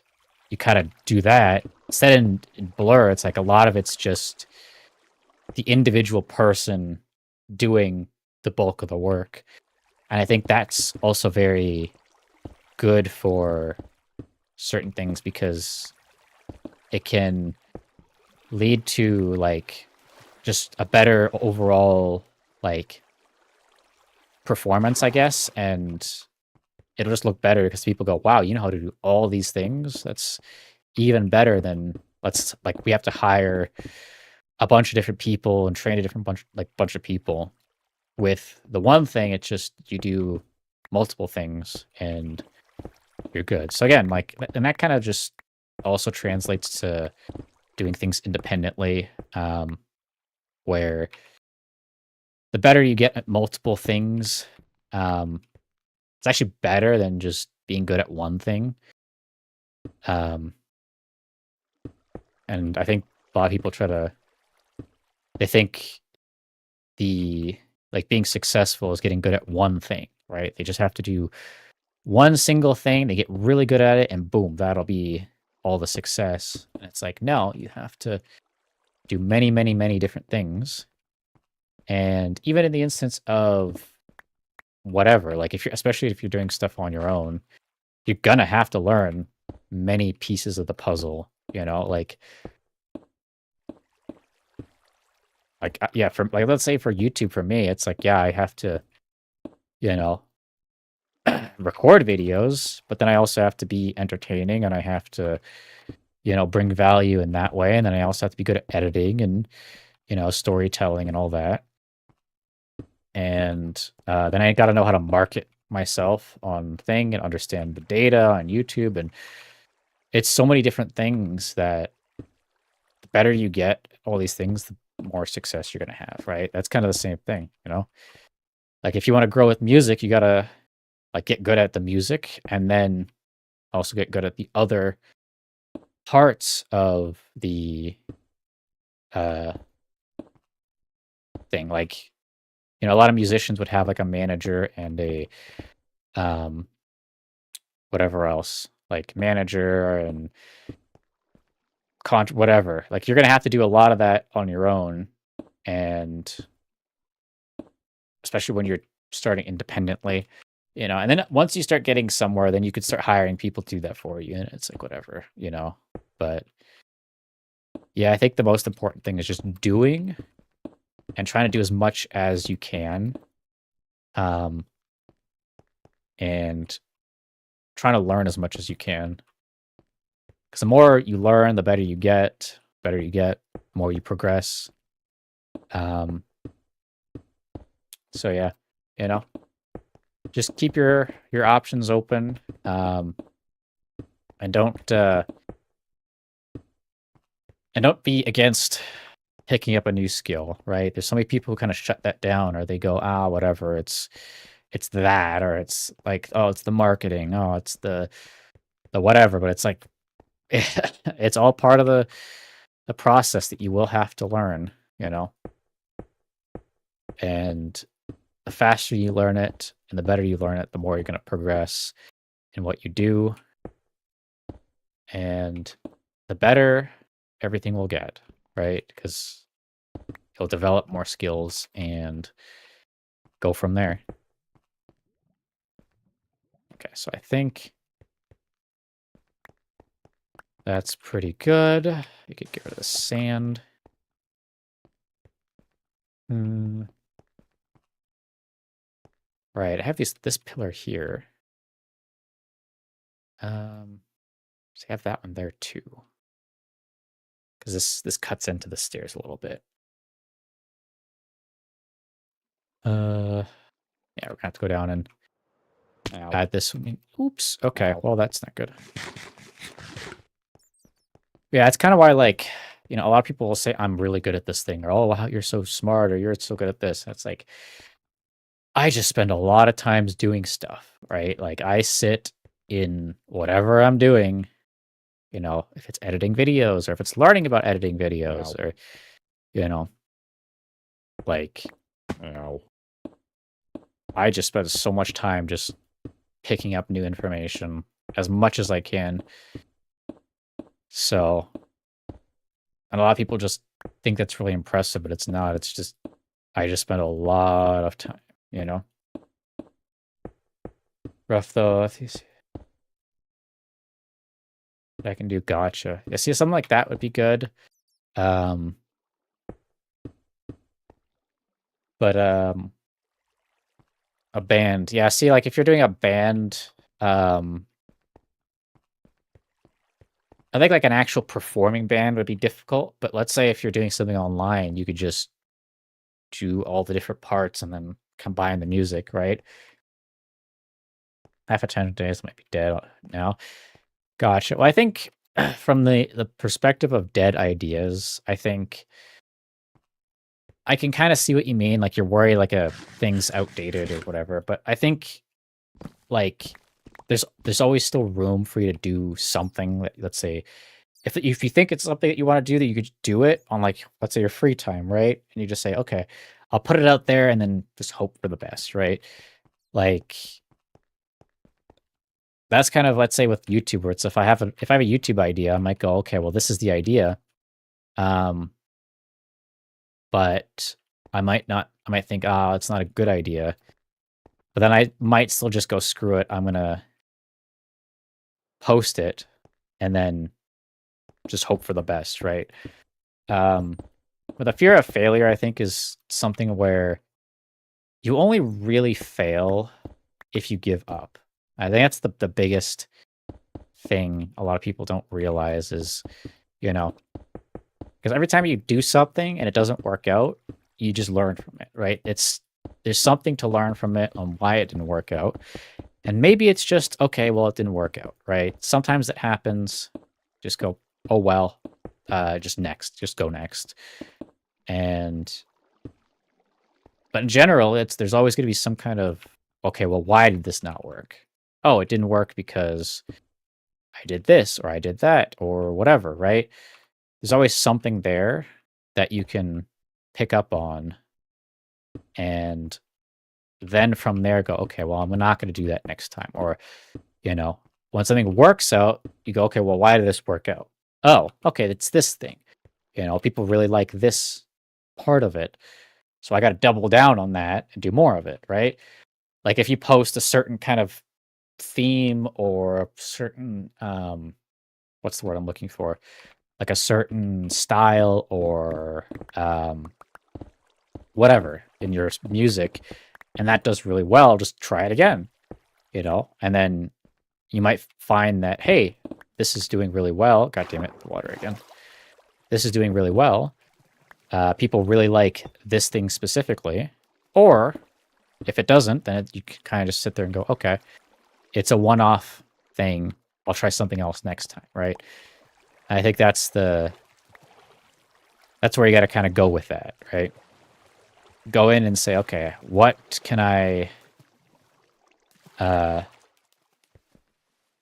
you kind of do that. Instead in Blur, it's like a lot of it's just the individual person doing the bulk of the work. And I think that's also very good for certain things, because it can lead to like just a better overall like performance, I guess, and it'll just look better because people go, wow, you know how to do all these things? That's even better than we have to hire a bunch of different people and train a different bunch of people. With the one thing, it's just you do multiple things and you're good. So again, like, and that kind of just also translates to doing things independently, where the better you get at multiple things, it's actually better than just being good at one thing. And I think a lot of people they think being successful is getting good at one thing, right? They just have to do one single thing, they get really good at it, and boom, that'll be all the success. And it's like, no, you have to do many, many, many different things. And even in the instance of whatever, like especially if you're doing stuff on your own, you're gonna have to learn many pieces of the puzzle, you know, yeah, for like let's say for YouTube for me, it's like, yeah, I have to, you know, record videos, but then I also have to be entertaining and I have to, you know, bring value in that way. And then I also have to be good at editing and, you know, storytelling and all that. And then I got to know how to market myself on thing and understand the data on YouTube. And it's so many different things that the better you get all these things, the more success you're going to have, right? That's kind of the same thing, you know? Like if you want to grow with music, you got to like get good at the music and then also get good at the other parts of the uh thing. Like, you know, a lot of musicians would have like a manager and a um whatever else, like manager and whatever. Like you're gonna have to do a lot of that on your own, and especially when you're starting independently, you know. And then once you start getting somewhere, then you could start hiring people to do that for you, and it's like whatever, you know. But yeah, I think the most important thing is just doing and trying to do as much as you can, um, and trying to learn as much as you can. Because the more you learn, the better you get. Better you get, the more you progress. So yeah, you know, just keep your options open, and don't be against picking up a new skill. Right? There's so many people who kind of shut that down, or they go, whatever, it's that, or it's like, oh, it's the marketing, oh, it's the whatever. But it's like it's all part of the process that you will have to learn, you know. And the faster you learn it and the better you learn it, the more you're going to progress in what you do, and the better everything will get, right? Because you'll develop more skills and go from there. Okay, so I think that's pretty good. You could get rid of the sand. Right, I have this pillar here. So I have that one there too, because this cuts into the stairs a little bit. Yeah, we're gonna have to go down and add this one. Oops. Okay, well that's not good. Yeah, it's kind of why, like, you know, a lot of people will say I'm really good at this thing, or oh wow, you're so smart, or you're so good at this. And it's like I just spend a lot of times doing stuff, right? Like I sit in whatever I'm doing, you know, if it's editing videos or if it's learning about editing videos, or you know, like, you know, I just spend so much time just picking up new information as much as I can. So, and a lot of people just think that's really impressive, but it's not. It's just, I just spend a lot of time, you know? Rough though, I can do gotcha. Yeah, see, something like that would be good. But a band. Yeah, see, like if you're doing a band, I think like an actual performing band would be difficult, but let's say if you're doing something online, you could just do all the different parts and then combine the music, right? Half attention days might be dead now. Gotcha. Well, I think from the perspective of dead ideas, I think I can kind of see what you mean. Like you're worried like a thing's outdated or whatever, but I think like there's always still room for you to do something. Let's say if you think it's something that you want to do, that you could do it on, like, let's say your free time, right? And you just say, okay, I'll put it out there and then just hope for the best, right? Like that's kind of, let's say with YouTube, where it's if I have a YouTube idea, I might go, okay, well, this is the idea. But I might think, it's not a good idea. But then I might still just go, screw it. I'm gonna post it and then just hope for the best, right? But the fear of failure, I think, is something where you only really fail if you give up. I think that's the biggest thing a lot of people don't realize is, because every time you do something and it doesn't work out, you just learn from it, right? There's something to learn from it on why it didn't work out. And maybe it's just, okay, well, it didn't work out, right? Sometimes it happens. Just go, oh, well, just go next. But in general, there's always going to be some kind of, okay, well, why did this not work? Oh, it didn't work because I did this or I did that or whatever, right? There's always something there that you can pick up on, and then from there go, okay, well, I'm not going to do that next time. Or, when something works out, you go, okay, well, why did this work out? Oh, okay, it's this thing. People really like this part of it. So I got to double down on that and do more of it, right? Like if you post a certain kind of theme or a certain, what's the word I'm looking for? Like a certain style or whatever in your music, and that does really well, just try it again, and then you might find that, hey, this is doing really well. God damn it, the water again. This is doing really well. People really like this thing specifically. Or if it doesn't, then you can kind of just sit there and go, okay, it's a one-off thing. I'll try something else next time, right? And I think that's where you got to kind of go with that, right? Go in and say, okay, what can I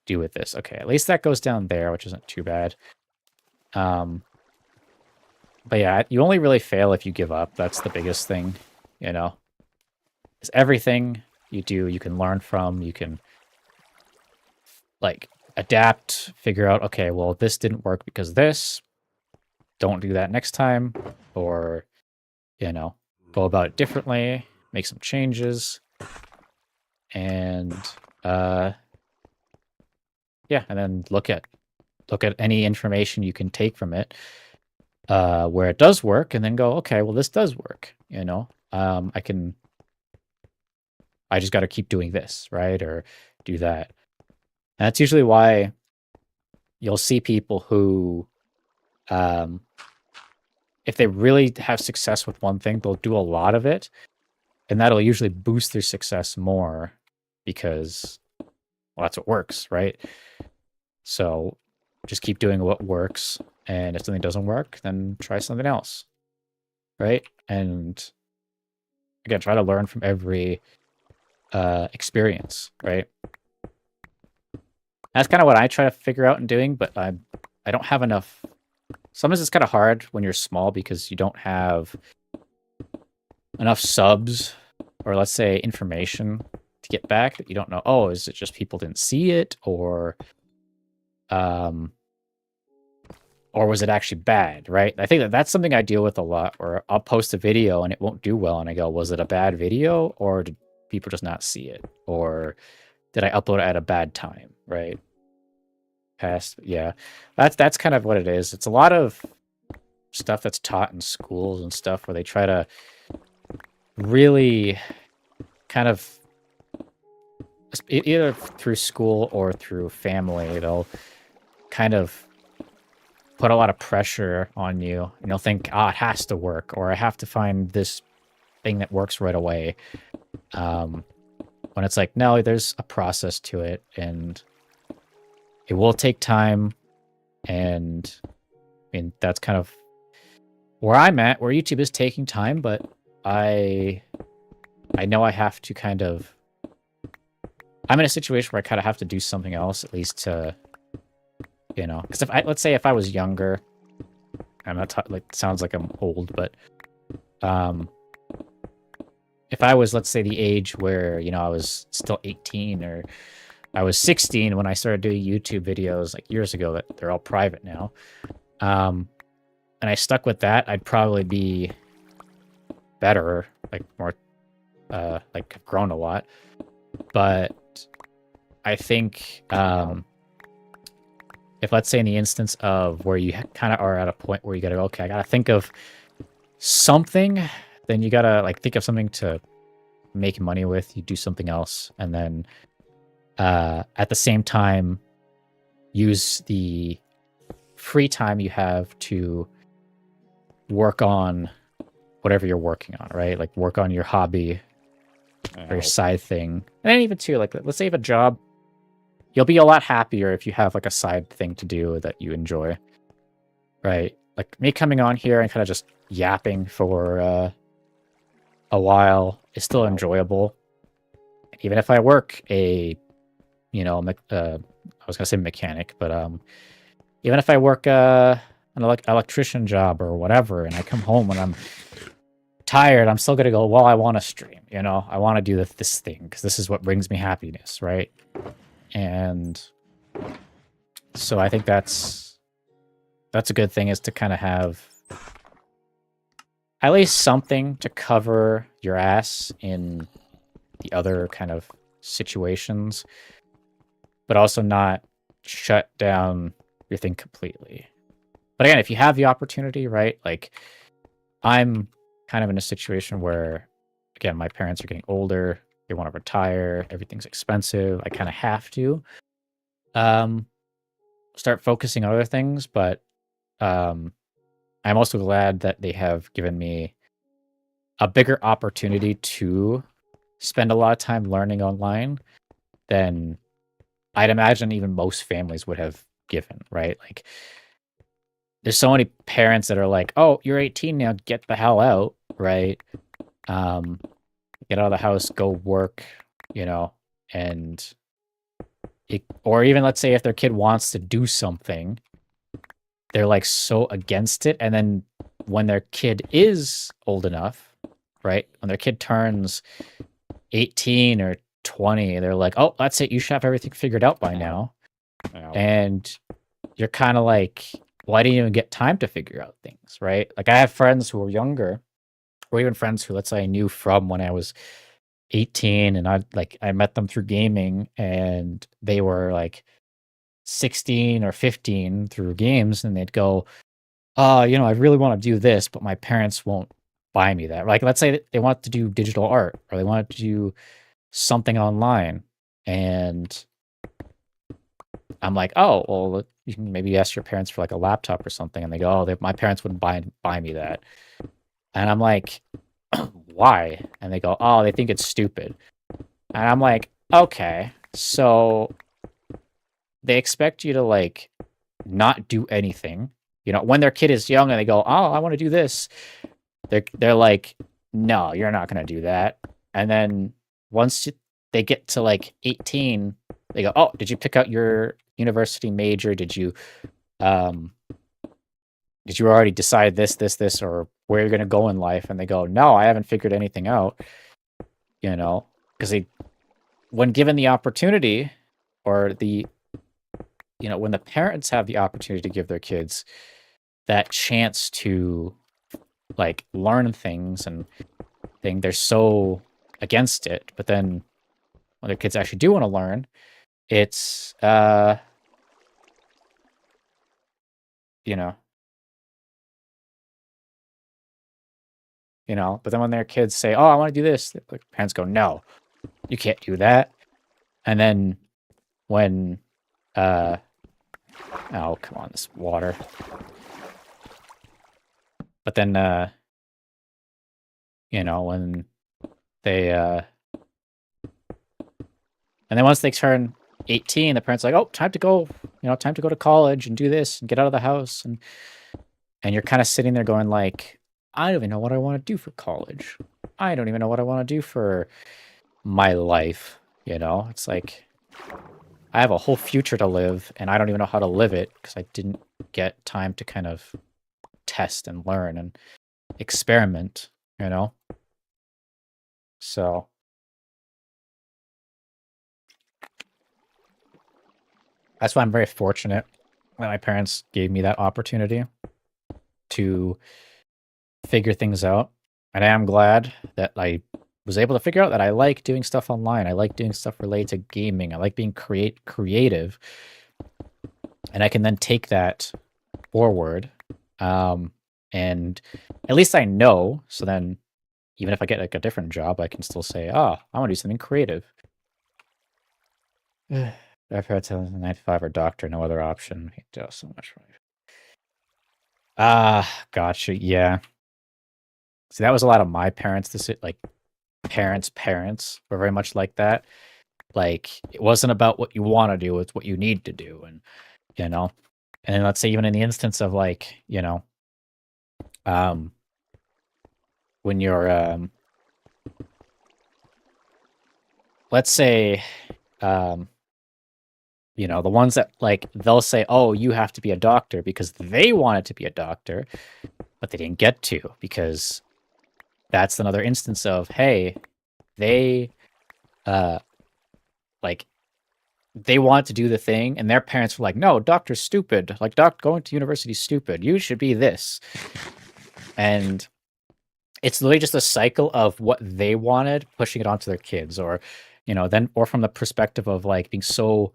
do with this? Okay, at least that goes down there, which isn't too bad. But yeah, you only really fail if you give up. That's the biggest thing, Because everything you do, you can learn from. You can, adapt, figure out, okay, well, this didn't work because this. Don't do that next time. Or, go about it differently, make some changes. And, and then look at any information you can take from it. Where it does work, and then go, okay, well, this does work, I just got to keep doing this, right? Or do that. And that's usually why you'll see people who, if they really have success with one thing, they'll do a lot of it, and that'll usually boost their success more because, well, that's what works, right? So just keep doing what works. And if something doesn't work, then try something else, right? And again, try to learn from every experience, right? That's kind of what I try to figure out in doing, but I don't have enough. Sometimes it's kind of hard when you're small because you don't have enough subs or, let's say, information to get back that you don't know. Oh, is it just people didn't see it, or was it actually bad, right? I think that's something I deal with a lot, where I'll post a video and it won't do well, and I go, was it a bad video, or did people just not see it? Or did I upload it at a bad time, right? Yeah. That's kind of what it is. It's a lot of stuff that's taught in schools and stuff where they try to really kind of, either through school or through family, they'll kind of put a lot of pressure on you, and you'll think, it has to work, or I have to find this thing that works right away. When it's like, no, there's a process to it, and it will take time. And I mean, that's kind of where I'm at, where YouTube is taking time, but I know I have to I'm in a situation where I kind of have to do something else, at least to, because let's say if I was younger, I'm not sounds like I'm old, but if I was, let's say, the age where, I was still 18, or I was 16 when I started doing YouTube videos years ago, that they're all private now, and I stuck with that, I'd probably be better, more, have grown a lot. But I think, if let's say in the instance of where you kind of are at a point where you gotta go, okay, I gotta think of something, then you gotta like think of something to make money with. You do something else, and then at the same time use the free time you have to work on whatever you're working on, right? Like work on your hobby or your side thing. And then even too, like let's say you have a job, you'll be a lot happier if you have like a side thing to do that you enjoy, right? Like me coming on here and kind of just yapping for a while is still enjoyable. Even if I work a, you know, I was gonna say mechanic, but even if I work an electrician job or whatever, and I come home when I'm tired, I'm still gonna go, well, I want to stream, you know, I want to do this thing because this is what brings me happiness, right? And so I think that's a good thing, is to kind of have at least something to cover your ass in the other kind of situations, but also not shut down your thing completely. But again, if you have the opportunity, right? Like I'm kind of in a situation where, again, my parents are getting older, they want to retire, everything's expensive. I kind of have to start focusing on other things, but I'm also glad that they have given me a bigger opportunity to spend a lot of time learning online than I'd imagine even most families would have given, right? Like there's so many parents that are like, oh, you're 18 now, get the hell out, right? Get out of the house, go work, you know, and or even let's say if their kid wants to do something, they're like so against it. And then when their kid is old enough, right? When their kid turns 18 or 20, they're like, oh, that's it. You should have everything figured out by now. And you're kind of like, well, I didn't even get time to figure out things, right? Like I have friends who are younger, or even friends who, let's say, I knew from when I was 18, and I met them through gaming, and they were like 16 or 15 through games, and they'd go, you know, I really want to do this, but my parents won't buy me that. Like let's say they want to do digital art, or they want to do something online, and I'm like, oh, well, you can maybe ask your parents for like a laptop or something, and they go, oh, my parents wouldn't buy me that. And I'm like, why? And they go, oh, they think it's stupid. And I'm like, okay, so they expect you to like not do anything, you know, when their kid is young and they go, oh, I want to do this. They're like, no, you're not going to do that. And then once they get to like 18, they go, oh, did you pick out your university major? Did you already decide this, or where you're going to go in life? And they go, no, I haven't figured anything out, you know, because when given the opportunity, or you know, when the parents have the opportunity to give their kids that chance to like learn things and they're so against it. But then when their kids actually do want to learn, it's you know, but then when their kids say, oh, I want to do this, the parents go, no, you can't do that. And then when oh, come on, this water. But then you know, when they and then once they turn 18, the parents are like, oh, time to go to college and do this and get out of the house, and you're kind of sitting there going like, I don't even know what I want to do for college. I don't even know what I want to do for my life, you know? It's like I have a whole future to live, and I don't even know how to live it because I didn't get time to kind of test and learn and experiment, you know? So that's why I'm very fortunate that my parents gave me that opportunity to figure things out. And I am glad that I was able to figure out that I like doing stuff online. I like doing stuff related to gaming. I like being creative. And I can then take that forward. And at least I know. So then, even if I get like a different job, I can still say, "Oh, I want to do something creative." I've heard to 9 to 5 or doctor, no other option. He does so much. Gotcha. Yeah. See, that was a lot of my parents. Like parents were very much like that. Like it wasn't about what you want to do; it's what you need to do, and you know. And then let's say even in the instance of like when you're let's say the ones that like they'll say, oh, you have to be a doctor because they wanted to be a doctor, but they didn't get to because that's another instance of, hey, they like they want to do the thing and their parents were like, no, doctor's stupid, like going to university is stupid, you should be this. And it's literally just a cycle of what they wanted pushing it onto their kids, or then, or from the perspective of like being so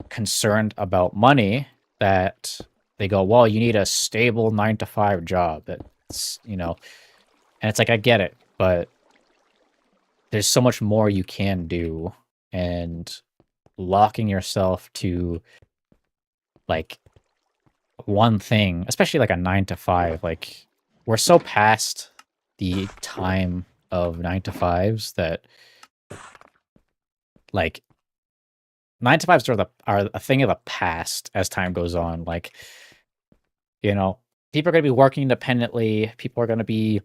concerned about money that they go, well, you need a stable 9 to 5 job. That's and it's like, I get it, but there's so much more you can do, and locking yourself to like one thing, especially like a 9 to 5, like we're so past the time of 9 to 5s that like 9 to 5s are a thing of the past as time goes on. Like, people are going to be working independently. People are going to be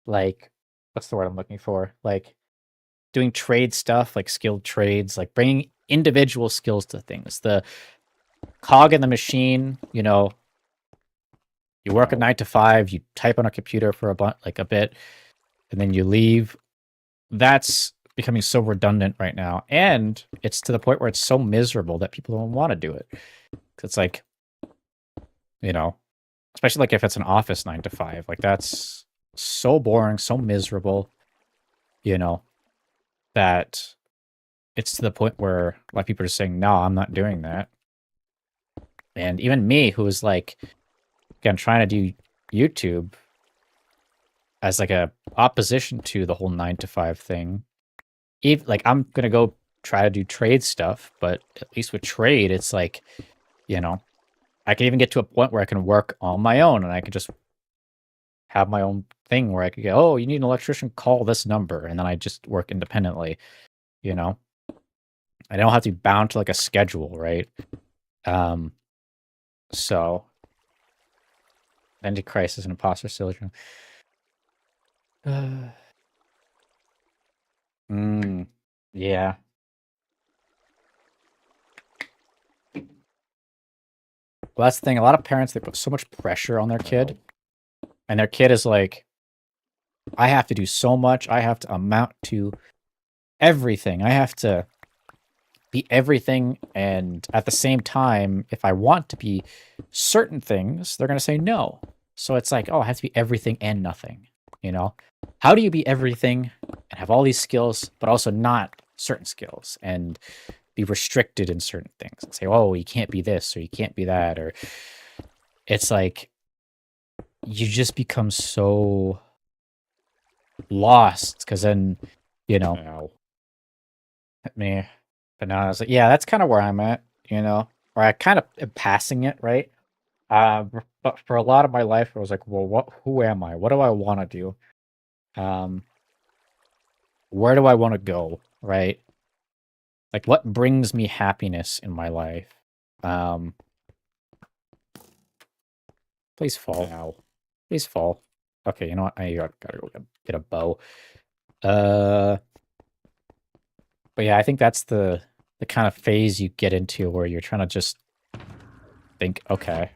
like, what's the word I'm looking for? Like doing trade stuff, like skilled trades, like bringing individual skills to things. The cog in the machine, you work a 9 to 5, you type on a computer for a bit, and then you leave. That's becoming so redundant right now, and it's to the point where it's so miserable that people don't want to do it. It's like, especially like if it's an office 9 to 5, like that's so boring, so miserable, that it's to the point where a lot of people are just saying, no, I'm not doing that. And even me, who is like, again, trying to do YouTube as like a opposition to the whole 9 to 5 thing. Even like I'm gonna go try to do trade stuff, but at least with trade, it's like, I can even get to a point where I can work on my own, and I can just have my own thing where I could go, oh, you need an electrician, call this number, and then I just work independently. I don't have to be bound to like a schedule, right? So Antichrist and imposter syndrome. Yeah. Well, that's the thing. A lot of parents, they put so much pressure on their kid, and their kid is like, I have to do so much. I have to amount to everything. I have to be everything. And at the same time, if I want to be certain things, they're going to say no. So it's like, oh, I have to be everything and nothing. How do you be everything and have all these skills, but also not certain skills and be restricted in certain things and say, oh, you can't be this or you can't be that? Or it's like, you just become so lost because then, me. But now I was like, yeah, that's kind of where I'm at, or I kind of am passing it, right? But for a lot of my life, I was like, well, who am I? What do I want to do? Where do I want to go, right? Like, what brings me happiness in my life? Please fall now. Please fall. Okay, you know what? I gotta go get a bow. But yeah, I think that's the kind of phase you get into where you're trying to just think, okay,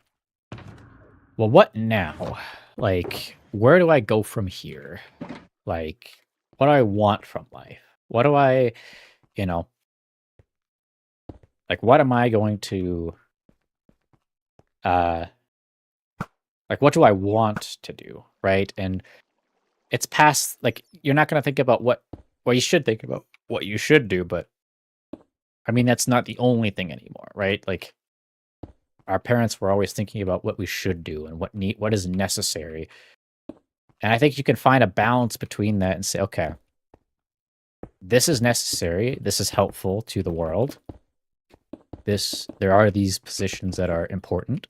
well, what now? Like, where do I go from here? Like, what do I want from life? What do I, like, what am I going to, like, what do I want to do, right? And it's past, like, you're not going to think about well, you should think about what you should do, but I mean, that's not the only thing anymore, right? Like, our parents were always thinking about what we should do and what is necessary. And I think you can find a balance between that and say, okay, this is necessary, this is helpful to the world. There are these positions that are important,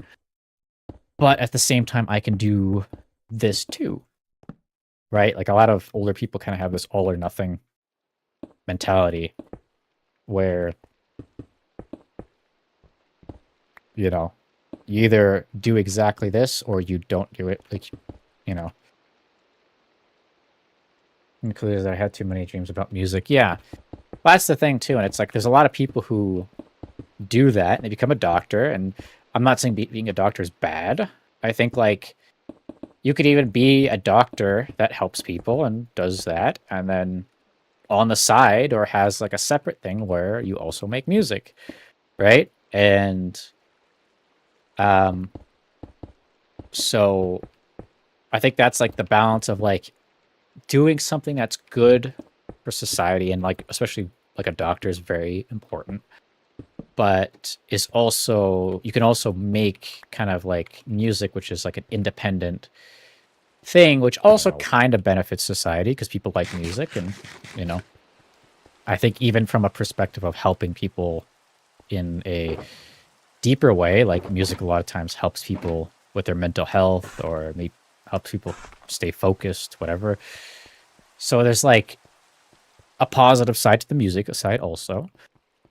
but at the same time, I can do this too, right? Like a lot of older people kind of have this all or nothing mentality where, you know, you either do exactly this or you don't do it. Like, you know, included that I had too many dreams about music. Yeah, but that's the thing too. And it's like, there's a lot of people who do that and they become a doctor. And I'm not saying being a doctor is bad. I think like you could even be a doctor that helps people and does that. And then on the side or has like a separate thing where you also make music, right? And so I think that's like the balance of like doing something that's good for society, and like especially like a doctor is very important, but is also, you can also make kind of like music, which is like an independent thing, which also kind of benefits society because people like music. And, you know, I think even from a perspective of helping people in a deeper way, like music a lot of times helps people with their mental health or maybe helps people stay focused, whatever. So there's like a positive side to the music side also.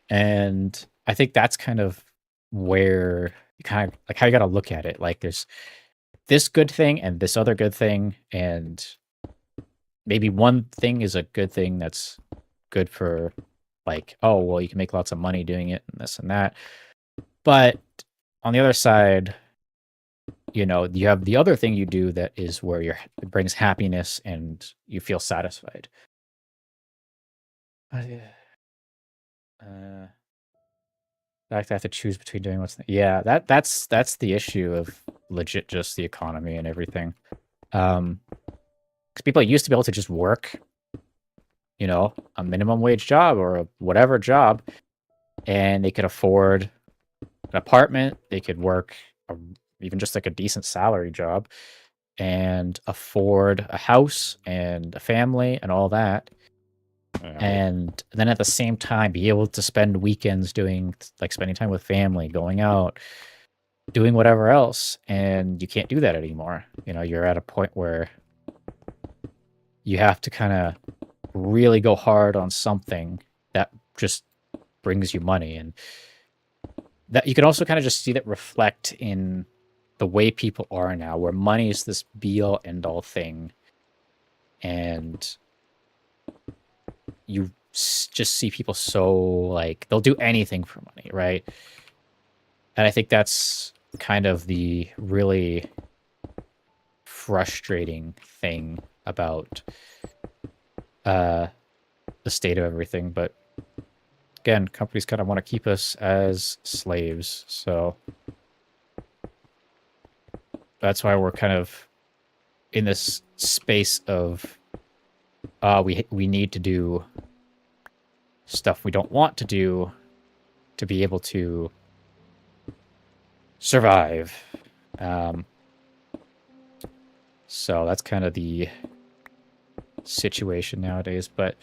And I think that's kind of where you kind of like how you got to look at it. Like there's this good thing and this other good thing, and maybe one thing is a good thing that's good for like, oh, well, you can make lots of money doing it and this and that. But on the other side, you know, you have the other thing you do that is where it brings happiness and you feel satisfied. In fact, I have to choose between doing yeah, that's the issue of legit just the economy and everything. Because people used to be able to just work, you know, a minimum wage job or a whatever job, and they could afford an apartment. They could work even just like a decent salary job and afford a house and a family and all that. And then at the same time be able to spend weekends doing like spending time with family, going out, doing whatever else. And you can't do that anymore. You know, you're at a point where you have to kind of really go hard on something that just brings you money. And that you can also kind of just see that reflect in the way people are now, where money is this be all end all thing. And you just see people so like they'll do anything for money, right? And I think that's kind of the really frustrating thing about the state of everything. But again, companies kind of want to keep us as slaves, so that's why we're kind of in this space of we need to do stuff we don't want to do to be able to survive. So that's kind of the situation nowadays. But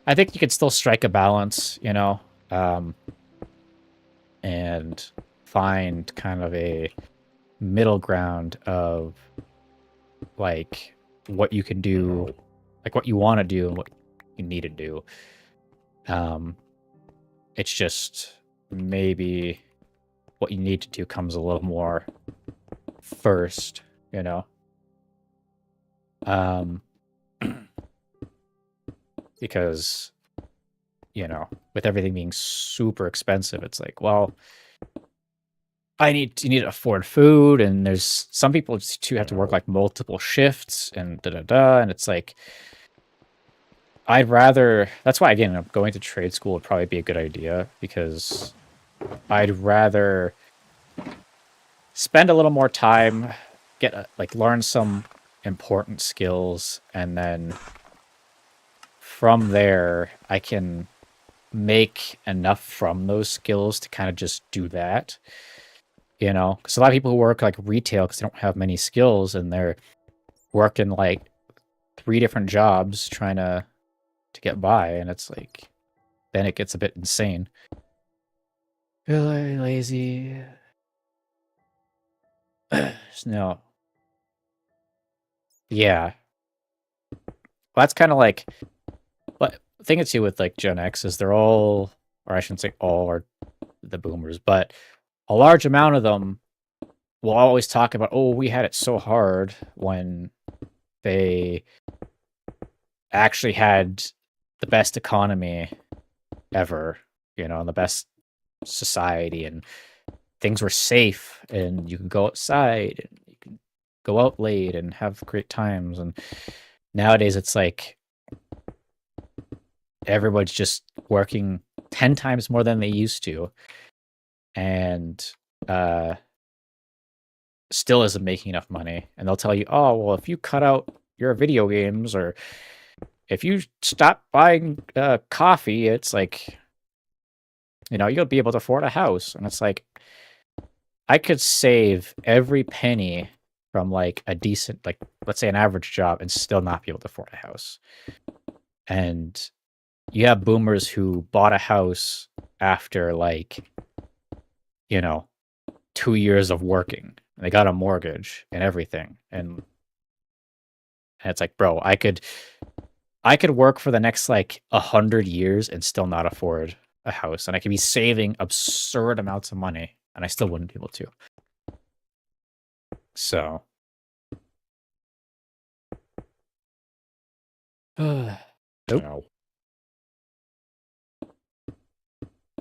I think you can still strike a balance, you know, and find kind of a middle ground of like what you can do, like what you want to do and what you need to do. It's just maybe what you need to do comes a little more first, you know. Because, you know, with everything being super expensive, it's like, well, you need to afford food, and there's some people too have to work like multiple shifts and and it's like, I'd rather, that's why again going to trade school would probably be a good idea, because I'd rather spend a little more time, get like learn some important skills, and then from there I can make enough from those skills to kind of just do that you know, because a lot of people who work like retail because they don't have many skills and they're working like 3 different jobs trying to get by, and it's like then it gets a bit insane. Really lazy. No. Yeah. Well, that's kind of like what the thing too with like Gen X is they're all, or I shouldn't say all, are the boomers, but a large amount of them will always talk about, oh, we had it so hard when they actually had the best economy ever, you know, and the best society, and things were safe, and you could go outside, and you could go out late and have great times. And nowadays, it's like everybody's just working 10 times more than they used to, and still isn't making enough money. And they'll tell you, oh, well, if you cut out your video games, or if you stop buying coffee, it's like, you know, you'll be able to afford a house. And it's like, I could save every penny from like a decent, like, let's say an average job, and still not be able to afford a house. And you have boomers who bought a house after like, you know, 2 years of working. And they got a mortgage and everything. And it's like, bro, I could work for the next like 100 years and still not afford a house, and I could be saving absurd amounts of money, and I still wouldn't be able to. So, nope. No.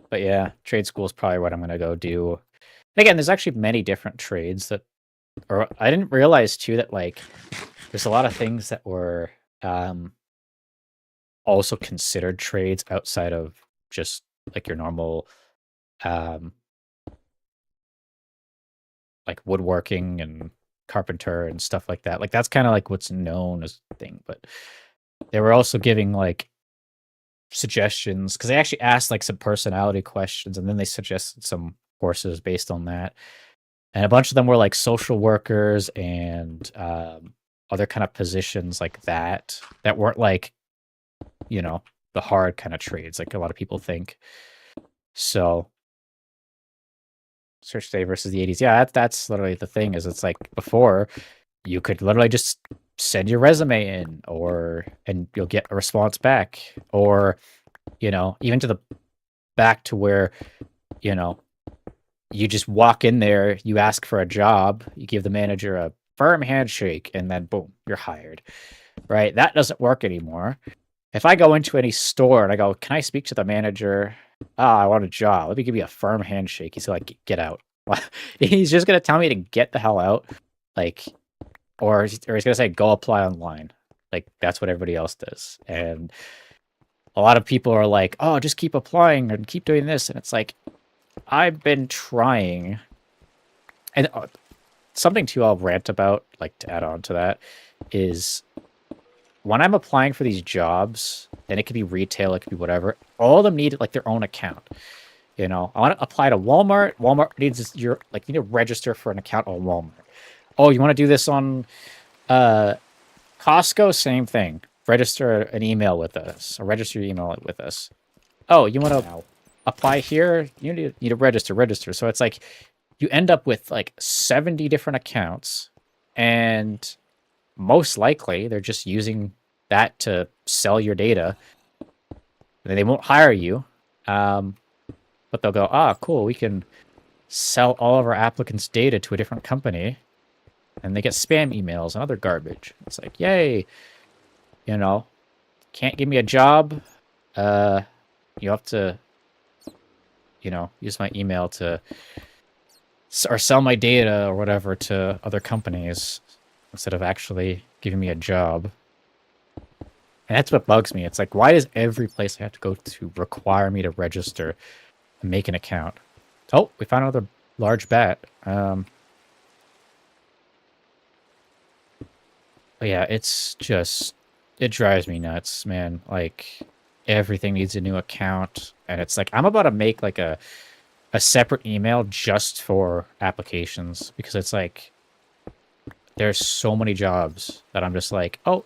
But yeah, trade school is probably what I'm gonna go do. And again, there's actually many different trades that, or I didn't realize too that like there's a lot of things that were also considered trades outside of just like your normal like woodworking and carpenter and stuff like that. Like that's kind of like what's known as a thing. But they were also giving like suggestions, because they actually asked like some personality questions, and then they suggested some courses based on that. And a bunch of them were like social workers and other kind of positions like that weren't like, you know, the hard kind of trades like a lot of people think. So search day versus the 80s. Yeah, that's literally the thing, is it's like before you could literally just send your resume in, and you'll get a response back, or, you know, even to the back to where, you know, you just walk in there, you ask for a job, you give the manager a firm handshake, and then boom, you're hired. Right? That doesn't work anymore. If I go into any store and I go, can I speak to the manager? I want a job. Let me give you a firm handshake. He's like, get out. He's just gonna tell me to get the hell out, like, or he's gonna say, go apply online. Like that's what everybody else does. And a lot of people are like, oh, just keep applying and keep doing this. And it's like, I've been trying. And something too I'll rant about, like to add on to that, is when I'm applying for these jobs, and it could be retail, it could be whatever, all of them need like their own account. You know, I want to apply to Walmart. Walmart needs you need to register for an account on Walmart. Oh, you want to do this on Costco? Same thing. Register an email with us, or register your email with us. Oh, you want to apply here? You need to register. So it's like you end up with like 70 different accounts, and most likely they're just using that to sell your data. And they won't hire you, but they'll go, cool, we can sell all of our applicants' data to a different company, and they get spam emails and other garbage. It's like, yay, you know, can't give me a job. You have to, you know, use my email to, or sell my data or whatever to other companies instead of actually giving me a job. And that's what bugs me. It's like, why does every place I have to go to require me to register and make an account? Oh, we found another large bat. But yeah, it's just, it drives me nuts, man. Like, everything needs a new account. And it's like, I'm about to make like a a separate email just for applications, because it's like there's so many jobs that I'm just like, oh,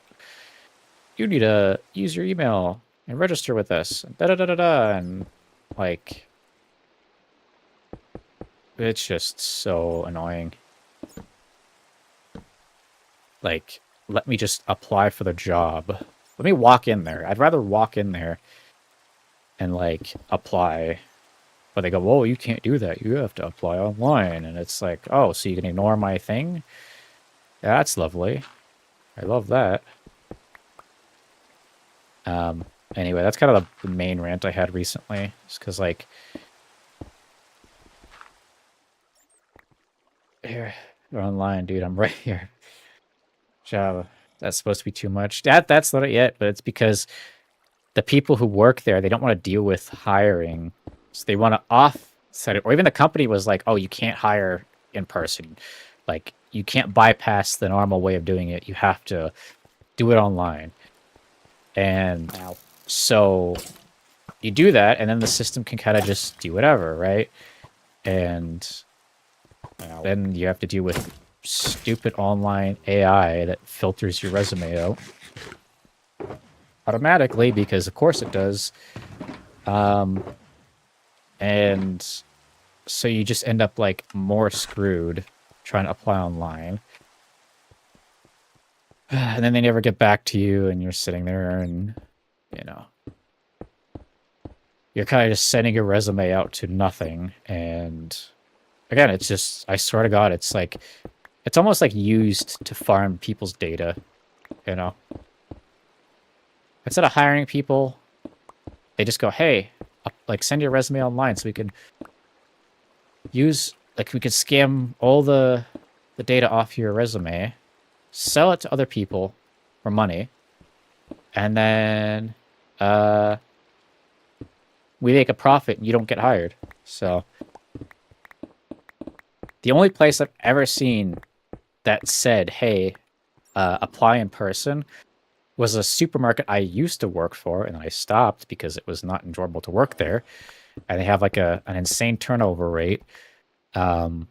you need to use your email and register with us, and da da da da da, and like it's just so annoying. Like, let me just apply for the job. Let me walk in there. I'd rather walk in there and like apply. But they go, whoa, you can't do that. You have to apply online. And it's like, oh, so you can ignore my thing? Yeah, that's lovely. I love that. Anyway, that's kind of the main rant I had recently. Just because, like, here, you're online, dude. I'm right here. Java. That's supposed to be too much. That's not it yet, but it's because the people who work there, they don't want to deal with hiring. So they want to offset it. Or even the company was like, oh, you can't hire in person. Like, you can't bypass the normal way of doing it. You have to do it online. And so you do that, and then the system can kind of just do whatever, right? And then you have to deal with stupid online AI that filters your resume out automatically, because of course it does. And so you just end up like more screwed trying to apply online. And then they never get back to you, and you're sitting there and, you know, you're kind of just sending your resume out to nothing. And again, it's just, I swear to God, it's like, it's almost like used to farm people's data, you know? Instead of hiring people, they just go, hey, like, send your resume online so we can use, like, we can scam all the data off your resume, sell it to other people for money, and then we make a profit and you don't get hired. So the only place I've ever seen that said, hey, apply in person, was a supermarket I used to work for, and I stopped because it was not enjoyable to work there. And they have like an insane turnover rate. And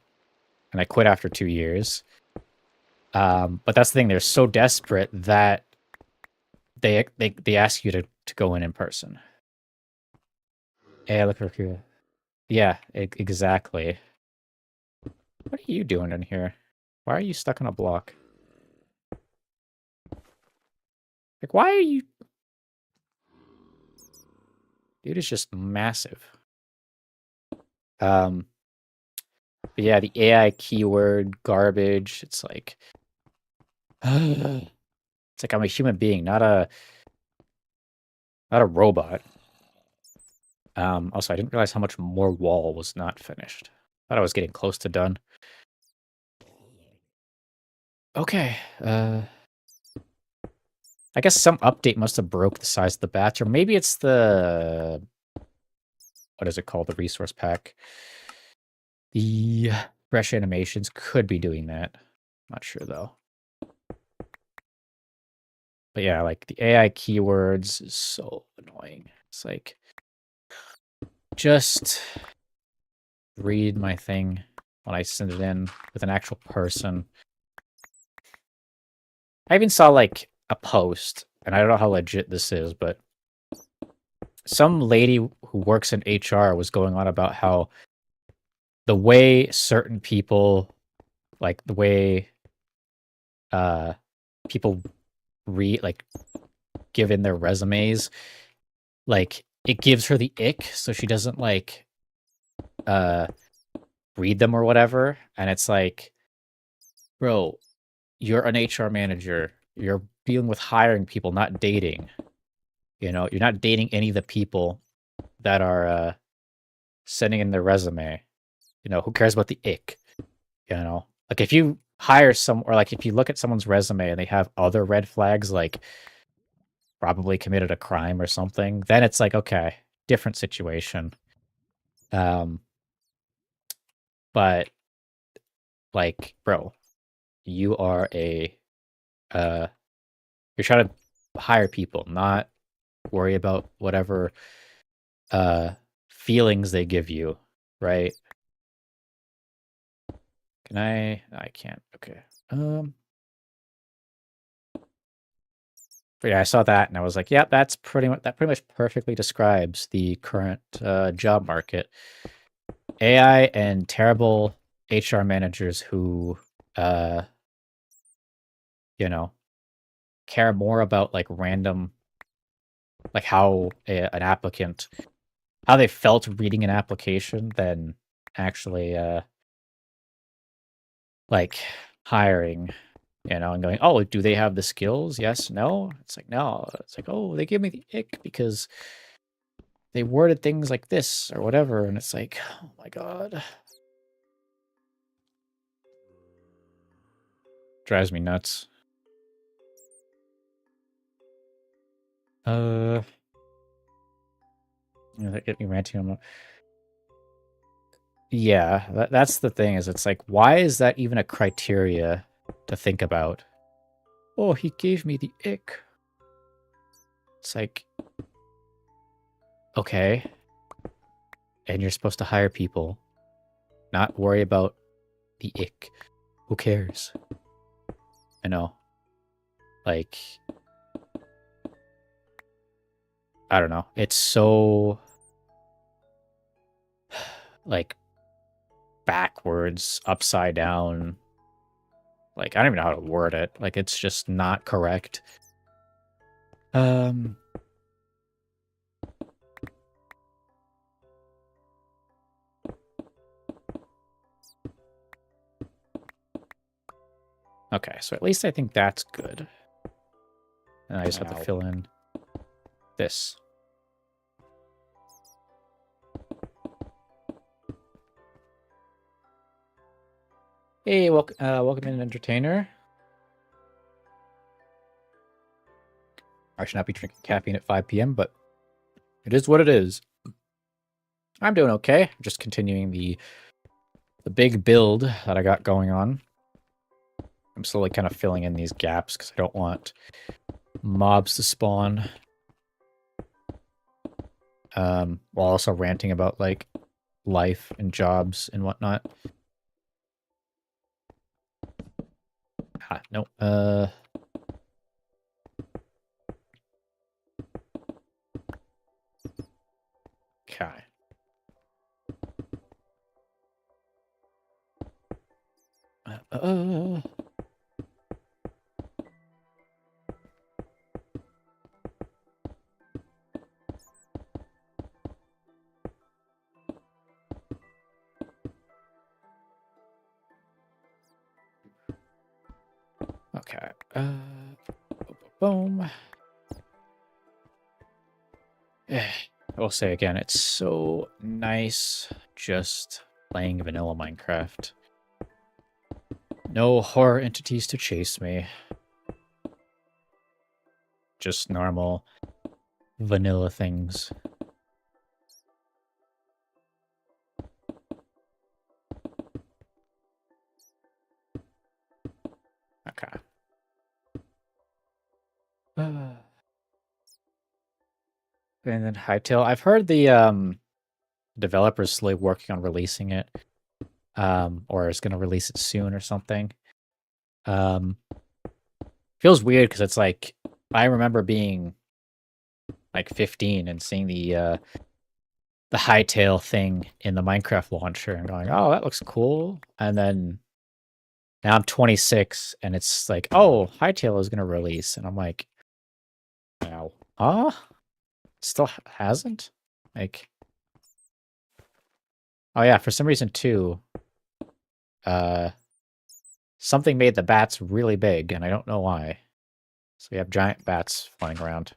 I quit after 2 years. But that's the thing, they're so desperate that they ask you to go in person. Yeah, look for you. Yeah, exactly. What are you doing in here? Why are you stuck on a block? Like, why are you... Dude is just massive. But yeah, the AI keyword garbage. It's like... it's like I'm a human being, not a robot. Also, I didn't realize how much more wall was not finished. Thought I was getting close to done. Okay. I guess some update must have broke the size of the batch, or maybe it's the... What is it called? The resource pack. The fresh animations could be doing that. Not sure, though. But yeah, like, the AI keywords is so annoying. It's like, just read my thing when I send it in with an actual person. I even saw, like, a post, and I don't know how legit this is, but some lady who works in HR was going on about how the way certain people, like, the way people give in their resumes, like, it gives her the ick, so she doesn't, like, read them or whatever. And it's like, bro, you're an HR manager. You're dealing with hiring people, not dating. You know, you're not dating any of the people that are sending in their resume. You know, who cares about the ick? You know, like, if you hire or like, if you look at someone's resume and they have other red flags, like probably committed a crime or something, then it's like, okay, different situation. But like, bro, you are you're trying to hire people, not worry about whatever feelings they give you. right? Can I? I can't. Okay. But yeah, I saw that and I was like, yeah, that pretty much perfectly describes the current job market. AI and terrible HR managers who, uh, you know, care more about like random, like how an applicant, how they felt reading an application than actually like hiring, and going, oh, do they have the skills? Yes, no. It's like, no. It's like, oh, they give me the ick because they worded things like this or whatever. And it's like, oh my God. Drives me nuts. That get me ranting on. Yeah, that's the thing is it's like, why is that even a criteria to think about? Oh, he gave me the ick. It's like, okay. And you're supposed to hire people, not worry about the ick. Who cares? I know. Like, I don't know. It's so like backwards, upside down. Like, I don't even know how to word it. Like, it's just not correct. Okay, so at least I think that's good. And I just have to fill in this. Hey, welcome in, entertainer. I should not be drinking caffeine at 5 p.m., but it is what it is. I'm doing okay. Just continuing the big build that I got going on. I'm slowly kind of filling in these gaps because I don't want mobs to spawn. While also ranting about like life and jobs and whatnot. No. Okay. Okay. Boom. I will say again, it's so nice just playing vanilla Minecraft. No horror entities to chase me. Just normal vanilla things. Okay. And then Hightail. I've heard the developers slowly working on releasing it. Or is gonna release it soon or something. Feels weird because it's like I remember being like 15 and seeing the Hightail thing in the Minecraft launcher and going, oh, that looks cool. And then now I'm 26 and it's like, oh, Hightail is gonna release, and I'm like, now, still hasn't? Like, oh yeah, for some reason too, something made the bats really big, and I don't know why. So we have giant bats flying around.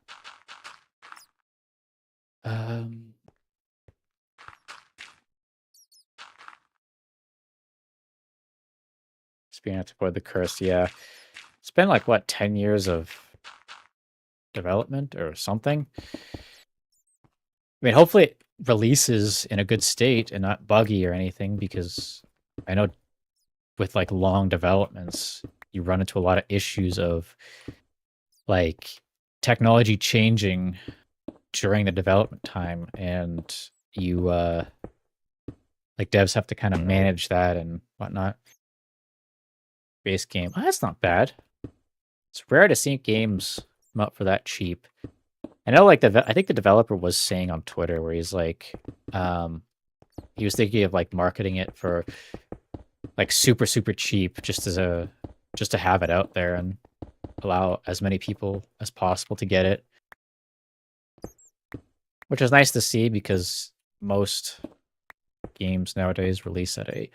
Speaking to avoid the curse, yeah. It's been like, what, 10 years of development or something? I mean, hopefully it releases in a good state and not buggy or anything, because I know with like long developments, you run into a lot of issues of like technology changing during the development time, and you Like devs have to kind of manage that and whatnot. Base game. Oh, that's not bad. It's rare to see games come out for that cheap. I know, like I think the developer was saying on Twitter where he's like, he was thinking of like marketing it for like super cheap, just to have it out there and allow as many people as possible to get it, which is nice to see because most games nowadays release at a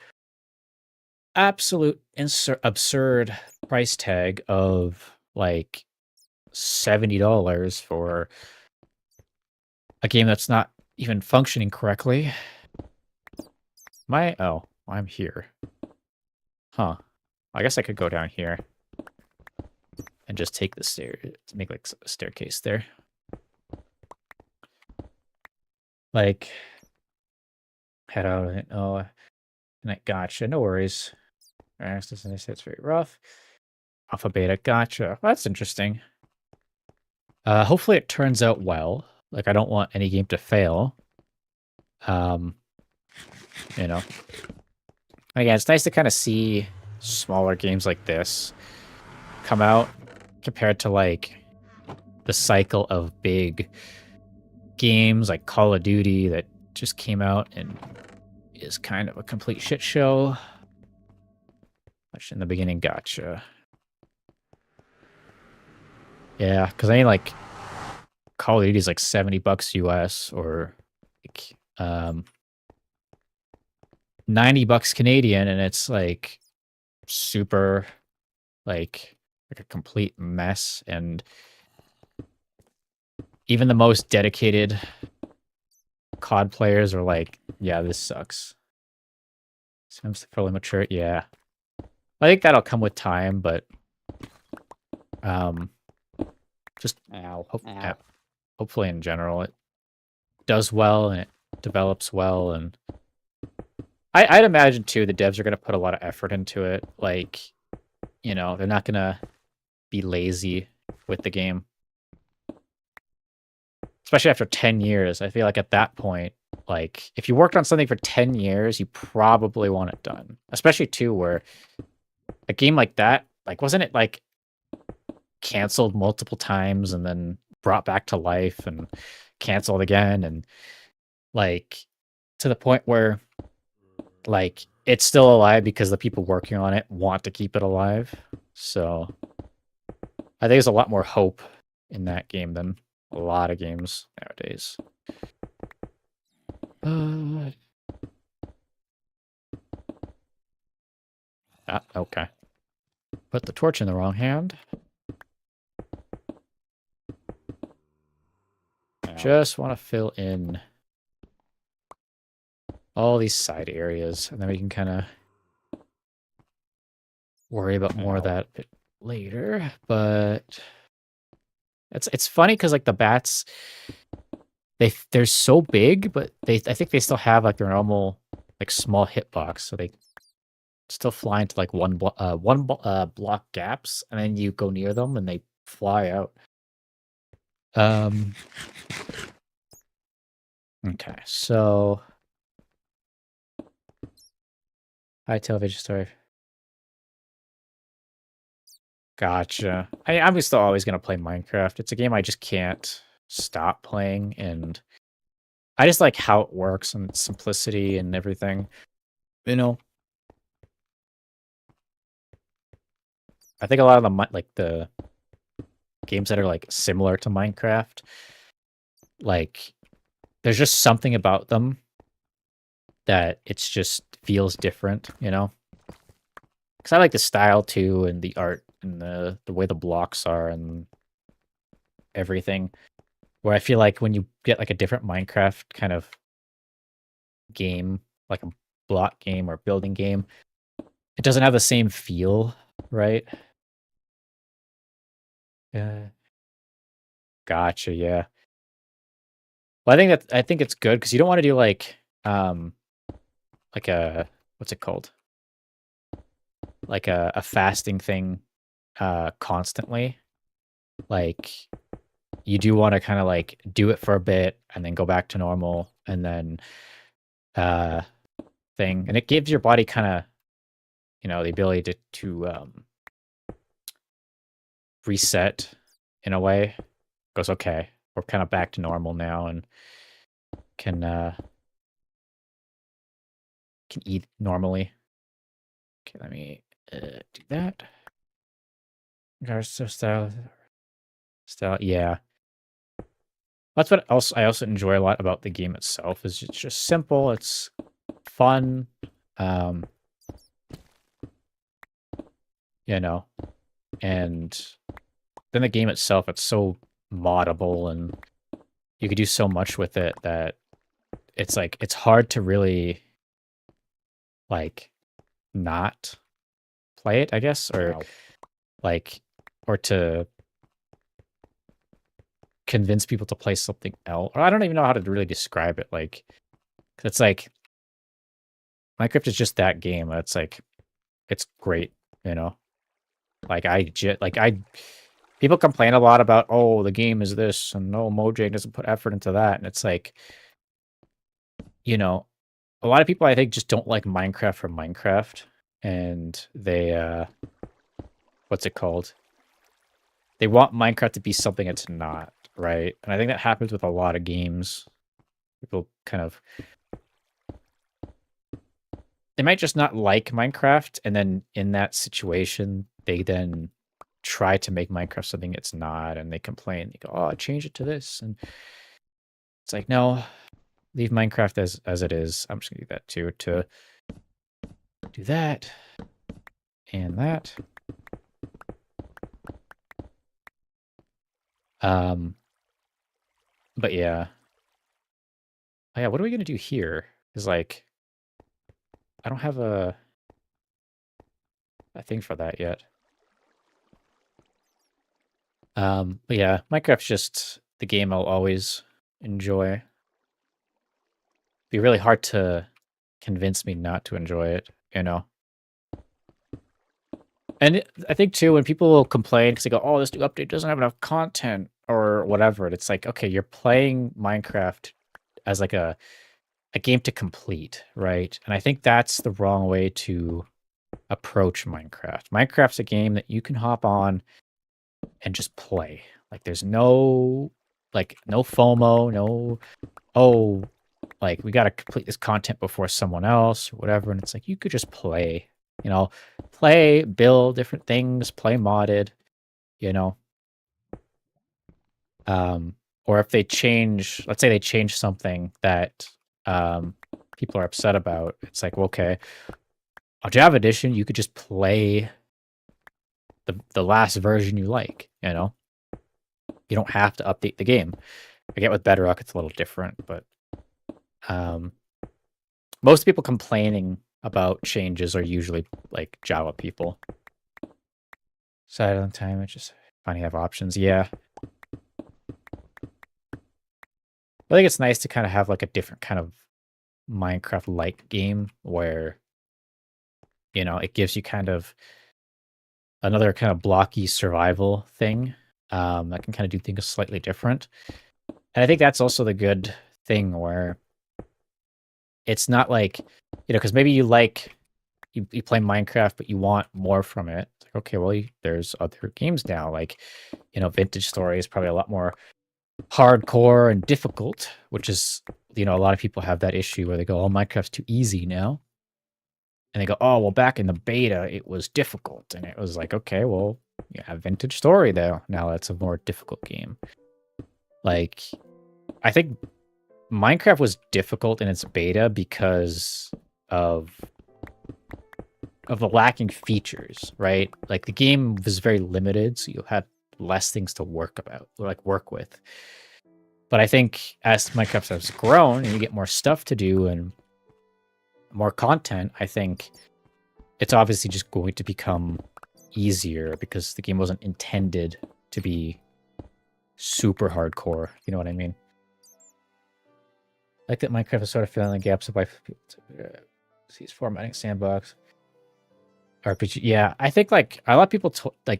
absolute absurd price tag of like $70 for a game that's not even functioning correctly. Oh, I'm here. Huh. I guess I could go down here and just take the stairs to make like a staircase there. Like, head out of it. Oh, and I gotcha. No worries. It's very rough. Alpha beta, gotcha. Well, that's interesting. Hopefully it turns out well. Like, I don't want any game to fail. You know. Again, it's nice to kind of see smaller games like this come out compared to like the cycle of big games like Call of Duty that just came out and is kind of a complete shit show. Which in the beginning, gotcha. Yeah, because I mean, like, Call of Duty is like $70 US or like $90 Canadian, and it's like super like a complete mess. And even the most dedicated COD players are like, yeah, this sucks. Seems fairly mature. Yeah. I think that'll come with time, but just hopefully in general it does well and it develops well. And I'd imagine too the devs are going to put a lot of effort into it. Like, you know, they're not going to be lazy with the game. Especially after 10 years. I feel like at that point, like, if you worked on something for 10 years, you probably want it done. Especially too where a game like that, like, wasn't it like canceled multiple times and then brought back to life and canceled again, and like to the point where like it's still alive because the people working on it want to keep it alive. So I think there's a lot more hope in that game than a lot of games nowadays. Okay. Put the torch in the wrong hand. Just want to fill in all these side areas, and then we can kind of worry about more of that a bit later. But it's funny because like the bats, they're so big, but I think they still have like their normal like small hitbox, so they still fly into like one block gaps, and then you go near them and they fly out. Okay, so hi television story. Gotcha. I'm still always gonna play Minecraft. It's a game I just can't stop playing, and I just like how it works and its simplicity and everything. You know, I think a lot of the games that are like similar to Minecraft, like there's just something about them that it's just feels different, you know? Because I like the style too, and the art, and the way the blocks are, and everything. Where I feel like when you get like a different Minecraft kind of game, like a block game or building game, it doesn't have the same feel, right? Yeah. Gotcha, yeah. Well, I think it's good because you don't want to do like a what's it called? Like a fasting thing constantly. Like you do want to kind of like do it for a bit and then go back to normal, and then thing, and it gives your body kind of, the ability to reset in a way. Goes, okay, we're kind of back to normal now, and can eat normally. Okay, let me do that. So style, yeah. That's what else I also enjoy a lot about the game itself. Is it's just simple. It's fun. Um, and then the game itself, it's so moddable, and you could do so much with it that it's like it's hard to really like not play it, I guess, or or to convince people to play something else. Or I don't even know how to really describe it. Like, 'cause it's like Minecraft is just that game. It's like it's great, Like people complain a lot about, oh, the game is this, and no, Mojang doesn't put effort into that, and it's like, a lot of people I think just don't like Minecraft for Minecraft, and they what's it called? They want Minecraft to be something it's not, right? And I think that happens with a lot of games. People kind of they might just not like Minecraft, and then in that situation, they then try to make Minecraft something it's not, and they complain. They go, "Oh, change it to this," and it's like, no, leave Minecraft as it is. I'm just gonna do that too. To do that and that. But yeah. Oh yeah, what are we gonna do here? Is like, I don't have a thing for that yet. But yeah, Minecraft's just the game I'll always enjoy. Be really hard to convince me not to enjoy it, And I think too, when people will complain because they go, "Oh, this new update doesn't have enough content," or whatever, and it's like, okay, you're playing Minecraft as like a game to complete, right? And I think that's the wrong way to approach Minecraft. Minecraft's a game that you can hop on and just play. Like there's no FOMO, no, oh, like we got to complete this content before someone else or whatever. And it's like you could just play, play, build different things, play modded, you know. Or if they change, let's say they change something that people are upset about, it's like, well, okay, on Java Edition, you could just play the last version you like, You don't have to update the game. I get with Bedrock, it's a little different, but most people complaining about changes are usually like Java people. Silent time, it's just finding have options. Yeah. I think it's nice to kind of have like a different kind of Minecraft-like game where, it gives you kind of another kind of blocky survival thing that can kind of do things slightly different. And I think that's also the good thing where it's not like, because maybe you play Minecraft, but you want more from it. It's like, okay, well, there's other games now. Like, Vintage Story is probably a lot more hardcore and difficult, which is, a lot of people have that issue where they go, oh, Minecraft's too easy now. And they go, oh, well, back in the beta, it was difficult. And it was like, okay, well, you have Vintage Story there. Now that's a more difficult game. Like, I think Minecraft was difficult in its beta because of the lacking features, right? Like the game was very limited, so you had less things to work with. But I think as Minecraft has grown and you get more stuff to do and more content, I think it's obviously just going to become easier because the game wasn't intended to be super hardcore. You know what I mean? I like that Minecraft is sort of filling the gaps of life. Sees formatting sandbox. RPG. Yeah, I think like a lot of people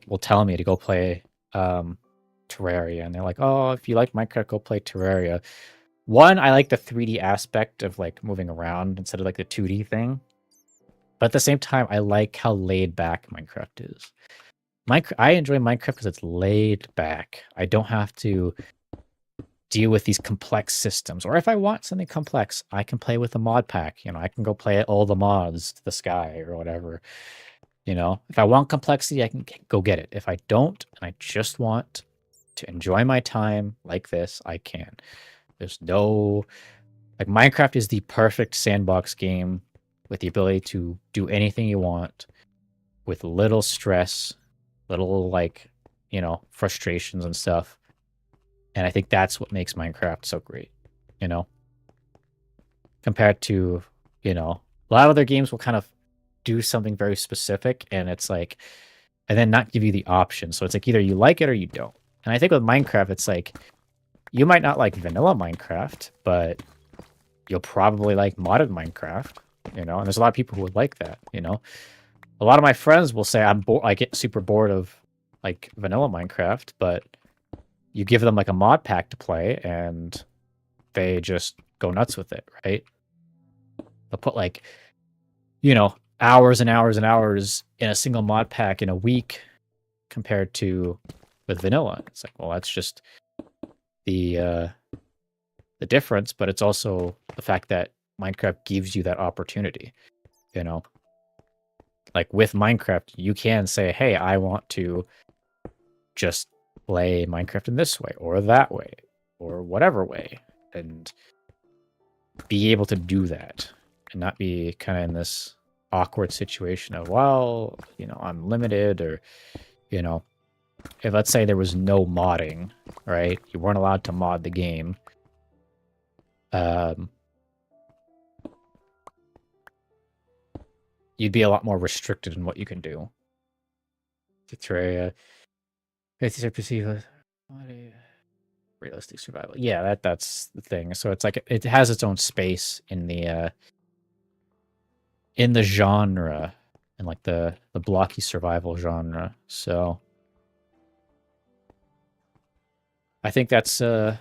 will tell me to go play Terraria, and they're like, "Oh, if you like Minecraft, go play Terraria." One, I like the 3D aspect of like moving around instead of like the 2D thing. But at the same time, I like how laid back Minecraft is. I enjoy Minecraft because it's laid back. I don't have to deal with these complex systems. Or if I want something complex, I can play with a mod pack. You know, I can go play all the mods to the sky or whatever. You know, if I want complexity, I can go get it. If I don't, and I just want to enjoy my time like this, I can. There's no... Like, Minecraft is the perfect sandbox game with the ability to do anything you want with little stress, little, like, you know, frustrations and stuff. And I think that's what makes Minecraft so great, you know? Compared to, you know, a lot of other games will kind of do something very specific, and it's like, and then not give you the option. So it's like either you like it or you don't. And I think with Minecraft, it's like, you might not like vanilla Minecraft, but you'll probably like modded Minecraft, you know? And there's a lot of people who would like that, you know? A lot of my friends will say I get super bored of like vanilla Minecraft, but you give them like a mod pack to play and they just go nuts with it, right? They'll put like, you know, hours and hours and hours in a single mod pack in a week compared to with vanilla. It's like, well, that's just the difference, but it's also the fact that Minecraft gives you that opportunity, you know? Like with Minecraft, you can say, hey, I want to just play Minecraft in this way or that way or whatever way, and be able to do that and not be kind of in this awkward situation of, well, you know, I'm limited, or, you know, if let's say there was no modding, right? You weren't allowed to mod the game. You'd be a lot more restricted in what you can do. Terraria, realistic survival. Yeah, that's the thing. So it's like it has its own space in the genre, in like the blocky survival genre. So I think that's a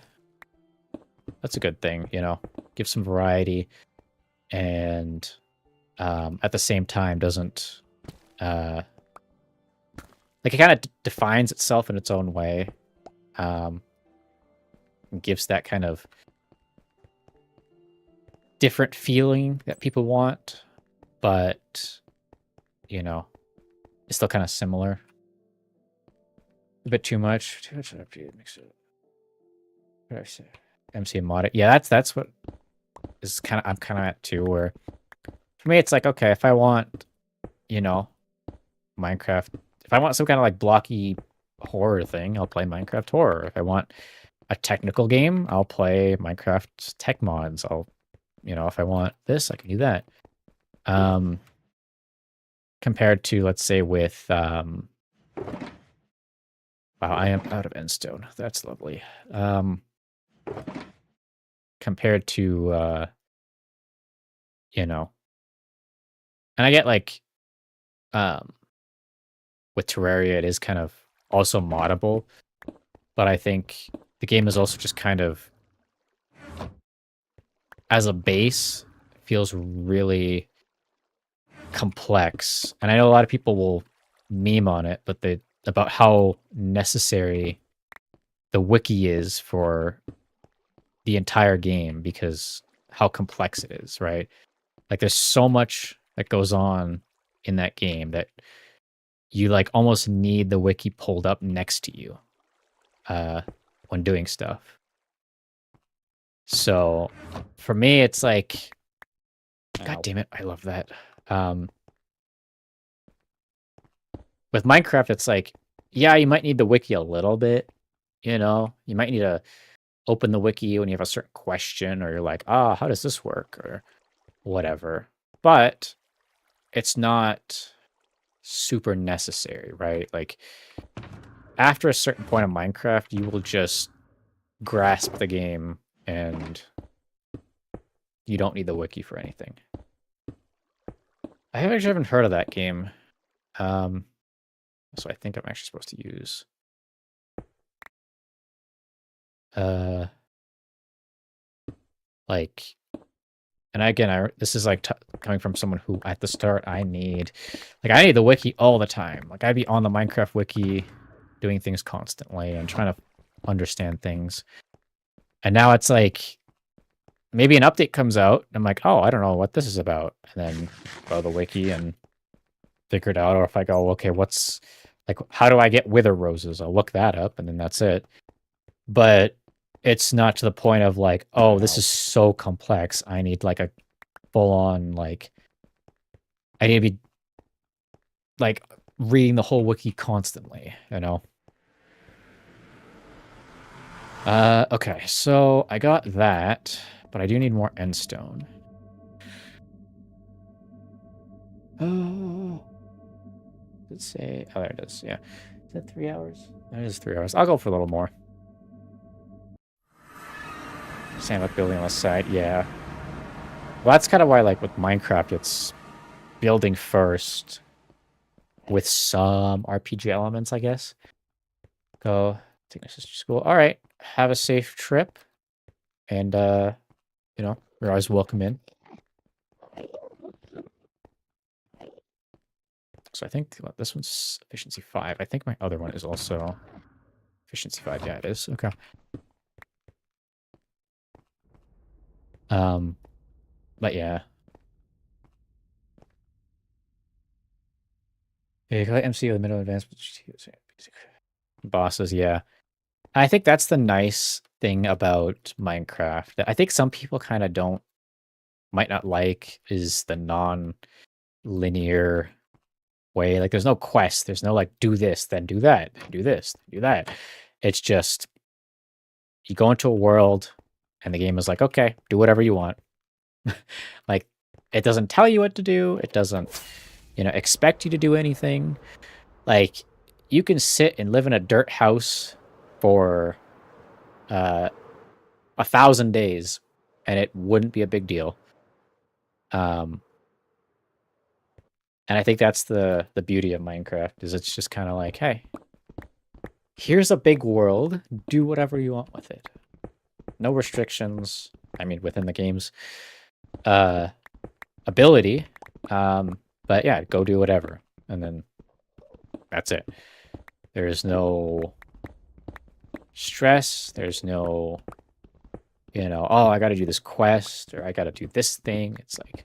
good thing, you know. Give some variety, and at the same time doesn't like, it kind of defines itself in its own way. Gives that kind of different feeling that people want, but, you know, it's still kind of similar. A bit too much. Too much mix it. What did I say? MC mod it. Yeah, that's what is kind of, I'm kind of at too, where for me it's like, okay, if I want, you know, Minecraft, if I want some kind of like blocky horror thing, I'll play Minecraft horror. If I want a technical game, I'll play Minecraft tech mods. I'll, you know, if I want this, I can do that. Compared to, let's say, with wow, I am out of endstone. That's lovely. Compared to you know, and I get like with Terraria, it is kind of also moddable, but I think the game is also just kind of, as a base, feels really complex. And I know a lot of people will meme on it, but about how necessary the wiki is for the entire game, because how complex it is, right? Like, there's so much that goes on in that game that you like almost need the wiki pulled up next to you when doing stuff. So for me, it's like, God damn it, I love that. With Minecraft, it's like, yeah, you might need the wiki a little bit, you know? You might need to open the wiki when you have a certain question, or you're like, ah, how does this work, or whatever. But it's not super necessary, right? Like, after a certain point of Minecraft, you will just grasp the game and you don't need the wiki for anything. I actually haven't heard of that game. So I think I'm actually supposed to use Like, and again, this is like coming from someone who at the start I need the wiki all the time. Like I'd be on the Minecraft wiki doing things constantly and trying to understand things. And now it's like maybe an update comes out and I'm like, oh, I don't know what this is about. And then go to the wiki and figure it out. Or if I go, okay, how do I get wither roses? I'll look that up and then that's it. But it's not to the point of like, oh, this is so complex. I need like a full on I need to be like reading the whole wiki constantly, you know? Okay, so I got that, but I do need more endstone. Oh, does it say? Oh, there it is. Yeah, is that 3 hours? That is 3 hours. I'll go for a little more. Sandwich building on the side, yeah. Well, that's kind of why, like with Minecraft, it's building first with some RPG elements, I guess. Go take my sister to school. All right, have a safe trip, and you know, you're always welcome in. So I think this one's efficiency 5. I think my other one is also efficiency 5. Yeah, it is. Okay. But yeah. Yeah, MCU, the middle advanced bosses, yeah. I think that's the nice thing about Minecraft that I think some people kind of might not like is the non-linear way. Like there's no quest. There's no like do this, then do that, then do this, then do that. It's just you go into a world and the game is like, okay, do whatever you want. Like it doesn't tell you what to do. It doesn't, expect you to do anything. Like you can sit and live in a dirt house for 1,000 days and it wouldn't be a big deal. And I think that's the beauty of Minecraft is it's just kind of like, hey, here's a big world. Do whatever you want with it. No restrictions. I mean, within the game's ability. But yeah, go do whatever. And then that's it. There's no stress. There's no, oh, I got to do this quest or I got to do this thing. It's like,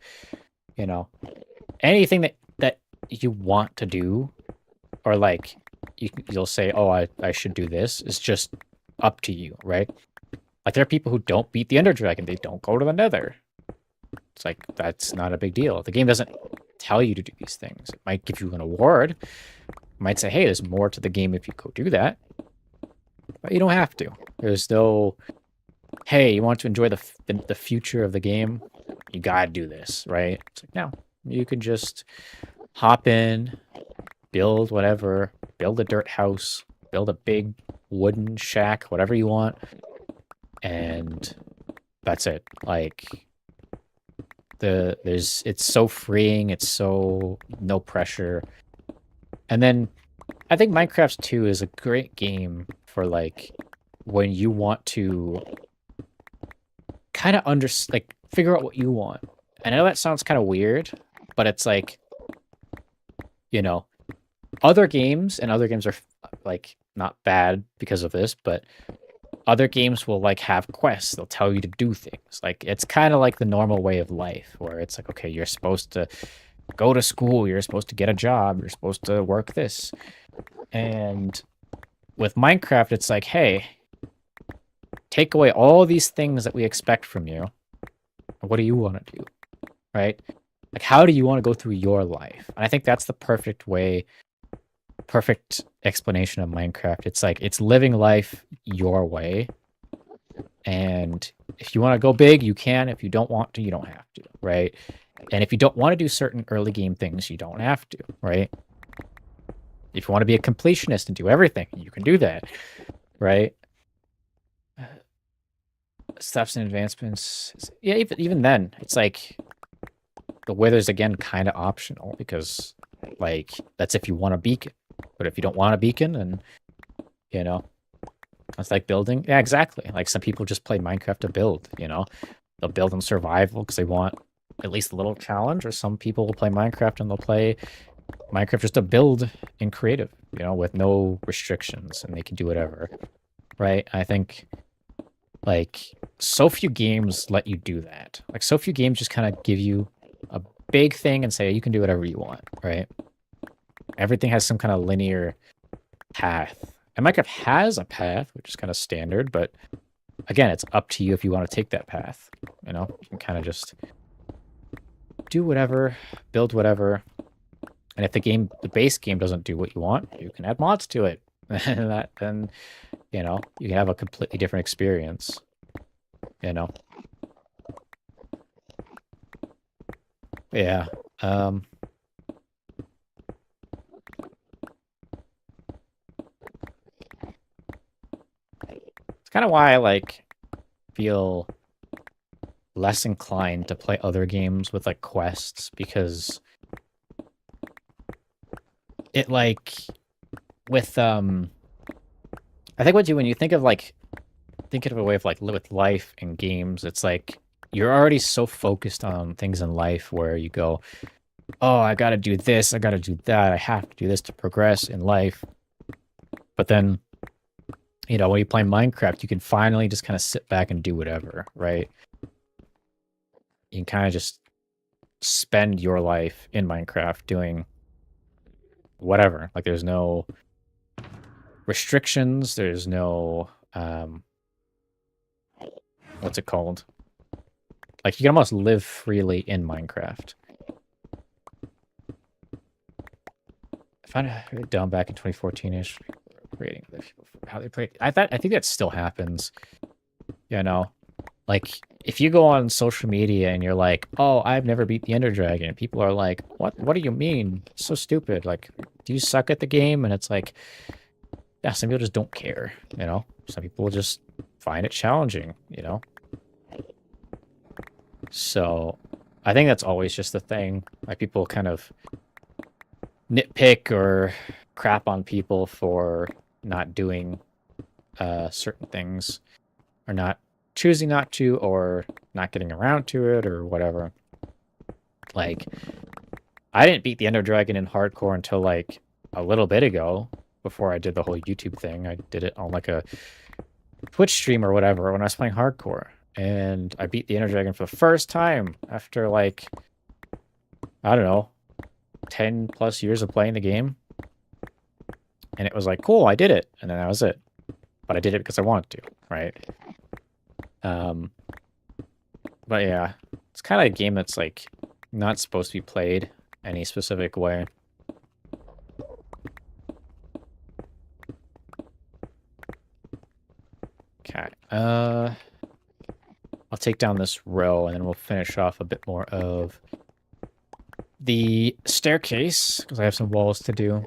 anything that you want to do or like you'll say, oh, I should do this is just up to you, right? Like there are people who don't beat the Ender Dragon. They don't go to the Nether. It's like, that's not a big deal. The game doesn't tell you to do these things. It might give you an award. It might say, hey, there's more to the game if you go do that. But you don't have to. There's no, hey, you want to enjoy the future of the game? You gotta do this, right? It's like, no. You can just hop in, build whatever, build a dirt house, build a big wooden shack, whatever you want. And that's it. Like it's so freeing, it's so no pressure. And then I think Minecraft 2 is a great game for like when you want to kind of figure out what you want. I know that sounds kind of weird, but it's like, other games are like not bad because of this, but other games will like have quests. They'll tell you to do things. Like it's kind of like the normal way of life where it's like, okay, you're supposed to go to school. You're supposed to get a job. You're supposed to work this. And with Minecraft, it's like, hey, take away all these things that we expect from you. What do you want to do? Right? Like, how do you want to go through your life? And I think that's the perfect explanation of Minecraft. It's like, it's living life your way. And if you want to go big, you can. If you don't want to, you don't have to, right? And if you don't want to do certain early game things, you don't have to, right? If you want to be a completionist and do everything, you can do that, right? Steps and advancements. Yeah, even then, it's like the wither's again kind of optional because, like, that's if you want a beacon. But if you don't want a beacon, then it's like building. Yeah, exactly. Like some people just play Minecraft to build. they'll build in survival because they want at least a little challenge, or some people will play Minecraft and they'll play Minecraft just to build in creative, you know, with no restrictions, and they can do whatever, right? I think, like, so few games let you do that. Like, so few games just kind of give you a big thing and say, you can do whatever you want, right? Everything has some kind of linear path. And Minecraft has a path, which is kind of standard, but again, it's up to you if you want to take that path. You know, you can kind of just do whatever, build whatever. And if the base game doesn't do what you want, you can add mods to it. And then, you know, you can have a completely different experience. You know? Yeah. It's kind of why I, like, feel less inclined to play other games with, like, quests, because it, like, with, I think when you think of, like, thinking of a way of, like, with life and games, it's like, you're already so focused on things in life where you go, oh, I gotta do this, I gotta do that, I have to do this to progress in life. But then, you know, when you play Minecraft, you can finally just kind of sit back and do whatever, right? You can kind of just spend your life in Minecraft doing whatever. Like, there's no restrictions, there's no, what's it called? Like, you can almost live freely in Minecraft. I found it down back in 2014-ish, creating other people for how they play. I think that still happens. You know, like, if you go on social media and you're like, "Oh, I've never beat the Ender Dragon," people are like, "What? What do you mean? It's so stupid! Like, do you suck at the game?" And it's like, yeah, some people just don't care. You know, some people just find it challenging. You know, so I think that's always just the thing. Like, people kind of nitpick or crap on people for not doing certain things, or not choosing not to, or not getting around to it, or whatever. Like, I didn't beat the Ender Dragon in hardcore until, like, a little bit ago, before I did the whole YouTube thing. I did it on, like, a Twitch stream or whatever when I was playing hardcore. And I beat the Ender Dragon for the first time after, like, I don't know, 10 plus years of playing the game. And it was like, cool, I did it. And then that was it. But I did it because I wanted to, right? But yeah, it's kind of a game that's, like, not supposed to be played any specific way. Okay. I'll take down this row, and then we'll finish off a bit more of the staircase, because I have some walls to do.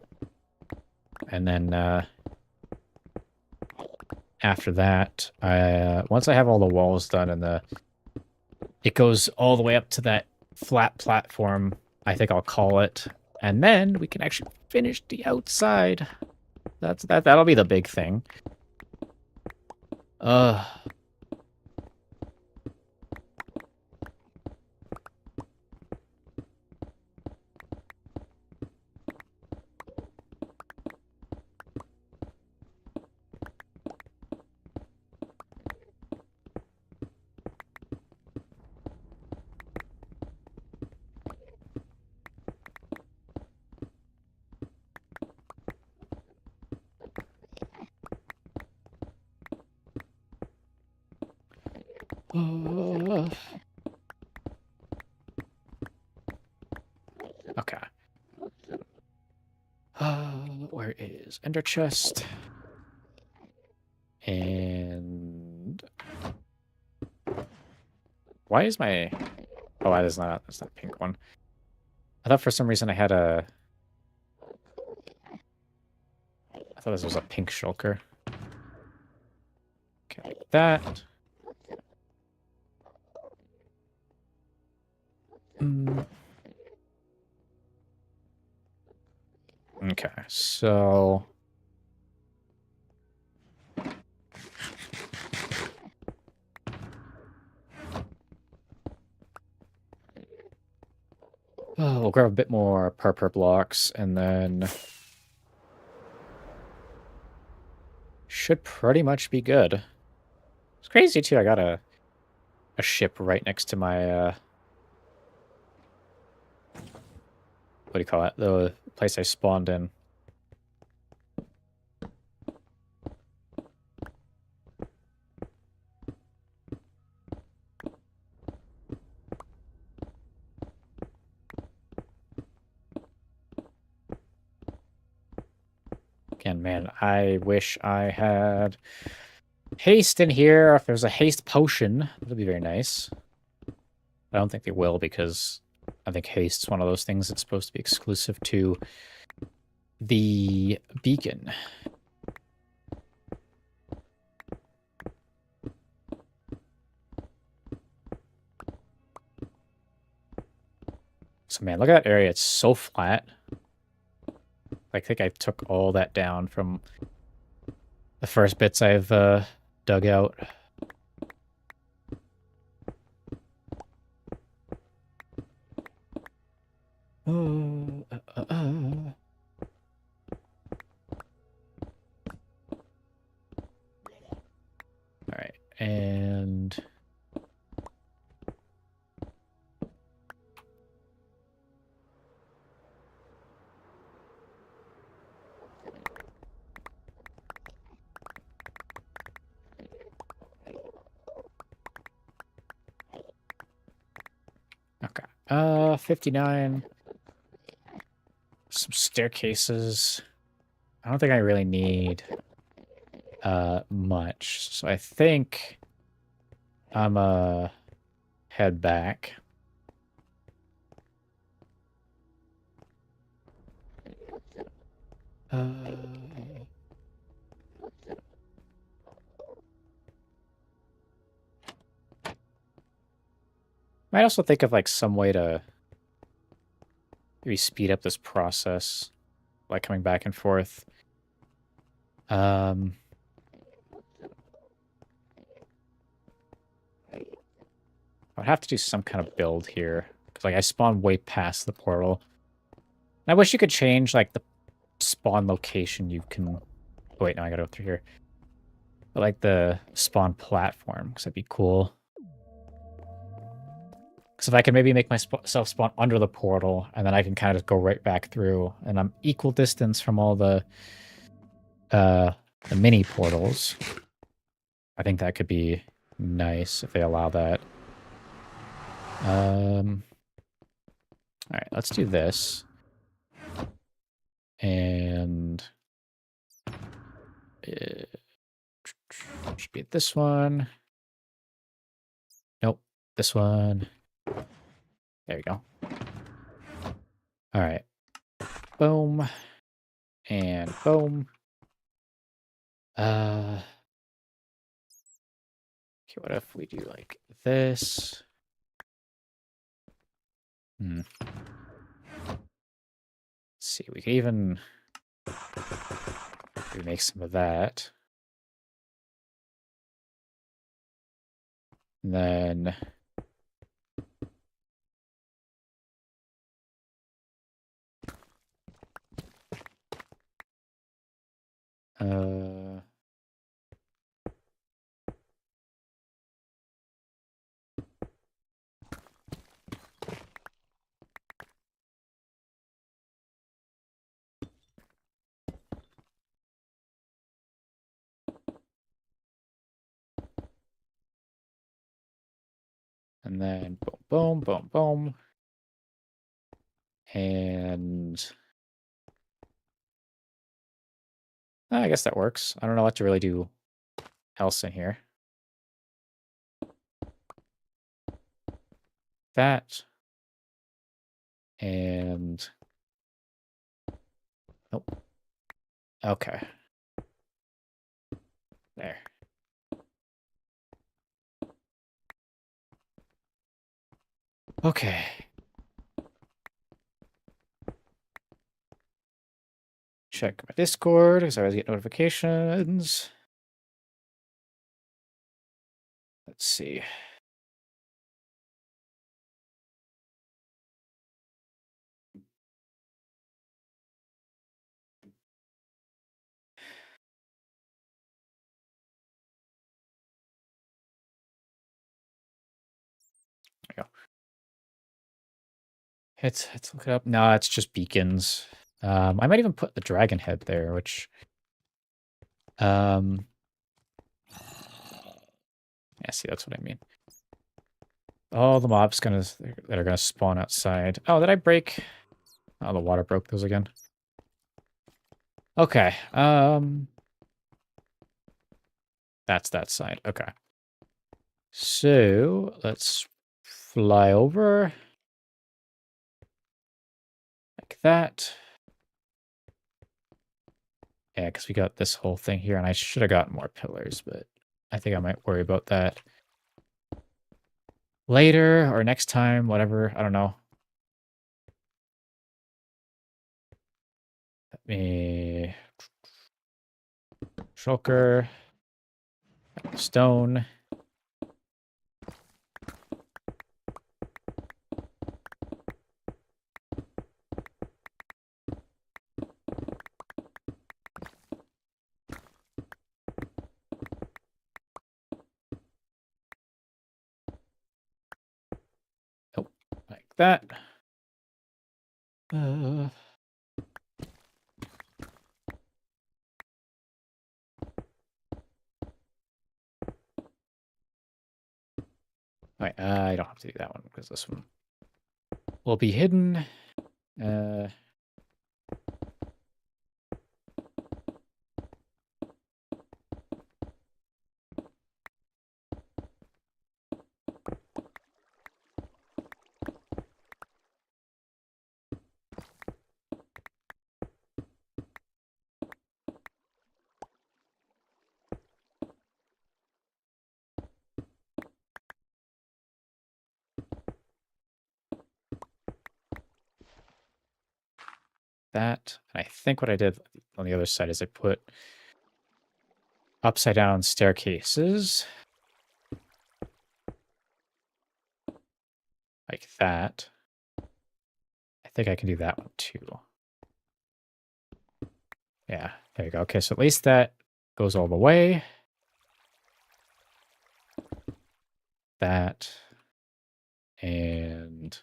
And then after that, once I have all the walls done and it goes all the way up to that flat platform, I think I'll call it. And then we can actually finish the outside. That'll be the big thing. Okay. Where is Ender Chest? And why is my... Oh, that's not a pink one. I thought for some reason I had a... I thought this was a pink shulker. Okay, like that. Okay, so... Oh, we'll grab a bit more purple blocks, and then should pretty much be good. It's crazy too. I got a ship right next to my what do you call it? The place I spawned in. Again, man, I wish I had haste in here. If there's a haste potion, that'd be very nice. I don't think they will because I think haste's one of those things that's supposed to be exclusive to the beacon. So man, look at that area. It's so flat. I think I took all that down from the first bits I've dug out. All right, and okay. 59. Some staircases. I don't think I really need much. So I think I'm head back. Might also think of like some way to maybe speed up this process, like coming back and forth. I'd have to do some kind of build here because like I spawned way past the portal. And I wish you could change like the spawn location. You can. Oh, wait, no, I gotta go through here. But like the spawn platform, because that'd be cool. Because if I can maybe make myself spawn under the portal, and then I can kind of just go right back through, and I'm equal distance from all the mini portals. I think that could be nice if they allow that. All right, let's do this. And it should be this one. Nope, this one. There you go. All right. Boom. And boom. Okay, what if we do like this? Let's see, we can even make some of that. And then and then boom, boom, boom, boom. And I guess that works. I don't know what to really do else in here. That. And nope. Okay. There. Okay. Check my Discord because I always get notifications. Let's see. Let's look it up. No, it's just beacons. I might even put the dragon head there, which yeah, see, that's what I mean. All the mobs that are gonna spawn outside. Oh, did I break? Oh, the water broke those again. Okay. That's that side. Okay. So let's fly over like that. Yeah, because we got this whole thing here, and I should have gotten more pillars, but I think I might worry about that later or next time, whatever. I don't know. Let me shulker, stone. Oh, like that. Alright, I don't have to do that one because this one will be hidden. That. And I think what I did on the other side is I put upside down staircases. Like that. I think I can do that one too. Yeah, there you go. Okay, so at least that goes all the way. That. And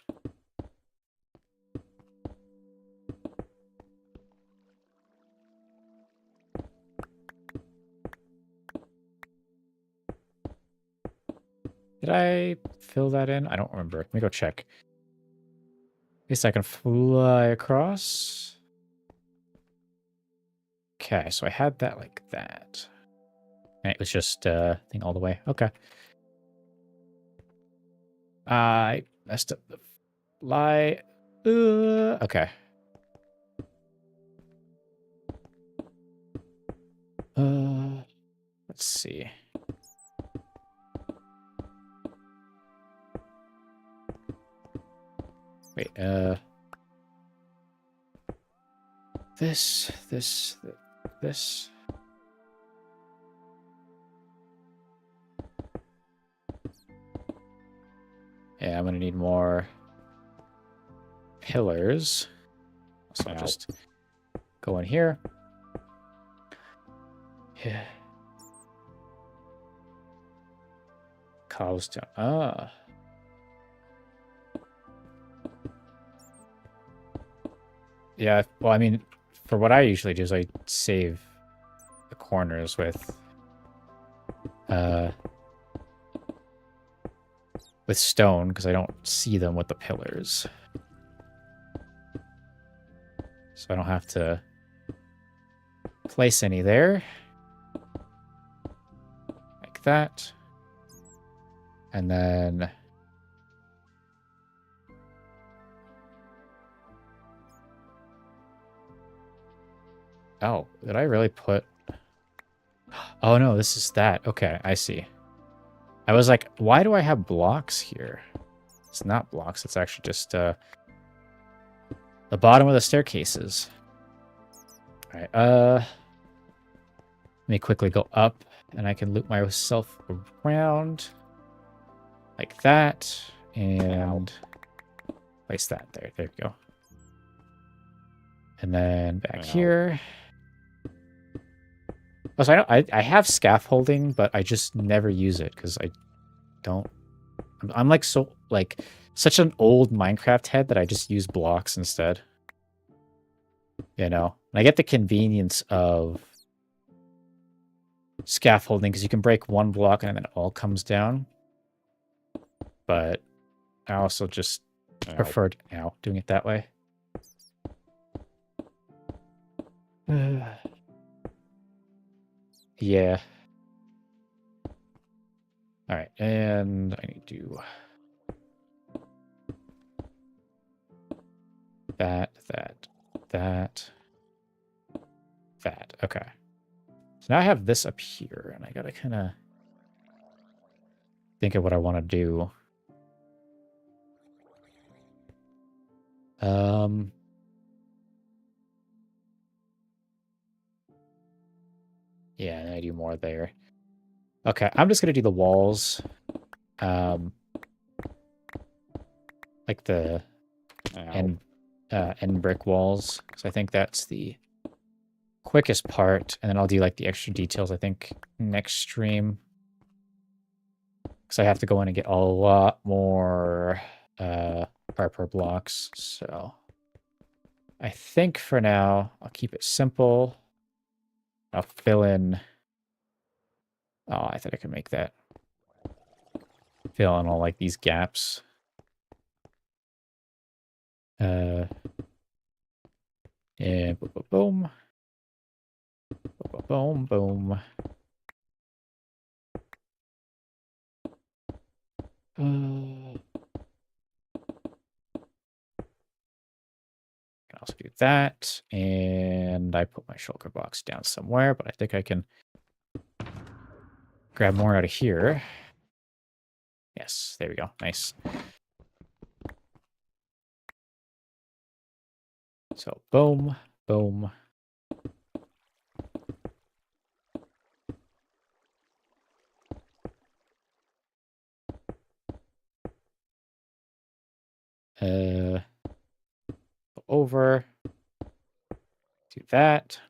did I fill that in? I don't remember. Let me go check. At least I can fly across. Okay, so I had that like that. And it was just thing all the way. Okay. I messed up the fly. Okay. Let's see. Wait, this. Yeah, I'm gonna need more pillars. So I'll just go in here. Yeah. Cobblestone. Ah. Yeah, well, I mean, for what I usually do is I save the corners with stone because I don't see them with the pillars. So I don't have to place any there. Like that. And then oh, did I really put... Oh, no, this is that. Okay, I see. I was like, why do I have blocks here? It's not blocks. It's actually just the bottom of the staircases. All right, let me quickly go up, and I can loop myself around like that, and place that there. There we go. And then back here. Oh, so I have scaffolding, but I just never use it because I don't. I'm like so like such an old Minecraft head that I just use blocks instead. You know, and I get the convenience of scaffolding because you can break one block and then it all comes down. But I also just preferred doing it that way. Yeah. All right, and I need to that. Okay. So now I have this up here, and I gotta kind of think of what I want to do. Yeah, and I do more there. Okay, I'm just gonna do the walls. Like the end brick walls, because I think that's the quickest part, and then I'll do like the extra details, I think, next stream. Because I have to go in and get a lot more Harper blocks, so I think for now I'll keep it simple. I'll fill in. Oh, I thought I could make that. Fill in all like these gaps. Yeah, boom, boom, boom. Can also do that, and I put my shulker box down somewhere, but I think I can grab more out of here. Yes, there we go. Nice. So boom, boom. Over. Do that.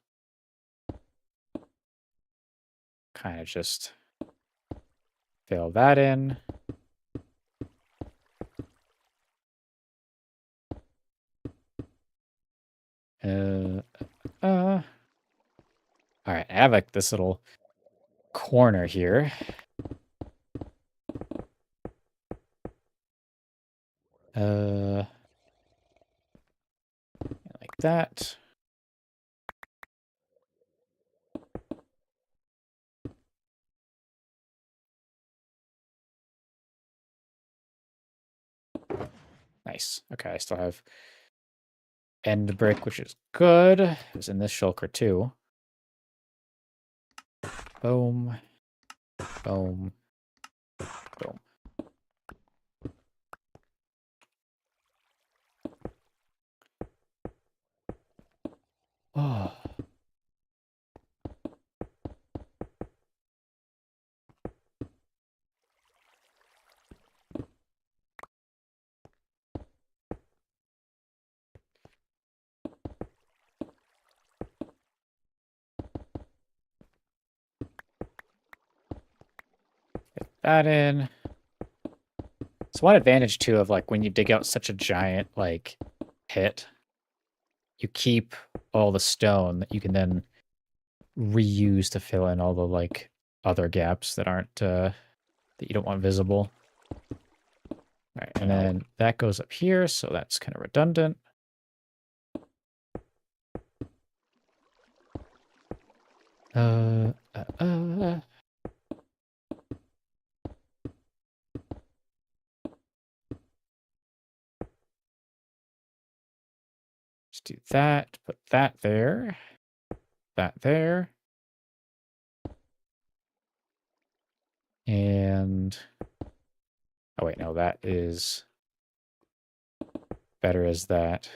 Kind of just fill that in. All right, I have like this little corner here. Like that. Nice. Okay, I still have end brick, which is good. It was in this shulker too. Boom. Boom. Boom. Oh. Get that in. So one advantage too of like when you dig out such a giant like pit, you keep all the stone that you can then reuse to fill in all the like other gaps that aren't that you don't want visible. All right, and then that goes up here, so that's kind of redundant. Let's do that, put that there, that there. And, oh wait, no, that is better as that.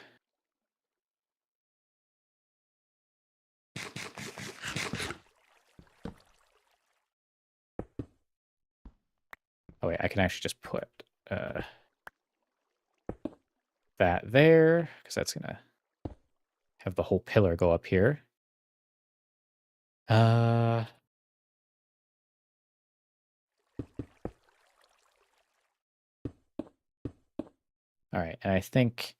Oh wait, I can actually just put that there, because that's gonna have the whole pillar go up here. All right, and I think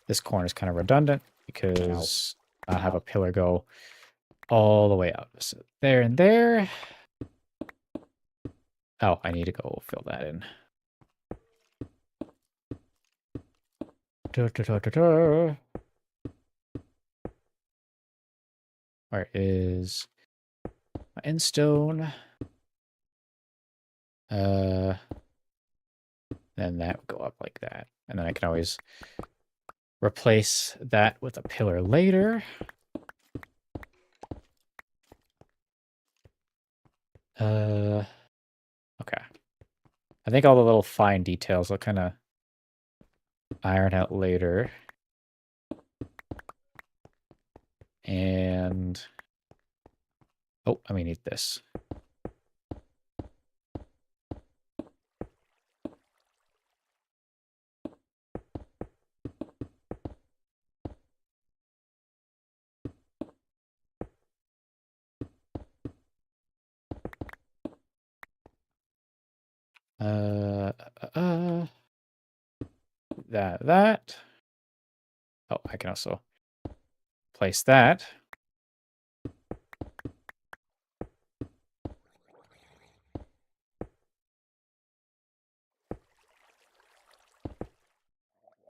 this corner is kind of redundant because I have a pillar go all the way out. So there and there. Oh, I need to go fill that in. Where is my end stone? Then that would go up like that. And then I can always replace that with a pillar later. Okay. I think all the little fine details I'll kind of iron out later. And oh, I may need this. That. Oh, I can also place that.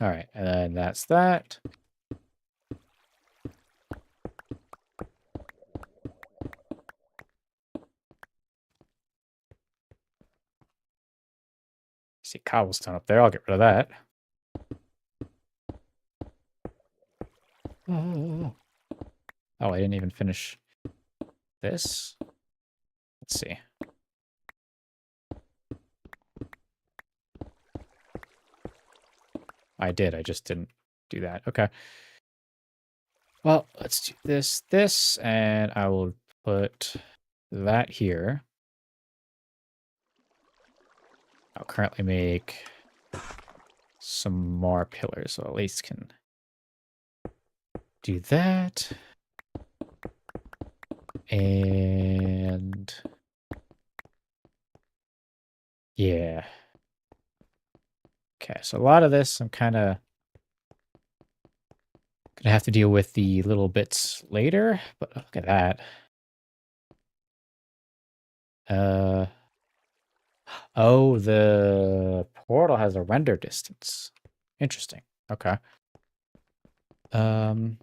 All right, and then that's that. See cobblestone up there. I'll get rid of that. Oh, I didn't even finish this. Let's see. I did. I just didn't do that. Okay. Well, let's do this, and I will put that here. I'll currently make some more pillars, so at least can do that. And yeah. Okay, so a lot of this I'm kind of gonna have to deal with the little bits later, but look at that. Oh, the portal has a render distance. Interesting. Okay. Um,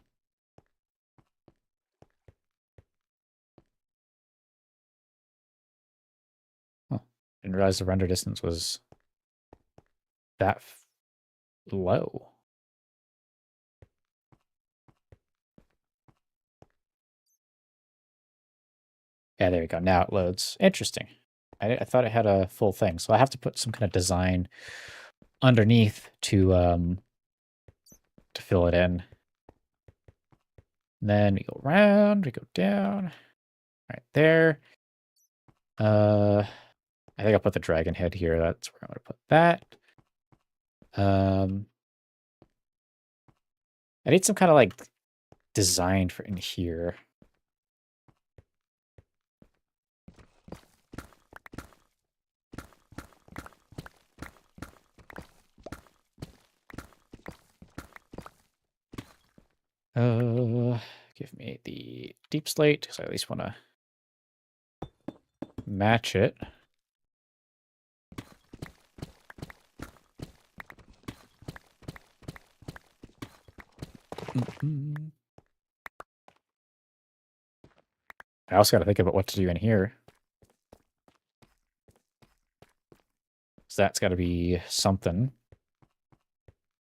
huh. Didn't realize the render distance was that low. Yeah, there you go. Now it loads. Interesting. I thought it had a full thing, so I have to put some kind of design underneath to fill it in. And then we go around, we go down, right there. I think I'll put the dragon head here. That's where I'm going to put that. I need some kind of like design for in here. Give me the deep slate because I at least want to match it. I also got to think about what to do in here. So that's got to be something.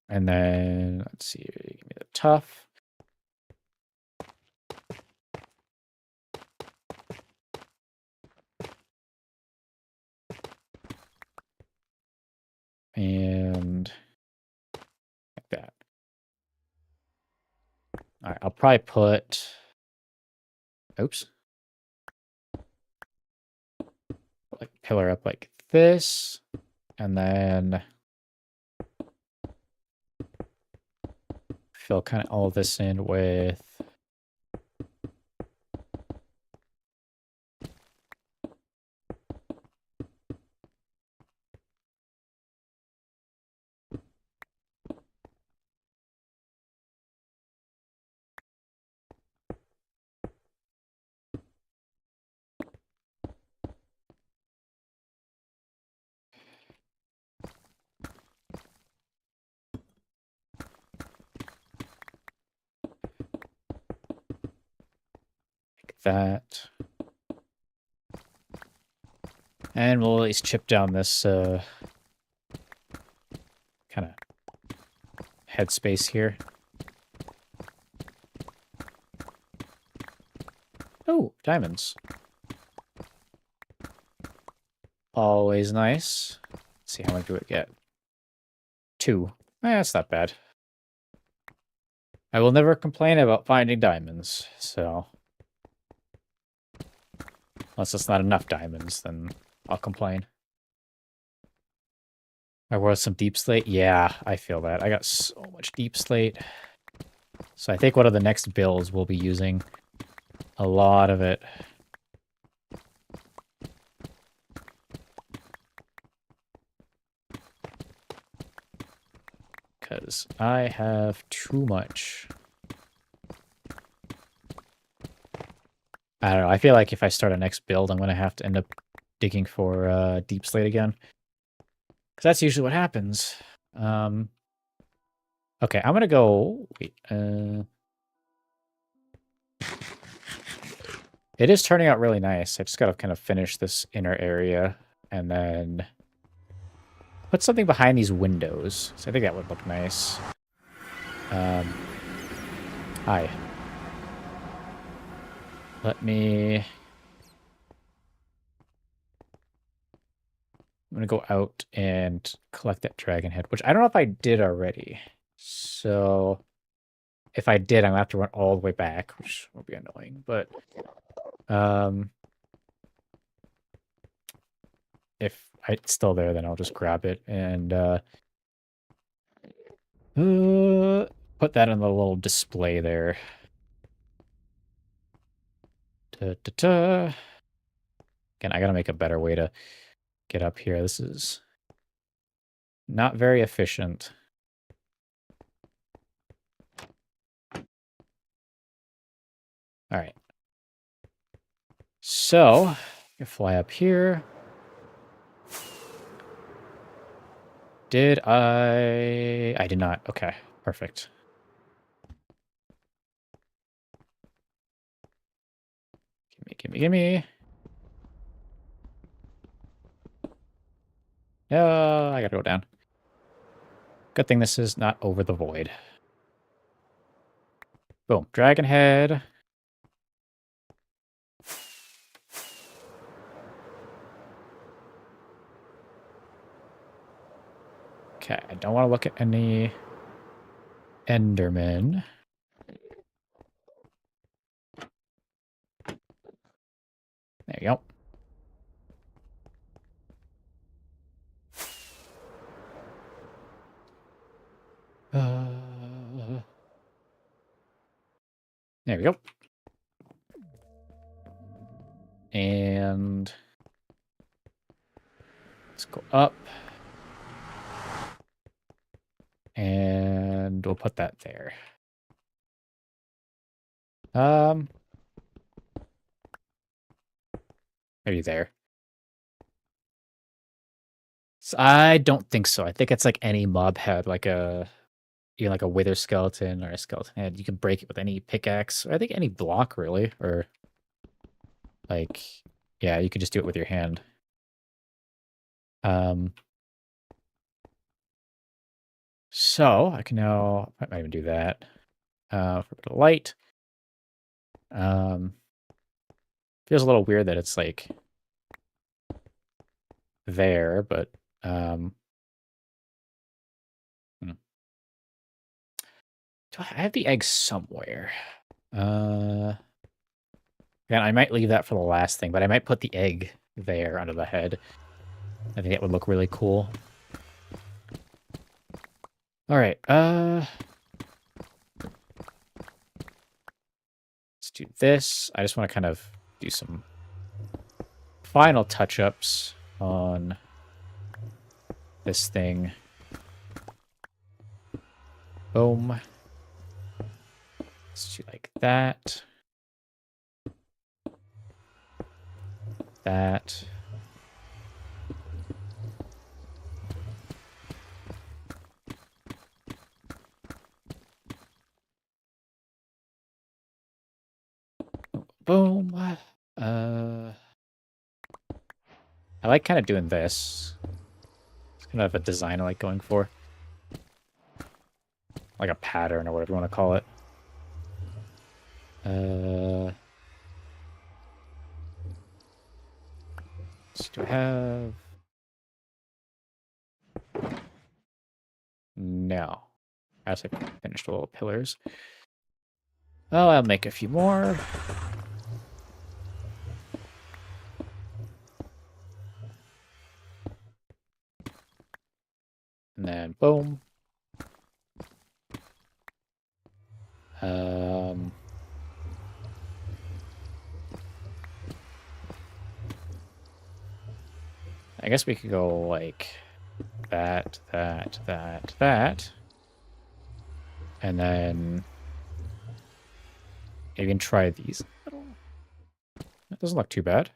And then, let's see, give me the tough. And like that. All right, I'll probably put, oops. Like pillar up like this. And then fill kind of all this in with that. And we'll at least chip down this kind of headspace here. Oh, diamonds. Always nice. Let's see, how much do it get? 2. That's not bad. I will never complain about finding diamonds, so... Unless it's not enough diamonds, then I'll complain. I was some deep slate? Yeah, I feel that. I got so much deep slate. So I think one of the next builds we'll be using a lot of it. Because I have too much. I don't know. I feel like if I start a next build, I'm going to have to end up digging for deep slate again. Because that's usually what happens. Okay, I'm going to go... Wait, it is turning out really nice. I just got to kind of finish this inner area and then put something behind these windows. So I think that would look nice. Hi. Let me... I'm going to go out and collect that dragon head, which I don't know if I did already. So if I did, I'm going to have to run all the way back, which will be annoying. But if it's still there, then I'll just grab it and put that on the little display there. Again, I got to make a better way to get up here. This is not very efficient. All right. So, you fly up here. Did I? I did not. Okay, perfect. Gimme. No, I gotta go down. Good thing this is not over the void. Boom, dragon head. Okay, I don't want to look at any Endermen. There you go. There we go. And let's go up. And we'll put that there. Maybe there. So I don't think so. I think it's like any mob head, like a like a wither skeleton or a skeleton head. You can break it with any pickaxe, or I think any block really, or like yeah, you could just do it with your hand. So I can now I might even do that. For a bit of light. Feels a little weird that it's like there, but do I have the egg somewhere? Again, I might leave that for the last thing, but I might put the egg there under the head. I think that would look really cool. All right, let's do this. I just want to kind of do some final touch-ups on this thing. Boom. Let's do like that. That. Boom. I like kind of doing this. It's kind of a design I like going for. Like a pattern or whatever you want to call it. Do I have... No. I also finished the little pillars. Oh, I'll make a few more. And then boom. I guess we could go like that. And then you can try these. That doesn't look too bad.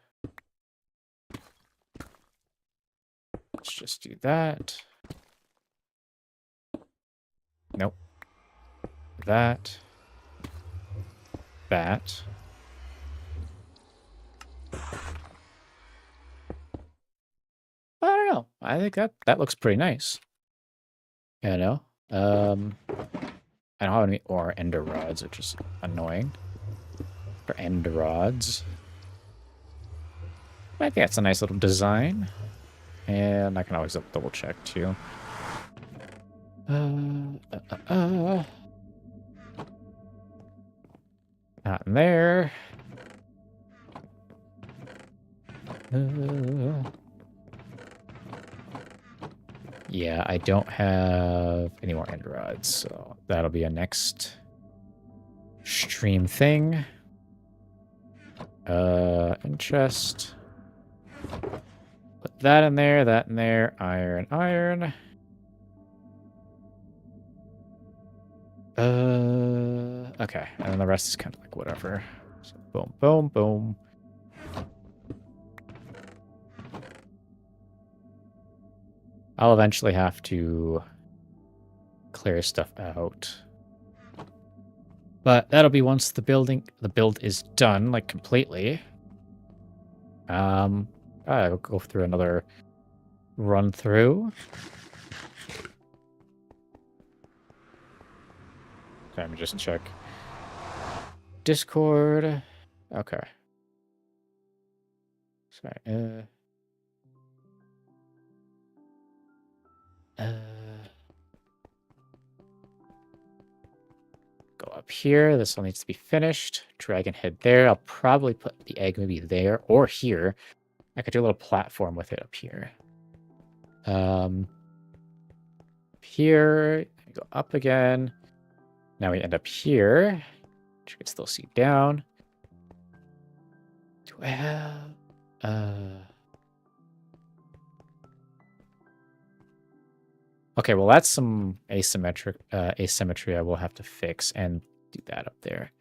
Let's just do that. Nope. That. That. I don't know. I think that looks pretty nice. You know? I don't have any or ender rods, which is annoying. For ender rods. I think that's a nice little design. And I can always double check too. Not in there. Yeah, I don't have any more ender rods, so that'll be a next stream thing. And chest. Put that in there, iron. Okay, and then the rest is kind of like whatever. So boom, boom, boom. I'll eventually have to clear stuff out. But that'll be once the build is done, like completely. I'll go through another run through. Okay, let me just check. Discord. Okay. Sorry. Go up here. This all needs to be finished. Dragon head there. I'll probably put the egg maybe there or here. I could do a little platform with it up here. Here. Go up again. Now we end up here. Which you can still see down. Do I have... Okay, well that's some asymmetry I will have to fix and do that up there.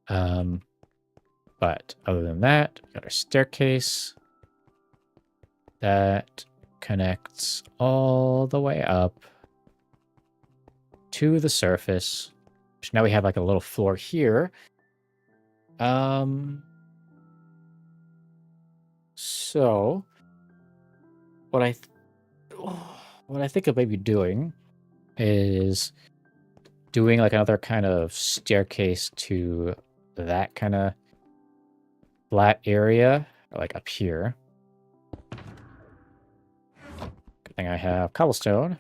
But other than that, we got our staircase that connects all the way up to the surface. Which now we have like a little floor here. So what I think of maybe doing is doing like another kind of staircase to that kind of flat area, like up here. Good thing I have cobblestone.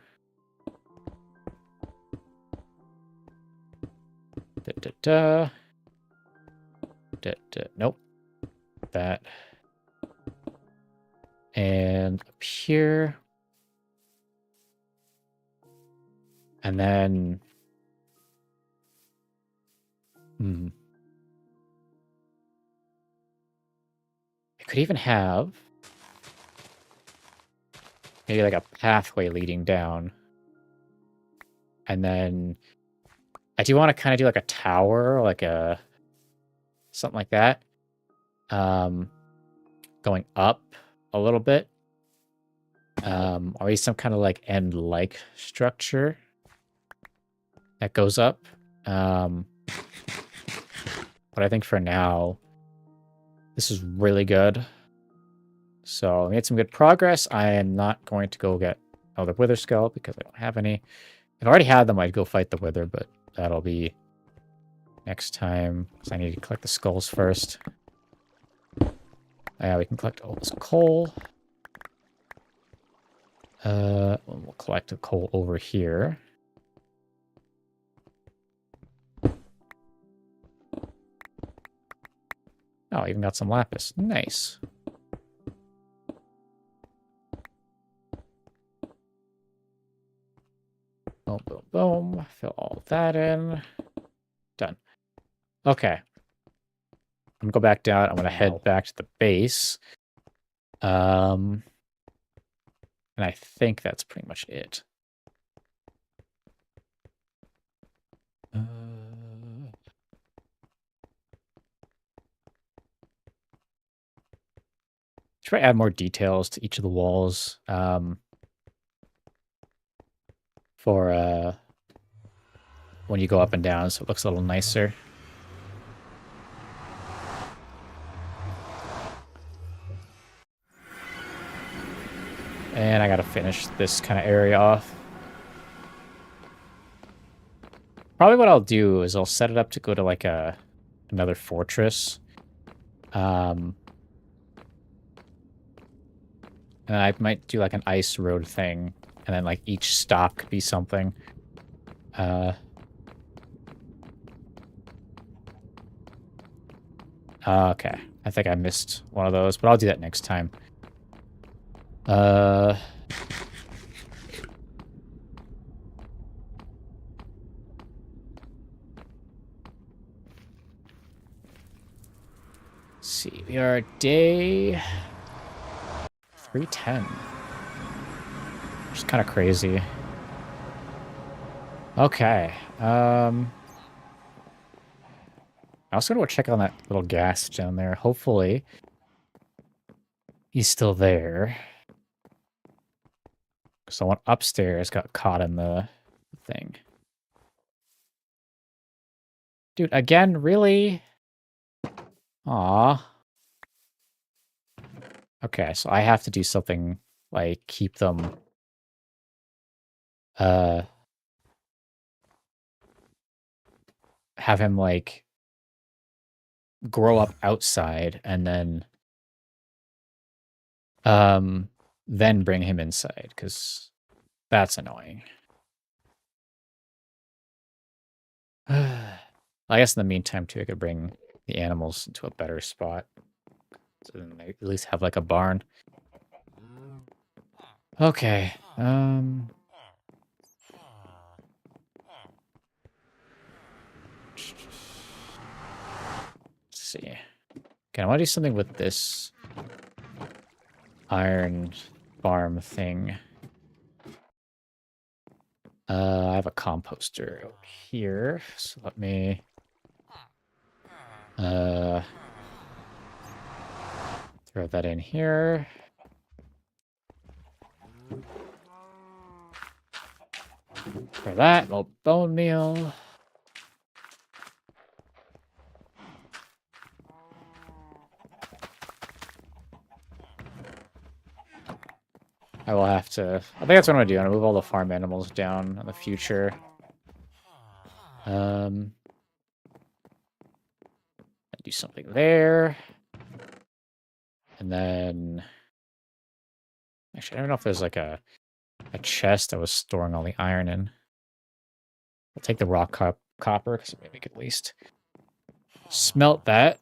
Nope. That. And up here. And then... I could even have... maybe like a pathway leading down. And then... I do want to kind of do like a tower, like a... something like that. Going up a little bit. Or maybe some kind of like end-like structure that goes up. But I think for now, This is really good. So, we made some good progress. I am not going to go get another Wither Skull because I don't have any. If I already had them, I'd go fight the Wither, but that'll be next time. Because I need to collect the skulls first. Yeah, we can collect all this coal. We'll collect the coal over here. Oh, even got some lapis. Nice. Boom, boom, boom. Fill all that in. Done. Okay. I'm gonna go back down. I'm gonna head back to the base. And I think that's pretty much it. Should I add more details to each of the walls for when you go up and down so it looks a little nicer? And I gotta finish this kind of area off. Probably what I'll do is I'll set it up to go to like another fortress. And I might do like an ice road thing, and then like each stop could be something. Okay, I think I missed one of those, but I'll do that next time. Let's see, we are day 310. Which is kind of crazy. Okay. I also gonna go check on that little gas down there. Hopefully, he's still there. Someone upstairs got caught in the thing. Dude, again, really? Aw. Okay, so I have to do something like keep them have him like grow up outside and then bring him inside, because that's annoying. I guess in the meantime too, I could bring the animals into a better spot. So then they at least have like a barn. Okay. Let's see. Okay, I want to do something with this iron farm thing. I have a composter out here, so let me throw that in here. For that, little bone meal. I will have to... I think that's what I'm going to do. I'm going to move all the farm animals down in the future. Do something there. And then... Actually, I don't know if there's like a chest I was storing all the iron in. I'll take the raw copper, because maybe we could at least smelt that.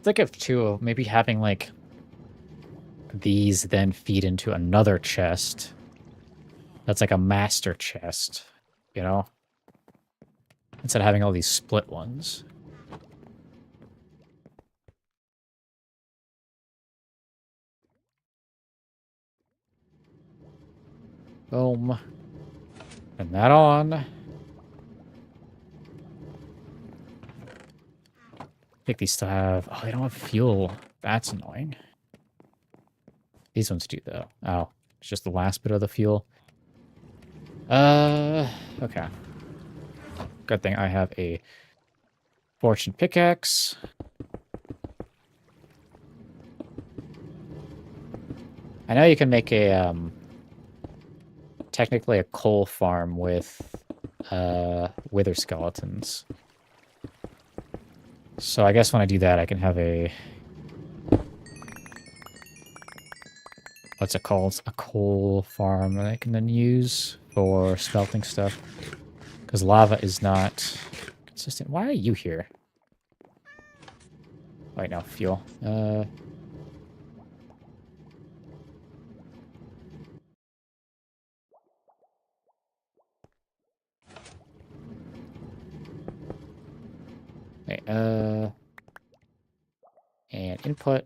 Think of too, maybe having like these then feed into another chest. That's like a master chest, you know? Instead of having all these split ones. Boom. And that on. think these still have... Oh, they don't have fuel. That's annoying. These ones do, though. Oh, it's just the last bit of the fuel. Okay. Good thing I have a fortune pickaxe. I know you can make a, technically a coal farm with, wither skeletons. So I guess when I do that, I can have a... What's it called? A coal farm that I can then use for smelting stuff. Because lava is not consistent. Why are you here? Wait, no, fuel. Wait, and input.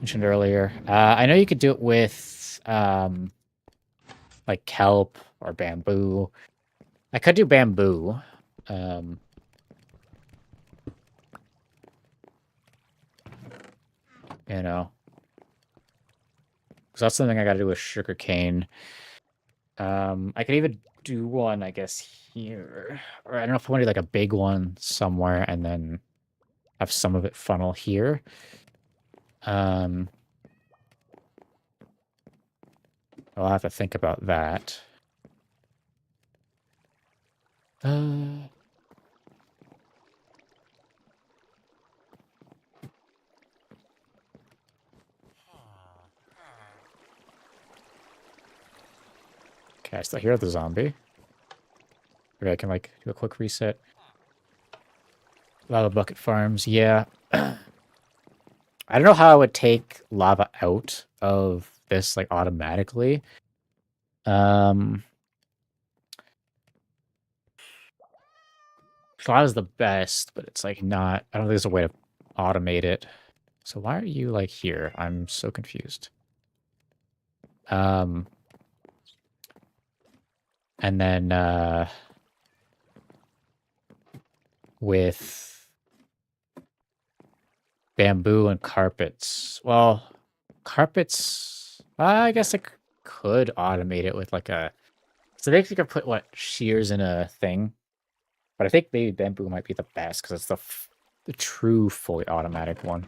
Mentioned earlier. I know you could do it with, like kelp or bamboo. I could do bamboo. You know. Because that's something I gotta do with sugarcane. I could even do one, I guess, here. Or I don't know if I want to do like a big one somewhere and then have some of it funnel here. I'll have to think about that. Okay, I still hear the zombie. Maybe I can, like, do a quick reset. Lava bucket farms, yeah. I don't know how I would take lava out of this, like, automatically. Lava's the best, but it's, like, not... I don't think there's a way to automate it. So why are you, like, here? I'm so confused. And then, with bamboo and carpets. Well, carpets... I guess I could automate it with, like, a... So I think you could put, what, shears in a thing? But I think maybe bamboo might be the best, because it's the true fully automatic one.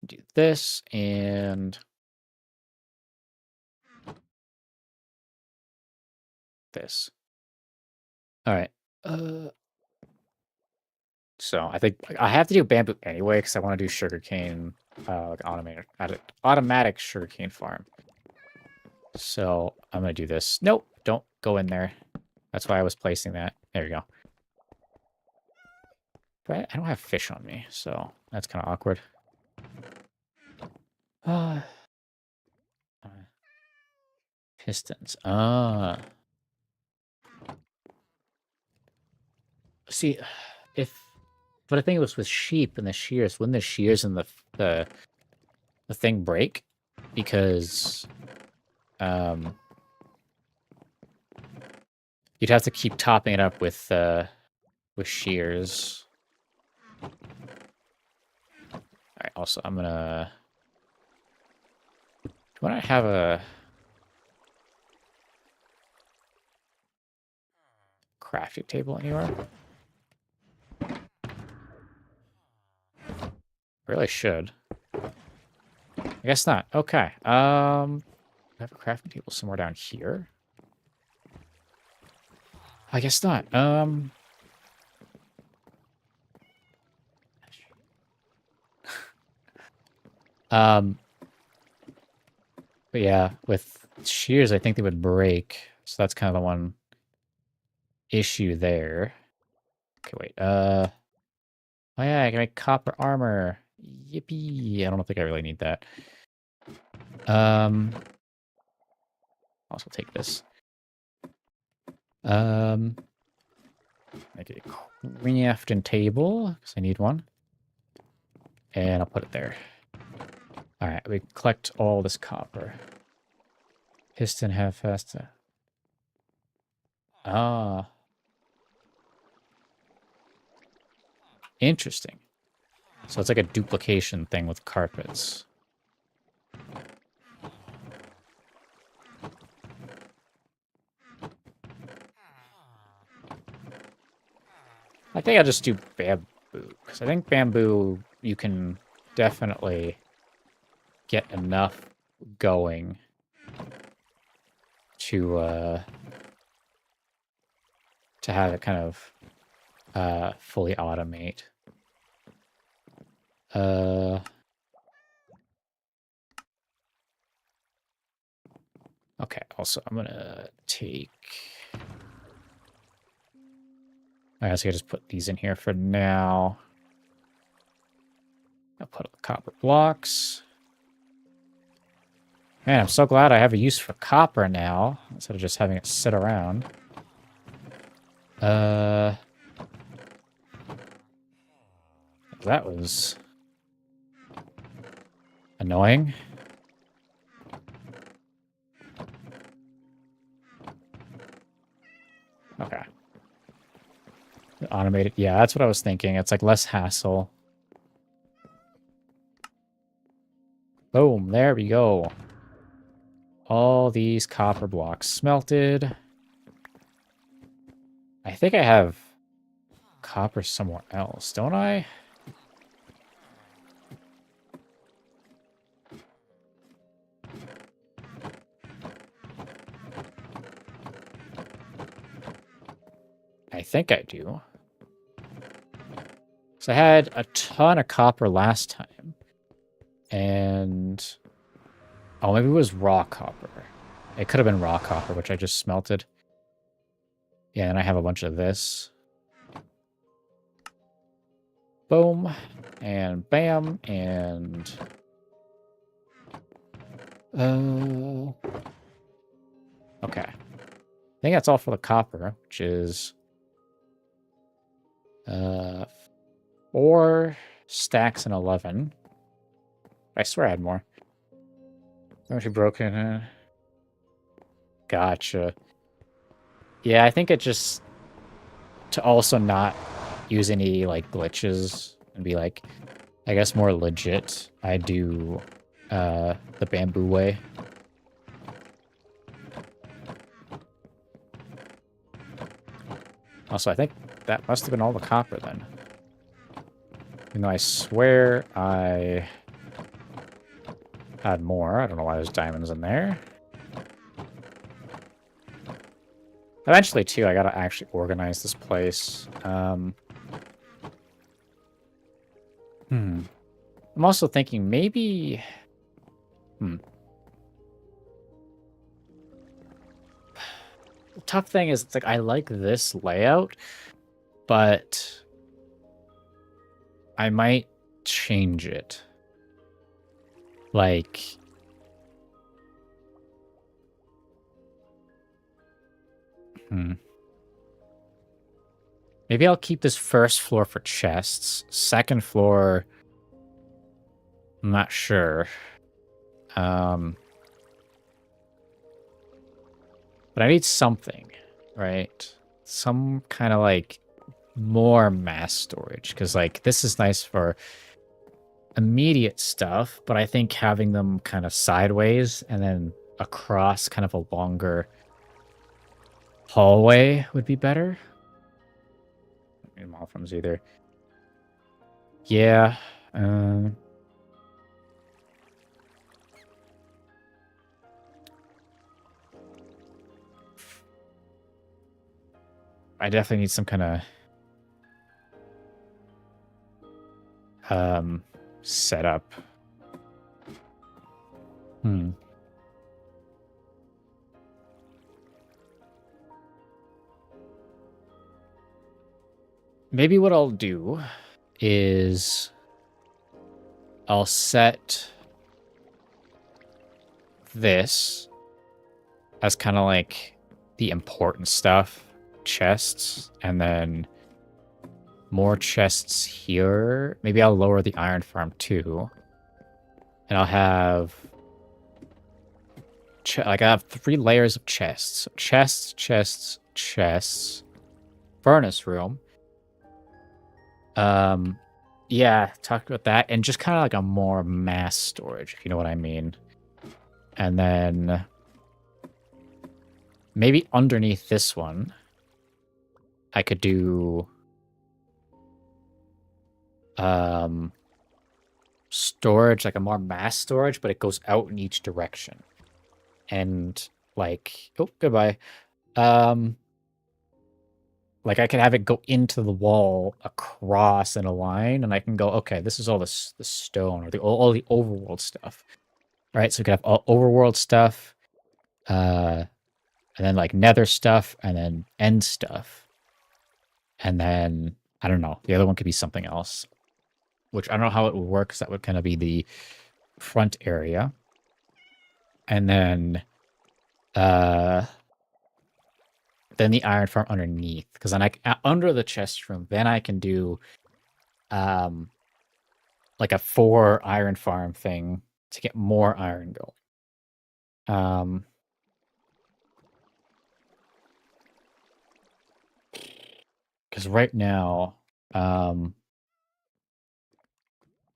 Do this, and... this. Alright. So I think I have to do bamboo anyway, because I want to do sugarcane, like automatic sugarcane farm. So I'm going to do this. Nope, don't go in there. That's why I was placing that. There you go. But I don't have fish on me, so that's kind of awkward. Pistons. See, but I think it was with sheep and the shears. Wouldn't the shears and the thing break? Because you'd have to keep topping it up with shears. Alright, also I'm gonna... Do I have a crafting table anywhere? Really should. I guess not. Okay. I have a crafting table somewhere down here. I guess not. But yeah, with shears, I think they would break. So that's kind of the one issue there. Okay, wait. Oh yeah, I can make copper armor. Yippee! I don't think I really need that. Also take this. Make a crafting table, because I need one. And I'll put it there. Alright, we collect all this copper. Piston half faster. Ah. Interesting. So it's like a duplication thing with carpets. I think I'll just do bamboo, because I think bamboo, you can definitely get enough going to have it kind of fully automate. Okay, also I'm gonna take... I guess I just put these in here for now. I'll put the copper blocks. Man, I'm so glad I have a use for copper now, instead of just having it sit around. That was annoying. Okay. Automated. Yeah, that's what I was thinking. It's like less hassle. Boom, there we go. All these copper blocks smelted. I think I have copper somewhere else, don't I? I think I do. So I had a ton of copper last time. And... oh, maybe it was raw copper. It could have been raw copper, which I just smelted. Yeah, and I have a bunch of this. Boom. And bam. And... okay. I think that's all for the copper, which is... 4 stacks and 11. I swear I had more. Aren't you broken? Gotcha. Yeah, I think it just... to also not use any, like, glitches and be, like, I guess more legit, I do the bamboo way. Also, I think that must have been all the copper then. Even though I swear I had more. I don't know why there's diamonds in there. Eventually, too, I gotta actually organize this place. I'm also thinking maybe... The tough thing is, it's like, I like this layout, but I might change it. Like... maybe I'll keep this first floor for chests. Second floor... I'm not sure. But I need something, right? Some kind of, like, more mass storage. Because, like, this is nice for immediate stuff, but I think having them kind of sideways and then across kind of a longer hallway would be better. I don't need Malfrums either. Yeah. I definitely need some kind of setup. Maybe what I'll do is I'll set this as kind of like the important stuff, chests, and then more chests here. Maybe I'll lower the iron farm too. And I'll have... like, I have 3 layers of chests. Chests, chests, chests. Furnace room. Yeah, talked about that. And just kind of like a more mass storage, if you know what I mean. And then... maybe underneath this one, I could do... storage, like a more mass storage, but it goes out in each direction. And like, oh, goodbye. Like I could have it go into the wall across in a line, and I can go, okay, this is all the stone or all the overworld stuff. All right, so we could have all overworld stuff, and then like nether stuff, and then end stuff. And then, I don't know, the other one could be something else, which I don't know how it would work, because that would kind of be the front area. And then the iron farm underneath, because then under the chest room, then I can do like a 4 iron farm thing to get more iron going. Because right now,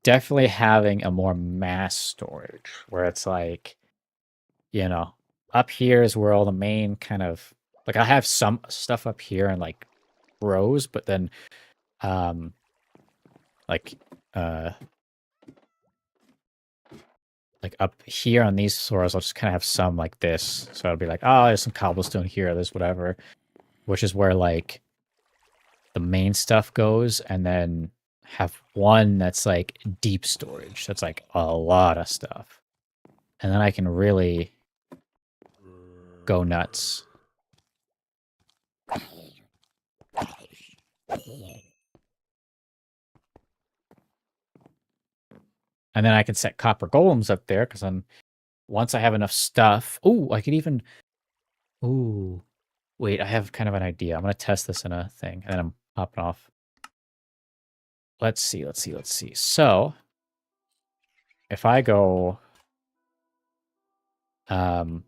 definitely having a more mass storage where it's like, you know, up here is where all the main kind of, like, I have some stuff up here and like rows, but then like up here on these floors, I'll just kind of have some like this. So I'll be like, oh, there's some cobblestone here, there's whatever, which is where like the main stuff goes, and then have one that's like deep storage. That's like a lot of stuff. And then I can really go nuts. And then I can set copper golems up there, because then once I have enough stuff... oh, I could even... ooh. Wait, I have kind of an idea. I'm going to test this in a thing, and then I'm hopping off. Let's see. So, if I go... okay,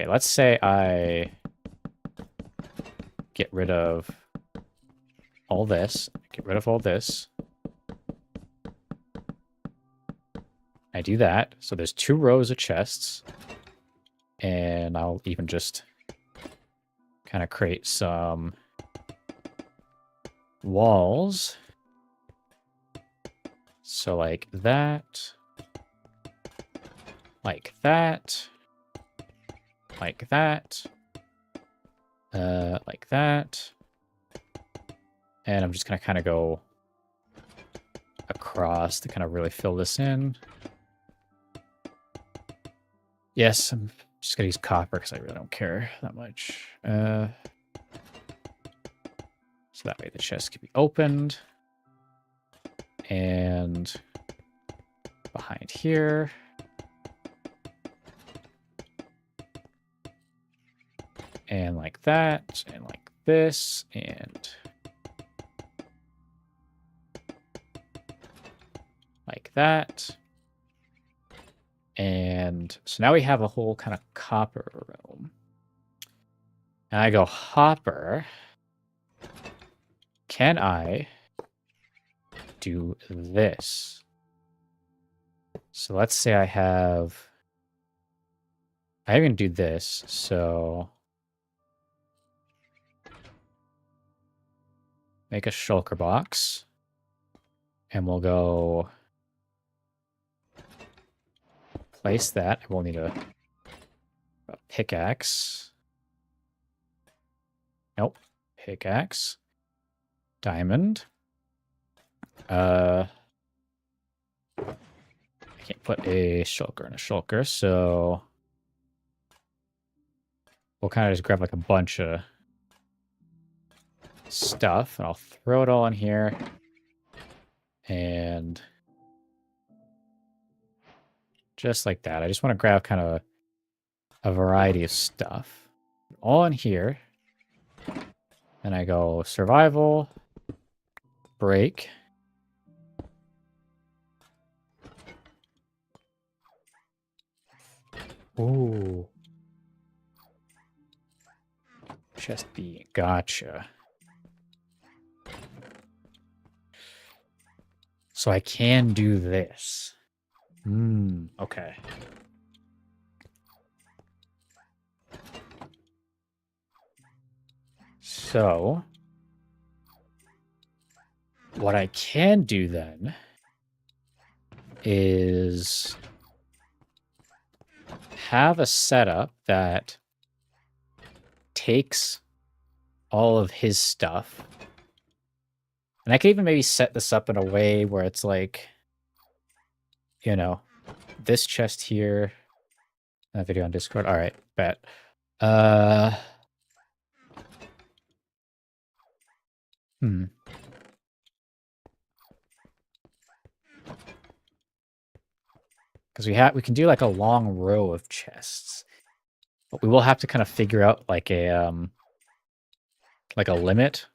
let's say I get rid of all this. Get rid of all this. I do that. So there's 2 rows of chests. And I'll even just kind of create some walls. So like that. Like that. Like that. Like that. And I'm just going to kind of go across to kind of really fill this in. Yes, I'm just going to use copper because I really don't care that much. So that way the chest can be opened. And behind here. And like that. And like this. And like that. And so now we have a whole kind of copper room. And I go, hopper, can I do this? So let's say I can do this. So make a shulker box. And we'll go place that. We'll need a pickaxe. Nope. Pickaxe. Diamond. I can't put a shulker in a shulker, so we'll kind of just grab like a bunch of stuff, and I'll throw it all in here. And just like that. I just want to grab kind of a variety of stuff. All in here. And I go survival, break. Ooh. Chest B. Gotcha. So I can do this. Okay. So what I can do then is have a setup that takes all of his stuff. And I could even maybe set this up in a way where it's like, you know, this chest here. That video on Discord. All right, bet. Because we can do like a long row of chests, but we will have to kind of figure out like a limit.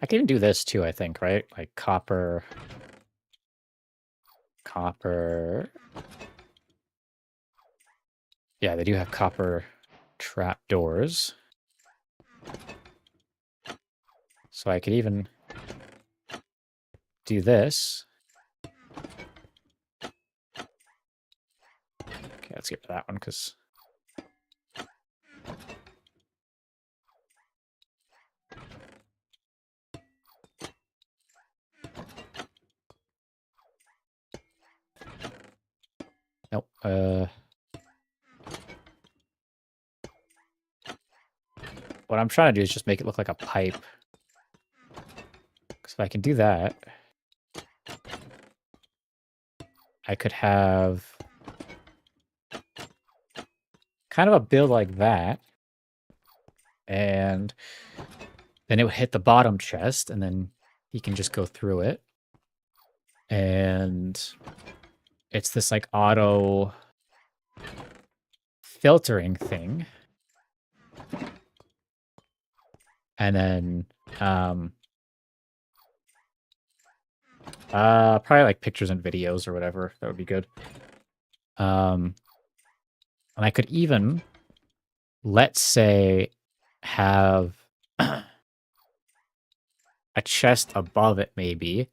I can even do this too, I think, right? Like copper. Yeah, they do have copper trap doors. So I could even do this. Okay, let's get to that one because nope. What I'm trying to do is just make it look like a pipe. Because if I can do that, I could have kind of a build like that. And then it would hit the bottom chest, and then he can just go through it. And it's this like auto filtering thing. And then probably like pictures and videos or whatever. That would be good. And I could even, let's say, have a chest above it maybe,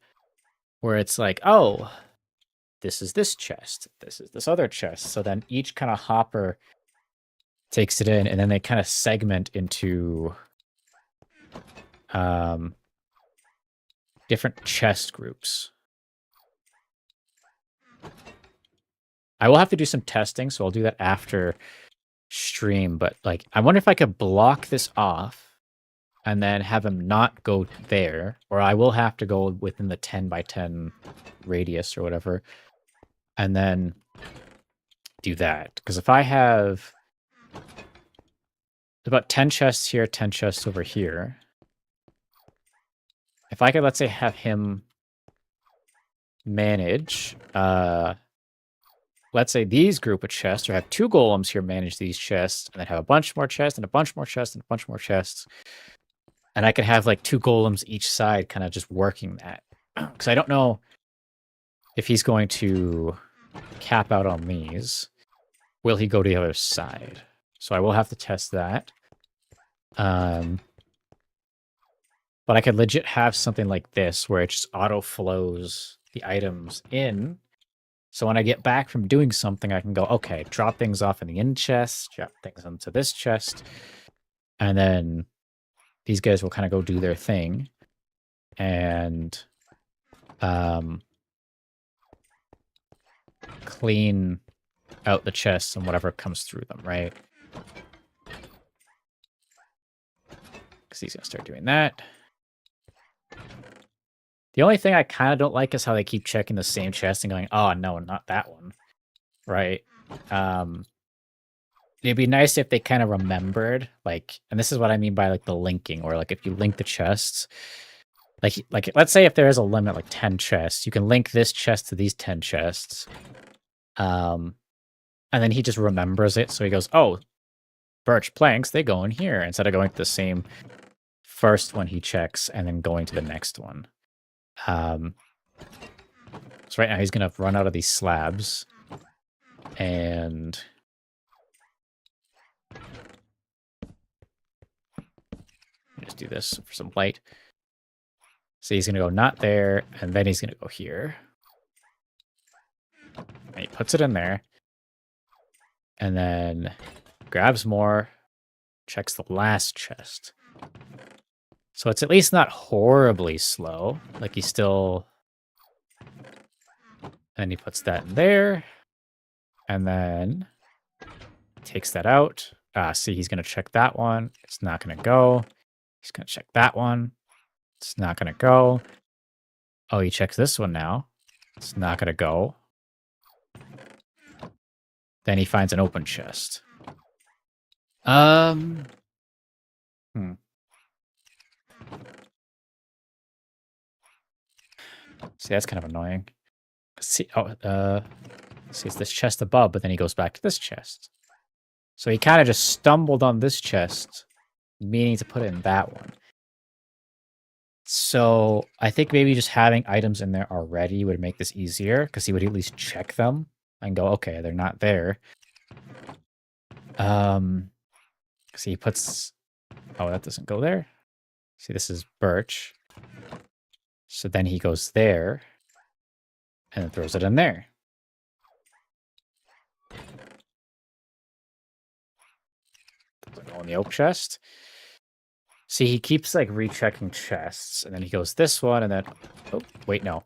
where it's like, oh, this is this chest, this is this other chest. So then each kind of hopper takes it in, and then they kind of segment into different chest groups. I will have to do some testing, so I'll do that after stream. But like, I wonder if I could block this off and then have him not go there, or I will have to go within the 10 by 10 radius or whatever, and then do that. Because if I have about 10 chests here, 10 chests over here, if I could, let's say, have him manage, let's say these group of chests, or have 2 golems here manage these chests, and then have a bunch more chests, and a bunch more chests, and a bunch more chests. And I could have like 2 golems each side kind of just working that. Because I don't know if he's going to cap out on these. Will he go to the other side? So I will have to test that. But I could legit have something like this where it just auto flows the items in. So when I get back from doing something, I can go, okay, drop things off in the in chest, drop things into this chest, and then these guys will kind of go do their thing. And clean out the chests and whatever comes through them, right? Because he's going to start doing that. The only thing I kind of don't like is how they keep checking the same chest and going, oh, no, not that one, right? It'd be nice if they kind of remembered, like, and this is what I mean by, like, the linking, or, like, if you link the chests, Like let's say if there is a limit, like 10 chests, you can link this chest to these 10 chests. And then he just remembers it. So he goes, oh, birch planks, they go in here, instead of going to the same first one he checks and then going to the next one. So right now he's going to run out of these slabs. And just do this for some light. So he's going to go not there, and then he's going to go here. And he puts it in there. And then grabs more, checks the last chest. So it's at least not horribly slow. Like he's still... And he puts that in there. And then takes that out. See, he's going to check that one. It's not going to go. He's going to check that one. It's not going to go. Oh, he checks this one now. It's not going to go. Then he finds an open chest. See, that's kind of annoying. See, see, it's this chest above, but then he goes back to this chest. So he kind of just stumbled on this chest, meaning to put it in that one. So I think maybe just having items in there already would make this easier, because he would at least check them and go, okay, they're not there. See, he puts... Oh, that doesn't go there. See, this is birch. So then he goes there and then throws it in there. Does it go in the oak chest? See, he keeps like rechecking chests, and then he goes this one, and then... Oh, wait, no.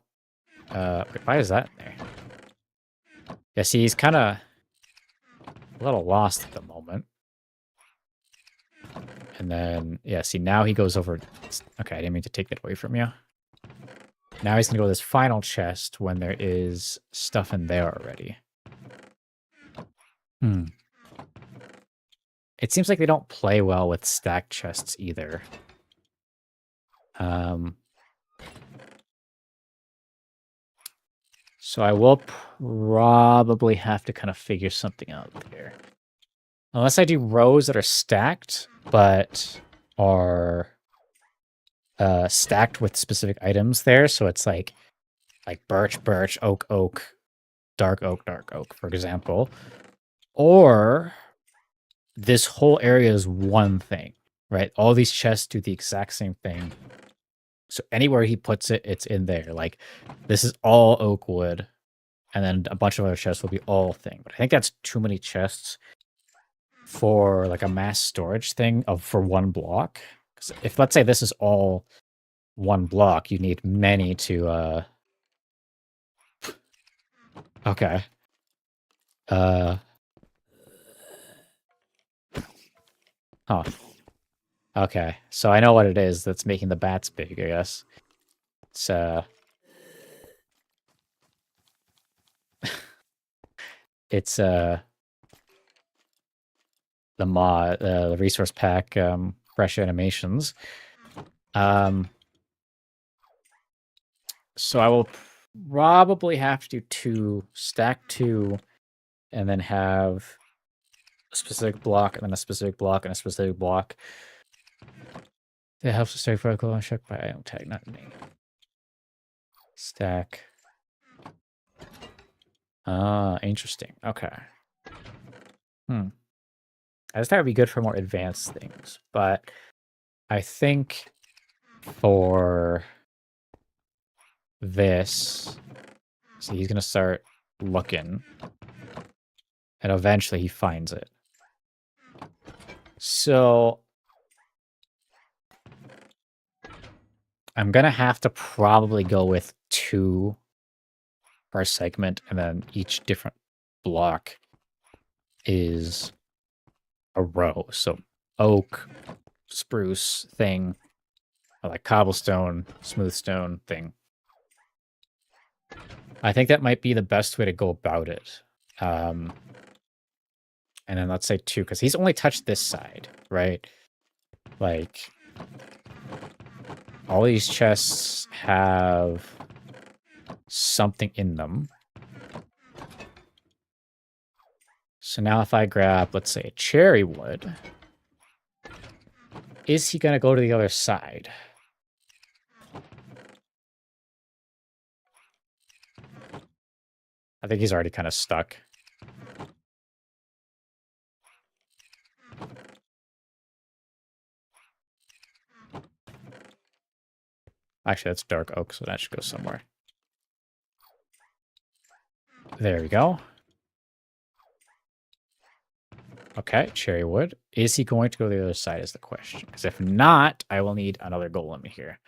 Wait, why is that in there? Yeah, see, he's kind of a little lost at the moment. And then, yeah, see, now he goes over... Okay, I didn't mean to take that away from you. Now he's going to go to this final chest when there is stuff in there already. It seems like they don't play well with stacked chests either. So I will probably have to kind of figure something out there. Unless I do rows that are stacked, but are stacked with specific items there. So it's like birch, birch, oak, oak, dark oak, for example. Or this whole area is one thing, right? All these chests do the exact same thing. So anywhere he puts it, it's in there. Like, this is all oak wood, and then a bunch of other chests will be all thing. But I think that's too many chests for like a mass storage thing for one block. Because if, let's say, this is all one block, you need many to... Okay. Huh. Okay, so I know what it is that's making the bats big, I guess. It's, it's, the mod, the resource pack, fresh animations. So I will probably have to stack 2, and then have a specific block, and then a specific block, and a specific block. That helps to stay vertical and check by item tag, not me. Stack. Ah, interesting. Okay. I just thought it would be good for more advanced things, but I think for this, so he's going to start looking, and eventually he finds it. So I'm going to have to probably go with 2 per segment, and then each different block is a row. So oak, spruce, thing, or like cobblestone, smooth stone, thing. I think that might be the best way to go about it. And then let's say 2, because he's only touched this side, right? Like, all these chests have something in them. So now if I grab, let's say, a cherry wood, is he going to go to the other side? I think he's already kind of stuck. Actually, that's dark oak, so that should go somewhere. There we go. Okay, cherry wood. Is he going to go to the other side is the question. Because if not, I will need another golem here.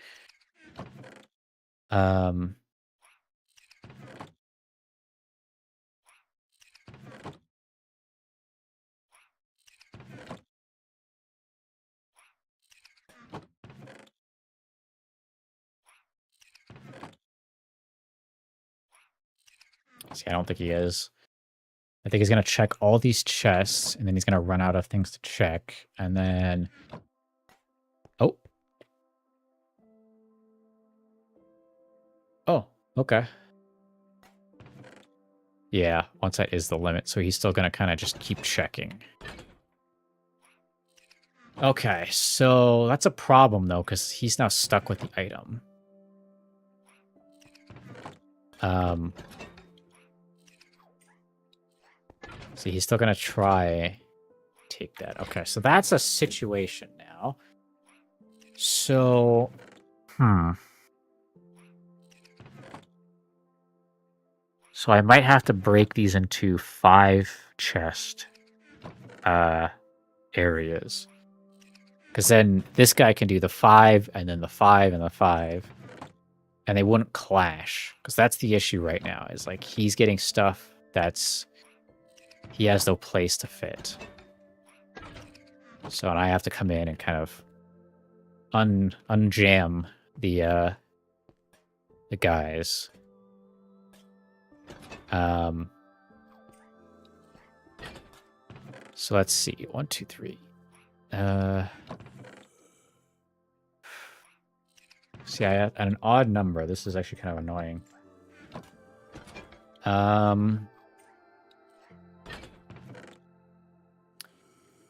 See, I don't think he is. I think he's going to check all these chests, and then he's going to run out of things to check, and then... Oh. Oh, okay. Yeah, once that is the limit, so he's still going to kind of just keep checking. Okay, so that's a problem, though, because he's now stuck with the item. See, he's still going to try take that. Okay, so that's a situation now. So, So I might have to break these into 5 chest areas. Because then this guy can do the 5, and then the 5, and the 5. And they wouldn't clash. Because that's the issue right now, is like he's getting stuff that's... He has no place to fit. So and I have to come in and kind of unjam the guys. So let's see. 1, 2, 3. See, I had an odd number. This is actually kind of annoying.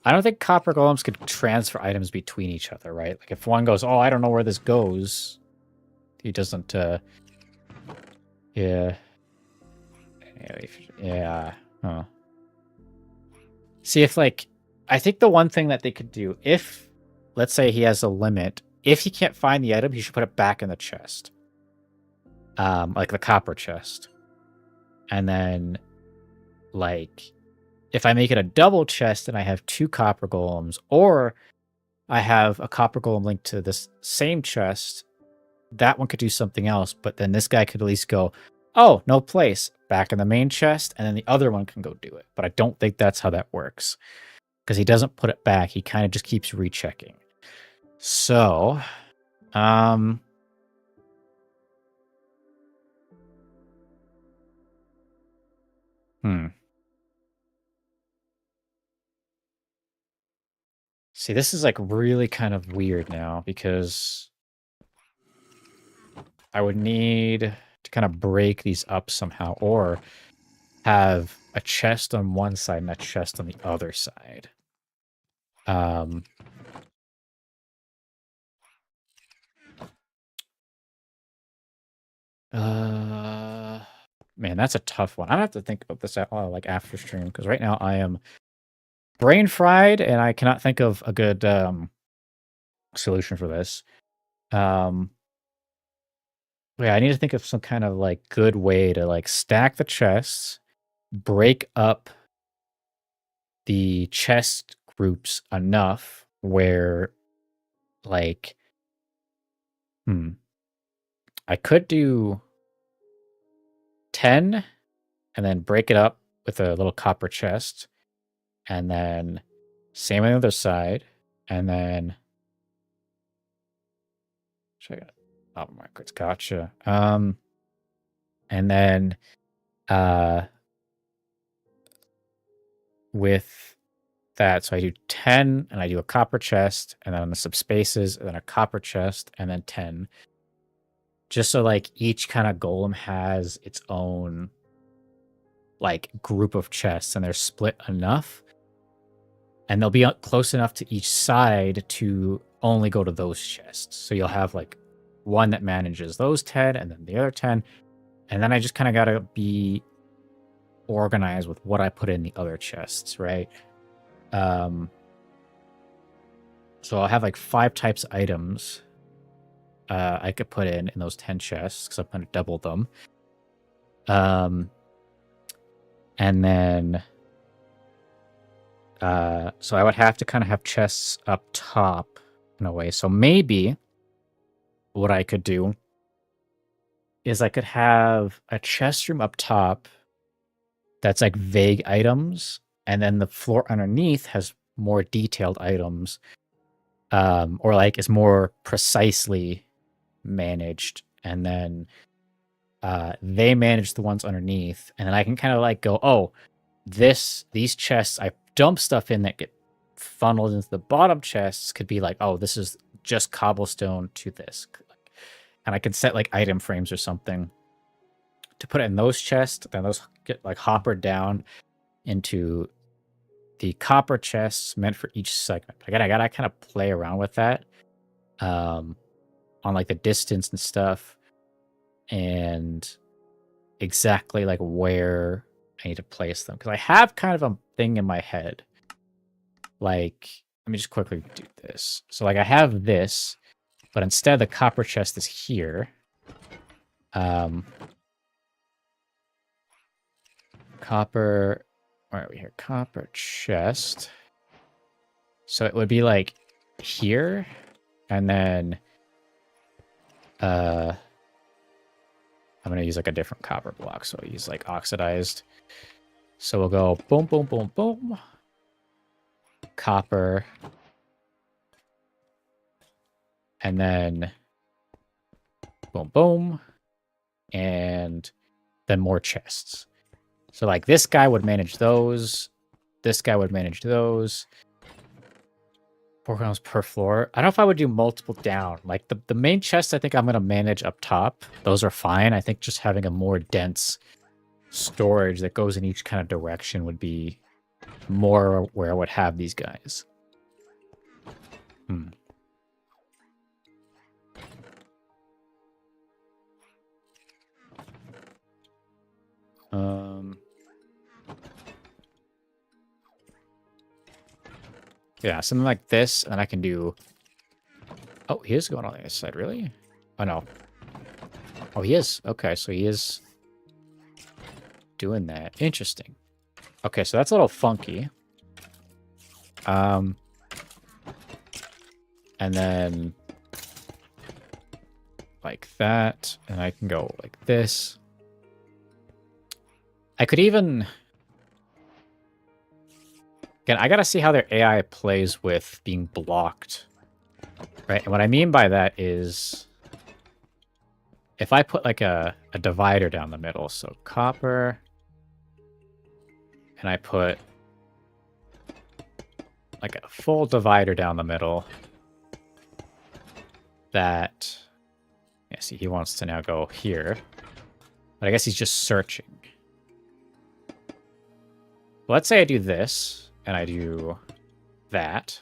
I don't think copper golems could transfer items between each other, right? Like if one goes, oh, I don't know where this goes, he doesn't, yeah. Yeah. Huh. See, if like, I think the one thing that they could do, if, let's say he has a limit, if he can't find the item, he should put it back in the chest. Like the copper chest. And then, like, if I make it a double chest and I have 2 copper golems, or I have a copper golem linked to this same chest, that one could do something else, but then this guy could at least go, oh, no place, back in the main chest, and then the other one can go do it. But I don't think that's how that works. Because he doesn't put it back, he kind of just keeps rechecking. So, See, this is like really kind of weird now because I would need to kind of break these up somehow or have a chest on one side and a chest on the other side. Man, that's a tough one. I have to think about this like after stream because right now I am brain fried and I cannot think of a good solution for this. Yeah, I need to think of some kind of like good way to like stack the chests, break up the chest groups enough where like I could do 10 and then break it up with a little copper chest and then same on the other side and then check it. Oh, markers, gotcha. And then with that. So I do 10, and I do a copper chest, and then some spaces, and then a copper chest, and then 10. Just so like each kind of golem has its own like group of chests, and they're split enough, and they'll be close enough to each side to only go to those chests. So you'll have like one that manages those 10, and then the other 10, and then I just kind of gotta be organized with what I put in the other chests, right? So I'll have like 5 types of items I could put in those 10 chests, because I'm going to double them. And then so I would have to kind of have chests up top in a way. So maybe what I could do is I could have a chest room up top that's like vague items, and then the floor underneath has more detailed items, or like is more precisely managed, and then they manage the ones underneath, and then I can kind of like go, oh, these chests I dump stuff in that get funneled into the bottom chests could be like, oh, this is just cobblestone to this, and I can set like item frames or something to put it in those chests, then those get like hoppered down into the copper chests meant for each segment. I gotta kind of play around with that on like the distance and stuff, and exactly like where I need to place them, because I have kind of a thing in my head. Like, let me just quickly do this. So like I have this, but instead the copper chest is here. Copper, where are we here? Copper chest. So it would be like here, and then I'm gonna use like a different copper block, so I'll use like oxidized. So we'll go boom, boom, boom, boom. Copper. And then boom, boom. And then more chests. So like this guy would manage those. This guy would manage those. 4 rounds per floor. I don't know if I would do multiple down. Like the main chests I think I'm going to manage up top. Those are fine. I think just having a more dense storage that goes in each kind of direction would be more where I would have these guys. Yeah, something like this, and I can do... Oh, he is going on the other side, really? Oh, no. Oh, he is. Okay, so he is doing that. Interesting. Okay, so that's a little funky. And then like that, and I can go like this. I could even... Again, I gotta see how their AI plays with being blocked. Right, and what I mean by that is... If I put like a divider down the middle, so copper... And I put like a full divider down the middle. That... Yeah, see, he wants to now go here. But I guess he's just searching. Let's say I do this, and I do that.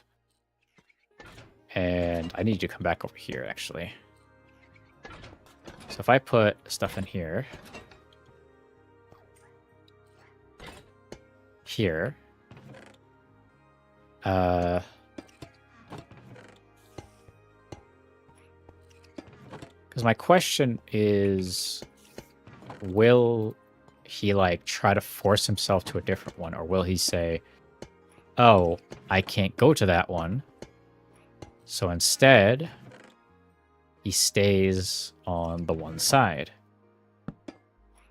And I need you to come back over here, actually. So if I put stuff in here... Here... Because my question is, will he like try to force himself to a different one, or will he say, oh, I can't go to that one, so instead he stays on the one side?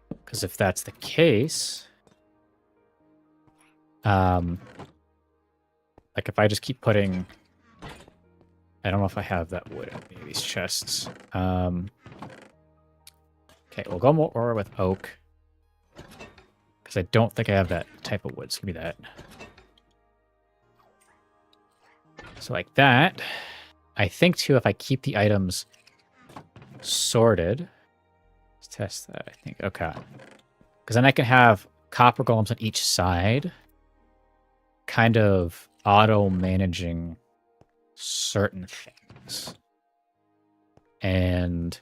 Because if that's the case, like if I just keep putting... I don't know if I have that wood in any of these chests. Okay, we'll go more with oak. Because I don't think I have that type of wood, so give me that. So like that. I think too, if I keep the items sorted, let's test that. I think okay, because then I can have copper golems on each side, kind of auto managing certain things, and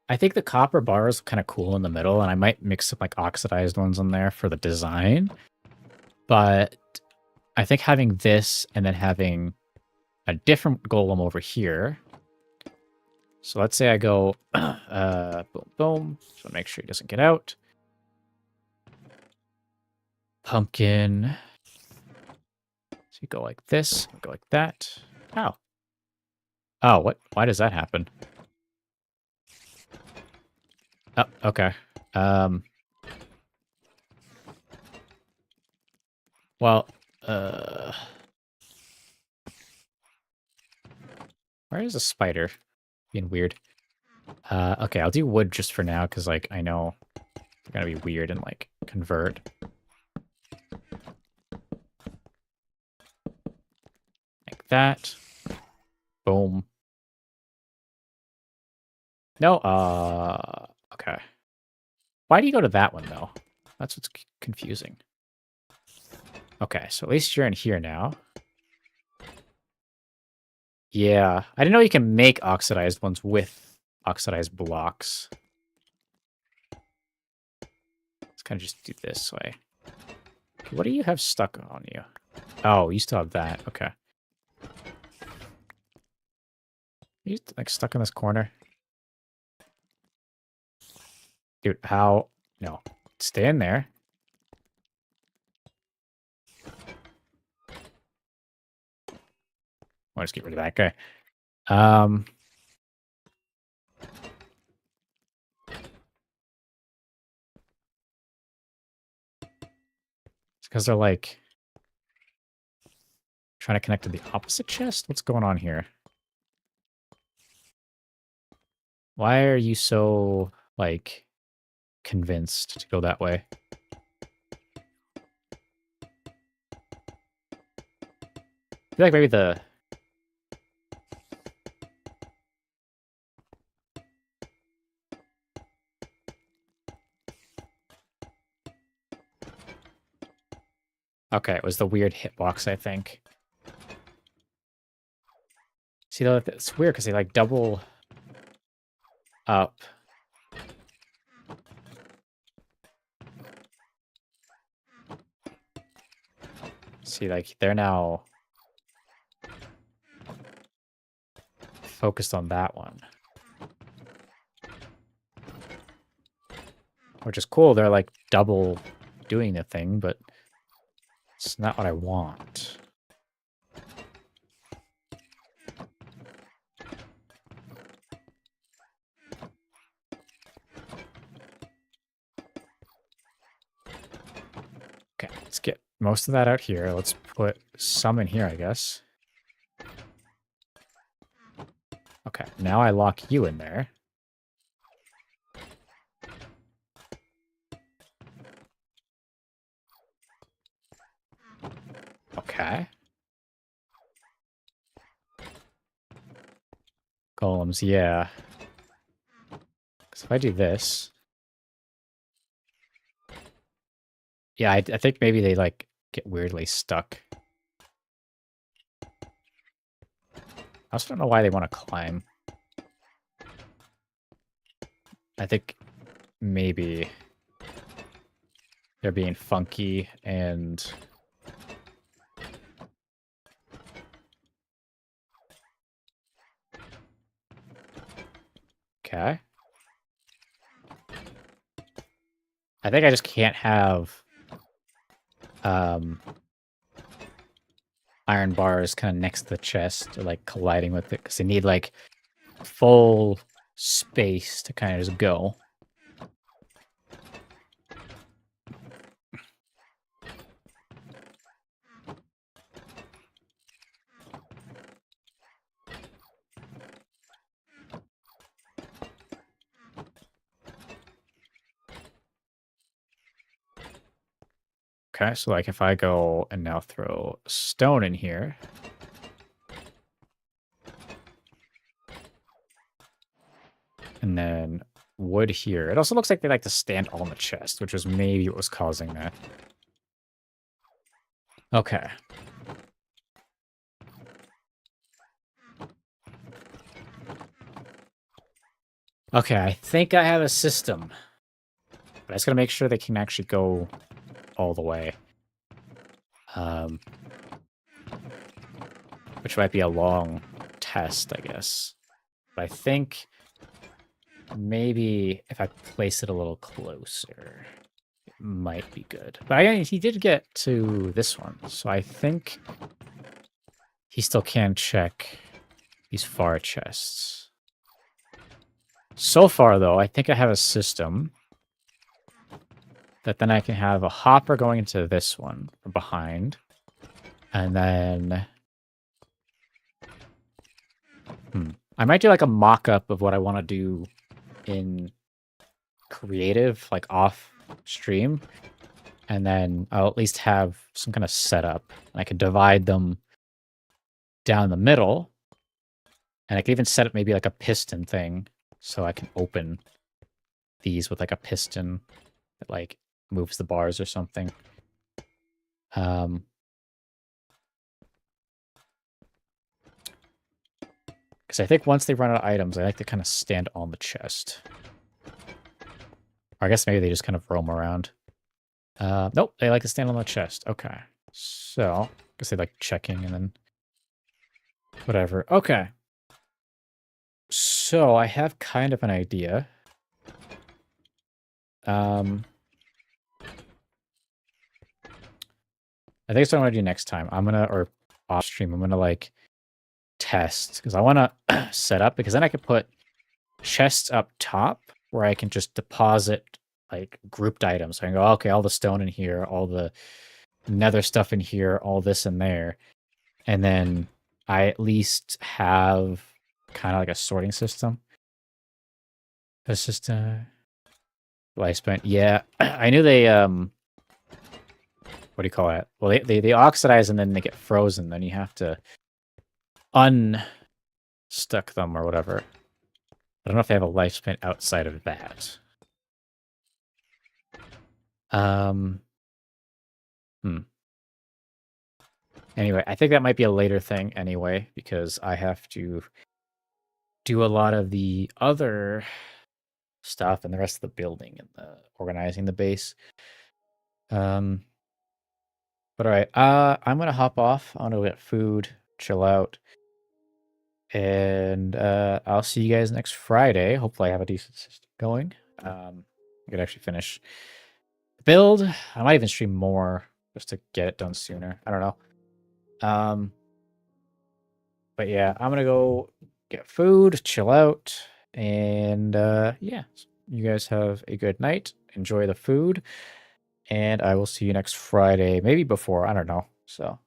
I think the copper bar is kind of cool in the middle, and I might mix some like oxidized ones in there for the design. But I think having this and then having a different golem over here. So let's say I go boom, boom. So make sure he doesn't get out. Pumpkin. So you go like this, go like that. Oh. Oh, what? Why does that happen? Oh, okay. Well, where is a spider? Being weird. Okay, I'll do wood just for now, because, like, I know they're gonna be weird and, like, convert. Like that. Boom. No, okay. Why do you go to that one, though? That's what's confusing. Okay, so at least you're in here now. Yeah, I didn't know you can make oxidized ones with oxidized blocks. Let's kind of just do this way. Okay, what do you have stuck on you? Oh, you still have that. Okay. You like stuck in this corner? Dude, how? No. Stay in there. I'll just get rid of that guy. It's because they're like trying to connect to the opposite chest? What's going on here? Why are you so, like, convinced to go that way? I feel like maybe the... Okay, it was the weird hitbox, I think. See, though, it's weird because they, like, double up. See, like, they're now focused on that one. Which is cool. They're, like, double doing the thing, but it's not what I want. Okay, let's get most of that out here. Let's put some in here, I guess. Okay, now I lock you in there. Okay. Golems, yeah. Because if I do this... Yeah, I think maybe they, like, get weirdly stuck. I also don't know why they want to climb. I think maybe they're being funky and... Okay. I think I just can't have iron bars kind of next to the chest or like colliding with it because they need like full space to kind of just go. Okay, so like if I go and now throw stone in here. And then wood here. It also looks like they like to stand on the chest, which was maybe what was causing that. Okay. Okay, I think I have a system. But I just gotta make sure they can actually go all the way. Which might be a long test, I guess. But I think maybe if I place it a little closer, it might be good. But he did get to this one, so I think he still can check these far chests. So far, though, I think I have a system that then I can have a hopper going into this one from behind. And then... I might do like a mock-up of what I want to do in creative, like off stream. And then I'll at least have some kind of setup. I can divide them down the middle. And I can even set up maybe like a piston thing. So I can open these with like a piston that like moves the bars or something. Because I think once they run out of items, I like to kind of stand on the chest. Or I guess maybe they just kind of roam around. Nope, they like to stand on the chest. Okay. So, I guess they like checking and then... whatever. Okay. So, I have kind of an idea. I think that's what I'm going to do next time. I'm going to, or off stream, I'm going to like test. Because I want to set up, because then I could put chests up top where I can just deposit like grouped items. So I can go, okay, all the stone in here, all the nether stuff in here, all this in there. And then I at least have kind of like a sorting system. That's just lifespan. Yeah, I knew they what do you call it? Well, they oxidize and then they get frozen. Then you have to unstuck them or whatever. I don't know if they have a lifespan outside of that. Anyway, I think that might be a later thing anyway, because I have to do a lot of the other stuff and the rest of the building and the organizing the base. But all right, I'm gonna hop off. I'm gonna get food, chill out, and I'll see you guys next Friday. Hopefully, I have a decent system going. I could actually finish the build. I might even stream more just to get it done sooner. I don't know. But yeah, I'm gonna go get food, chill out, and yeah, you guys have a good night. Enjoy the food, and I will see you next Friday, maybe before. I don't know. So.